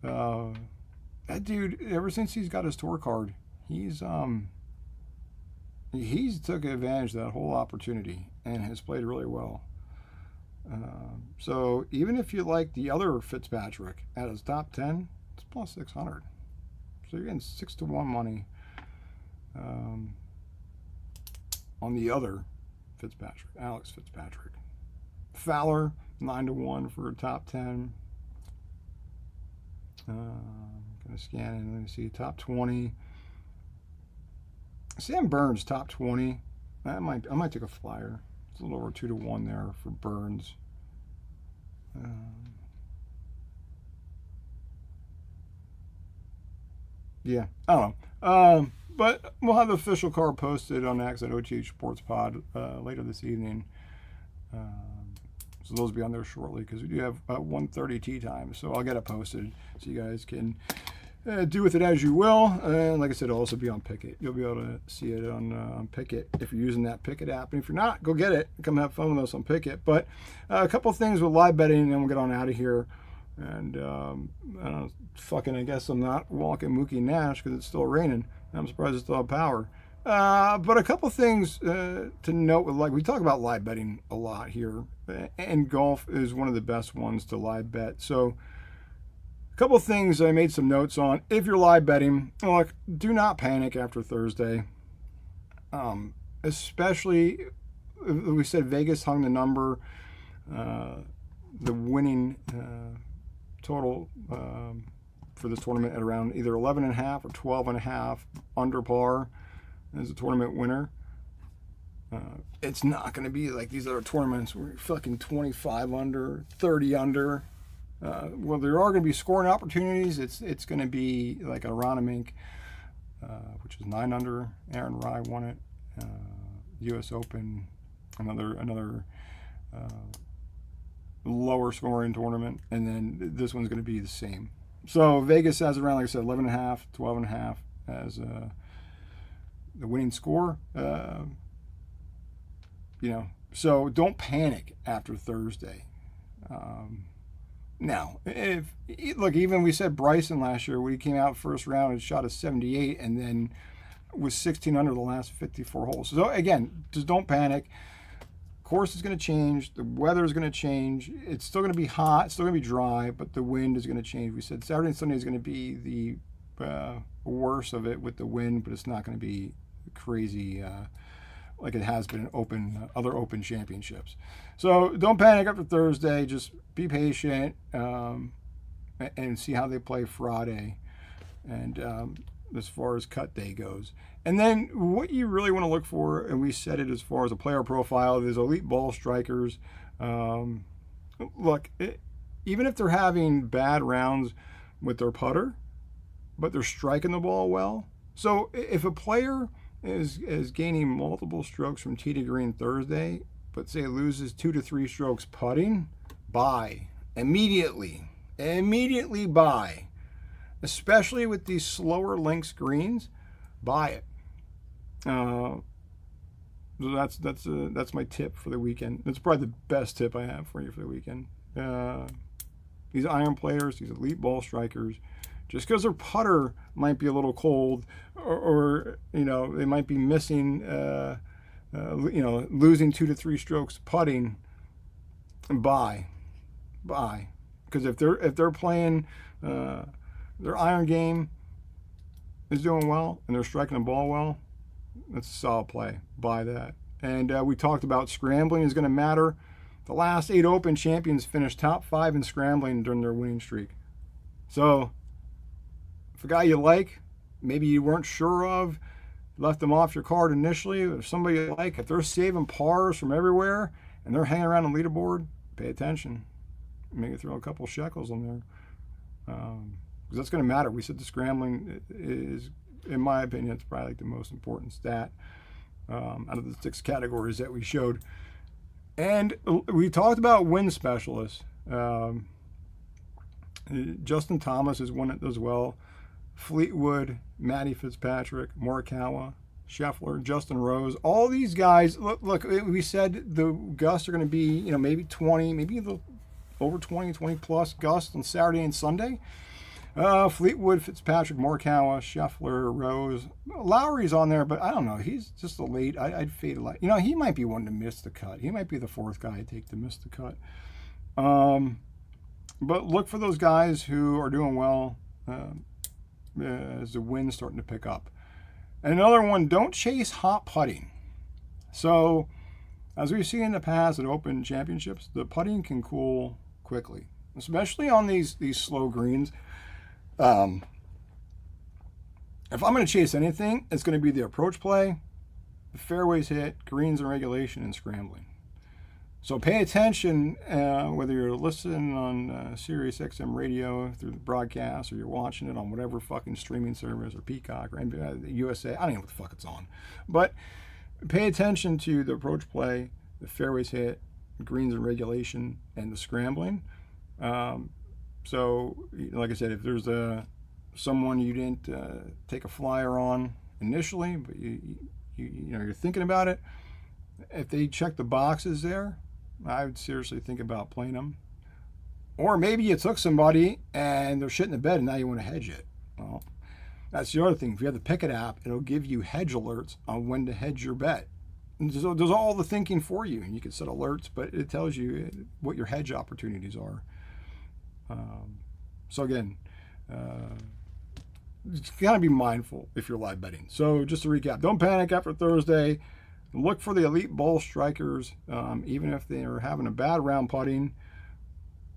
That dude, ever since he's got his tour card, he's took advantage of that whole opportunity and has played really well. So even if you like the other Fitzpatrick at his top 10, it's plus 600. So you're getting 6-1 money on the other Fitzpatrick, Alex Fitzpatrick. Fowler, 9-1 for a top 10. Gonna scan in. Let me see, top 20. Sam Burns, top 20. I might take a flyer. It's a little over 2-1 there for Burns. Yeah, I don't know. But we'll have the official card posted on X at OTH Sports Pod later this evening. So those will be on there shortly because we do have 1:30 tee time. So I'll get it posted so you guys can do with it as you will. And like I said, it'll also be on Picket. You'll be able to see it on Picket if you're using that Picket app. And if you're not, go get it. Come have fun with us on Picket. But a couple things with live betting, and then we'll get on out of here. And I guess I'm not walking Mookie Nash because it's still raining. I'm surprised it's still have power. But a couple things to note with, like, we talk about live betting a lot here, and golf is one of the best ones to live bet. So a couple things I made some notes on. If you're live betting, look, do not panic after Thursday. Especially, we said Vegas hung the number, the winning total for this tournament at around either 11.5 or 12.5 under par as a tournament winner. It's not going to be like these other tournaments where you're fucking 25 under, 30 under. Well, there are going to be scoring opportunities. It's going to be like a Ronimink, which is 9 under. Aaron Rai won it. U.S. Open, another lower scoring tournament, and then this one's going to be the same. So Vegas has around, like I said, 11.5, 12.5 as the winning score. So don't panic after Thursday. Now, even we said Bryson last year when he came out first round and shot a 78, and then was 16 under the last 54 holes. So again, just don't panic. Course is going to change. The weather is going to change. It's still going to be hot. It's still going to be dry, but the wind is going to change. We said Saturday and Sunday is going to be the worst of it with the wind, but it's not going to be crazy like it has been in other open championships. So don't panic after Thursday. Just be patient and see how they play Friday. And as far as cut day goes. And then what you really want to look for, and we said it as far as a player profile, there's elite ball strikers. Even if they're having bad rounds with their putter, but they're striking the ball well. So if a player is gaining multiple strokes from tee to green Thursday, but say loses 2 to 3 strokes putting, buy. Immediately buy. Especially with these slower links greens, buy it. So that's my tip for the weekend. That's probably the best tip I have for you for the weekend. These iron players, these elite ball strikers, just because their putter might be a little cold, or they might be missing, losing 2 to 3 strokes putting, buy, because if they're playing. Their iron game is doing well, and they're striking the ball well. That's a solid play. Buy that. And we talked about scrambling is going to matter. The last 8 Open champions finished top 5 in scrambling during their winning streak. So if a guy you like, maybe you weren't sure of, left them off your card initially, if somebody you like, if they're saving pars from everywhere and they're hanging around the leaderboard, pay attention. Maybe throw a couple shekels in there. Because that's going to matter. We said the scrambling is, in my opinion, it's probably like the most important stat out of the 6 categories that we showed. And we talked about wind specialists. Justin Thomas is one that does well. Fleetwood, Matty Fitzpatrick, Morikawa, Scheffler, Justin Rose, all these guys. Look, we said the gusts are going to be, maybe 20, maybe over 20 plus gusts on Saturday and Sunday. Fleetwood, Fitzpatrick, Morikawa, Scheffler, Rose. Lowry's on there, but I don't know. He's just a late. I'd fade a lot. He might be one to miss the cut. He might be the 4th guy I take to miss the cut. But look for those guys who are doing well as the wind's starting to pick up. And another one, don't chase hot putting. So, as we've seen in the past at Open Championships, the putting can cool quickly, especially on these slow greens. If I'm going to chase anything, it's going to be the approach play, the fairways hit, greens and regulation, and scrambling. So pay attention, whether you're listening on Sirius XM radio through the broadcast, or you're watching it on whatever fucking streaming service, or Peacock, or USA. I don't know what the fuck it's on. But pay attention to the approach play, the fairways hit, greens and regulation, and the scrambling. So, like I said, if there's someone you didn't take a flyer on initially, but you're thinking about it, if they check the boxes there, I would seriously think about playing them. Or maybe you took somebody and they're shitting the bed and now you want to hedge it. Well, that's the other thing. If you have the Pickett app, it'll give you hedge alerts on when to hedge your bet. And so it does all the thinking for you. And you can set alerts, but it tells you what your hedge opportunities are. So again, you gotta be mindful if you're live betting. So just to recap, don't panic after Thursday. Look for the elite ball strikers, even if they are having a bad round putting.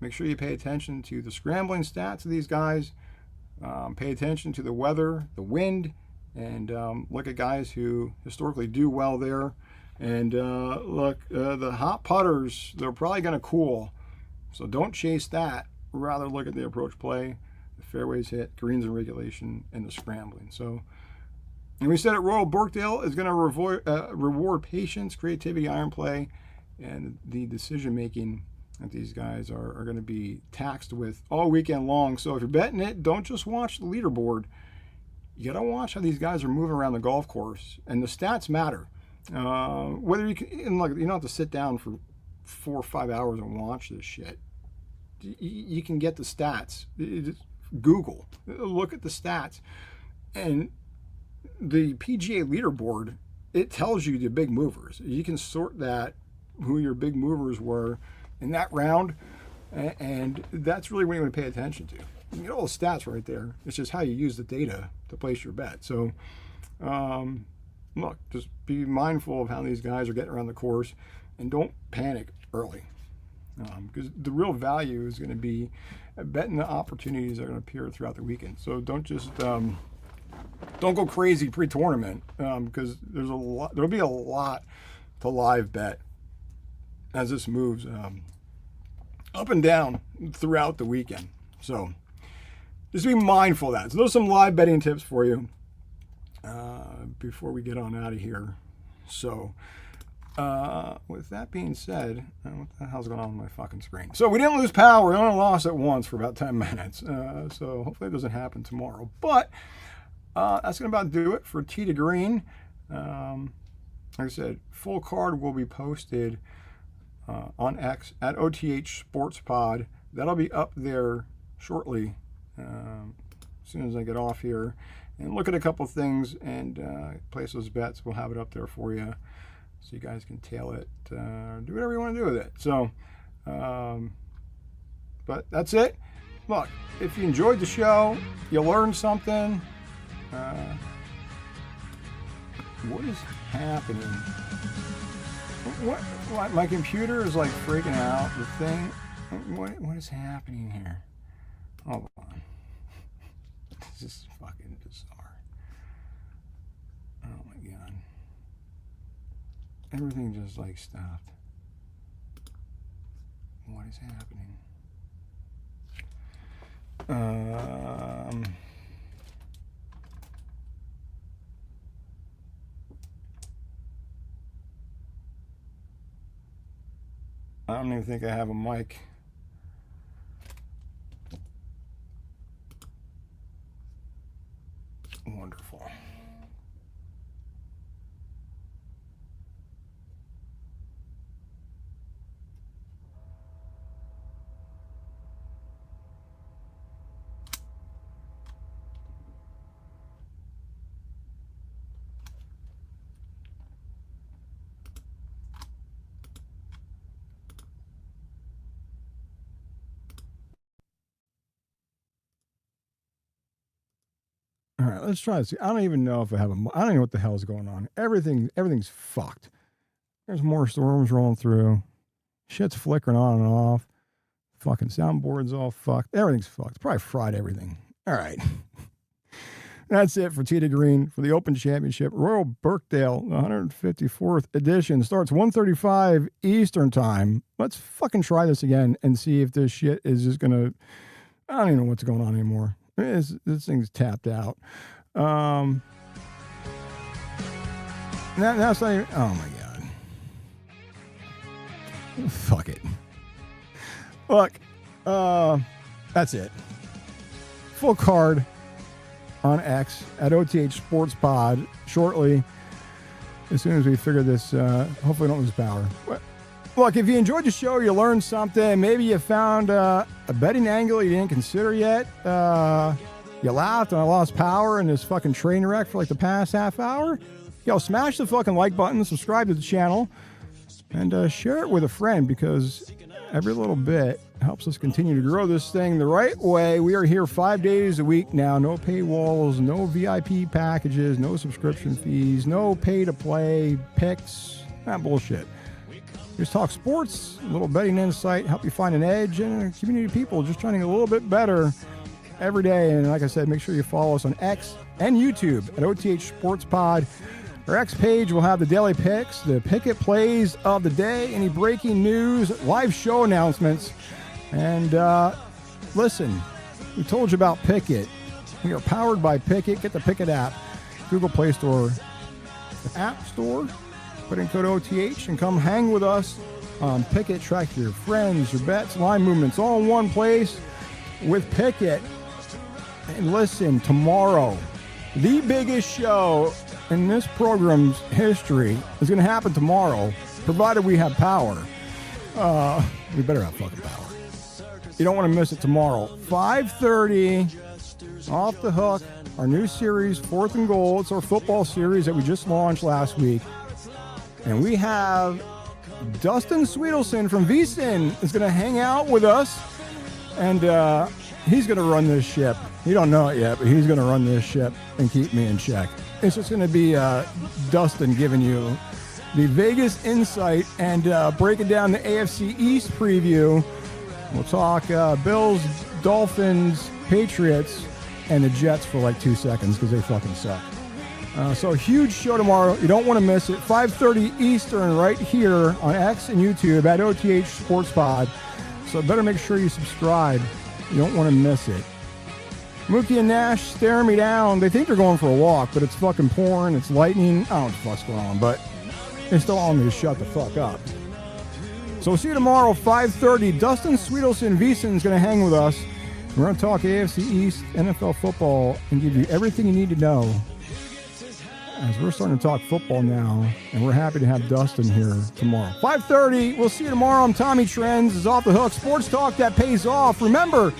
Make sure you pay attention to the scrambling stats of these guys. Pay attention to the weather, the wind, and look at guys who historically do well there. And look, the hot putters, they're probably going to cool. So don't chase that. Rather look at the approach play, the fairways hit, greens and regulation, and the scrambling. So, and we said at Royal Birkdale is going to reward patience, creativity, iron play, and the decision making that these guys are going to be taxed with all weekend long. So if you're betting it, don't just watch the leaderboard. You got to watch how these guys are moving around the golf course, and the stats matter. Whether you can, and look, you don't have to sit down for 4 or 5 hours and watch this shit. You can get the stats. Google, look at the stats, and the PGA leaderboard, it tells you the big movers. You can sort that, who your big movers were in that round, and that's really what you want to pay attention to. You get all the stats right there. It's just how you use the data to place your bet. So, look, just be mindful of how these guys are getting around the course, and don't panic early, because the real value is going to be betting the opportunities that are going to appear throughout the weekend. So don't just don't go crazy pre-tournament, because there'll be a lot to live bet as this moves up and down throughout the weekend. So just be mindful of that. So those are some live betting tips for you before we get on out of here. So with that being said, what the hell's going on with my fucking screen? So we didn't lose power. We only lost it once for about 10 minutes. So hopefully it doesn't happen tomorrow. But that's going to about do it for Tee to Green. Like I said, full card will be posted on X at OTH Sports Pod. That'll be up there shortly as soon as I get off here and look at a couple things and place those bets. We'll have it up there for you so you guys can tail it, do whatever you want to do with it. So, but that's it. Look, if you enjoyed the show, you learned something. What is happening? What? My computer is like freaking out. The thing. What is happening here? Hold on. This is fucking bizarre. Oh my god. Everything just like stopped. What is happening? I don't even think I have a mic. Wonderful. All right, let's try this. I don't even know if I have a. I don't even know what the hell is going on. Everything's fucked. There's more storms rolling through. Shit's flickering on and off. Fucking soundboard's all fucked. Everything's fucked. Probably fried everything. All right. That's it for Tee to Green for the Open Championship. Royal Birkdale, the 154th edition, starts 1:35 Eastern Time. Let's fucking try this again and see if this shit is just gonna. I don't even know what's going on anymore. This thing's tapped out. Now it's not even, oh my god. Fuck it. Look, that's it. Full card on X at OTH Sports Pod shortly. As soon as we figure this, hopefully we don't lose power. But, look, if you enjoyed the show, you learned something. Maybe you found a betting angle you didn't consider yet. You laughed and I lost power in this fucking train wreck for like the past half hour. Yo, smash the fucking like button, subscribe to the channel, and share it with a friend because every little bit helps us continue to grow this thing the right way. We are here 5 days a week now. No paywalls, no VIP packages, no subscription fees, no pay-to-play picks. That bullshit. Just talk sports, a little betting insight, help you find an edge, and a community of people just trying to get a little bit better every day. And like I said, make sure you follow us on X and YouTube at OTH Sports Pod. Our X page will have the daily picks, the picket plays of the day, any breaking news, live show announcements. And listen, we told you about Picket. We are powered by Picket. Get the Picket app, Google Play Store, the App Store. Put in code OTH and come hang with us on Picket. Track your friends, your bets, line movements, all in one place with Picket. And listen, tomorrow, the biggest show in this program's history is going to happen tomorrow, provided we have power. We better have fucking power. You don't want to miss it tomorrow. 5:30, Off the Hook, our new series, 4th and Goal. It's our football series that we just launched last week. And we have Dustin Sweetelson from VSiN is going to hang out with us. And he's going to run this ship. You don't know it yet, but he's going to run this ship and keep me in check. It's just going to be Dustin giving you the Vegas insight and breaking down the AFC East preview. We'll talk Bills, Dolphins, Patriots, and the Jets for like 2 seconds because they fucking suck. So a huge show tomorrow. You don't want to miss it. 5:30 Eastern right here on X and YouTube at OTH Sports Pod. So better make sure you subscribe. You don't want to miss it. Mookie and Nash staring me down. They think they're going for a walk, but it's fucking pouring. It's lightning. I don't know what the fuck's going on, but they still want me to shut the fuck up. So we'll see you tomorrow, 5:30. Dustin Sweetelson, VSiN, is going to hang with us. We're going to talk AFC East, NFL football, and give you everything you need to know. As we're starting to talk football now, and we're happy to have Dustin here tomorrow. 5:30, we'll see you tomorrow. I'm Tommy Trends. This is Off the Hook, sports talk that pays off. Remember,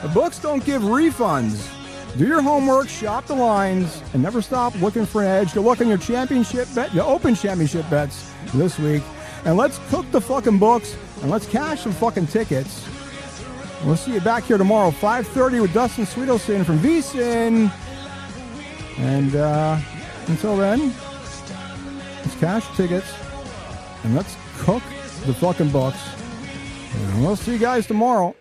the books don't give refunds. Do your homework, shop the lines, and never stop looking for an edge. Go look on your championship bet, your Open Championship bets this week. And let's cook the fucking books, and let's cash some fucking tickets. We'll see you back here tomorrow, 5:30 with Dustin Sweetelson from VSiN. And until then, let's cash tickets and let's cook the fucking books. And we'll see you guys tomorrow.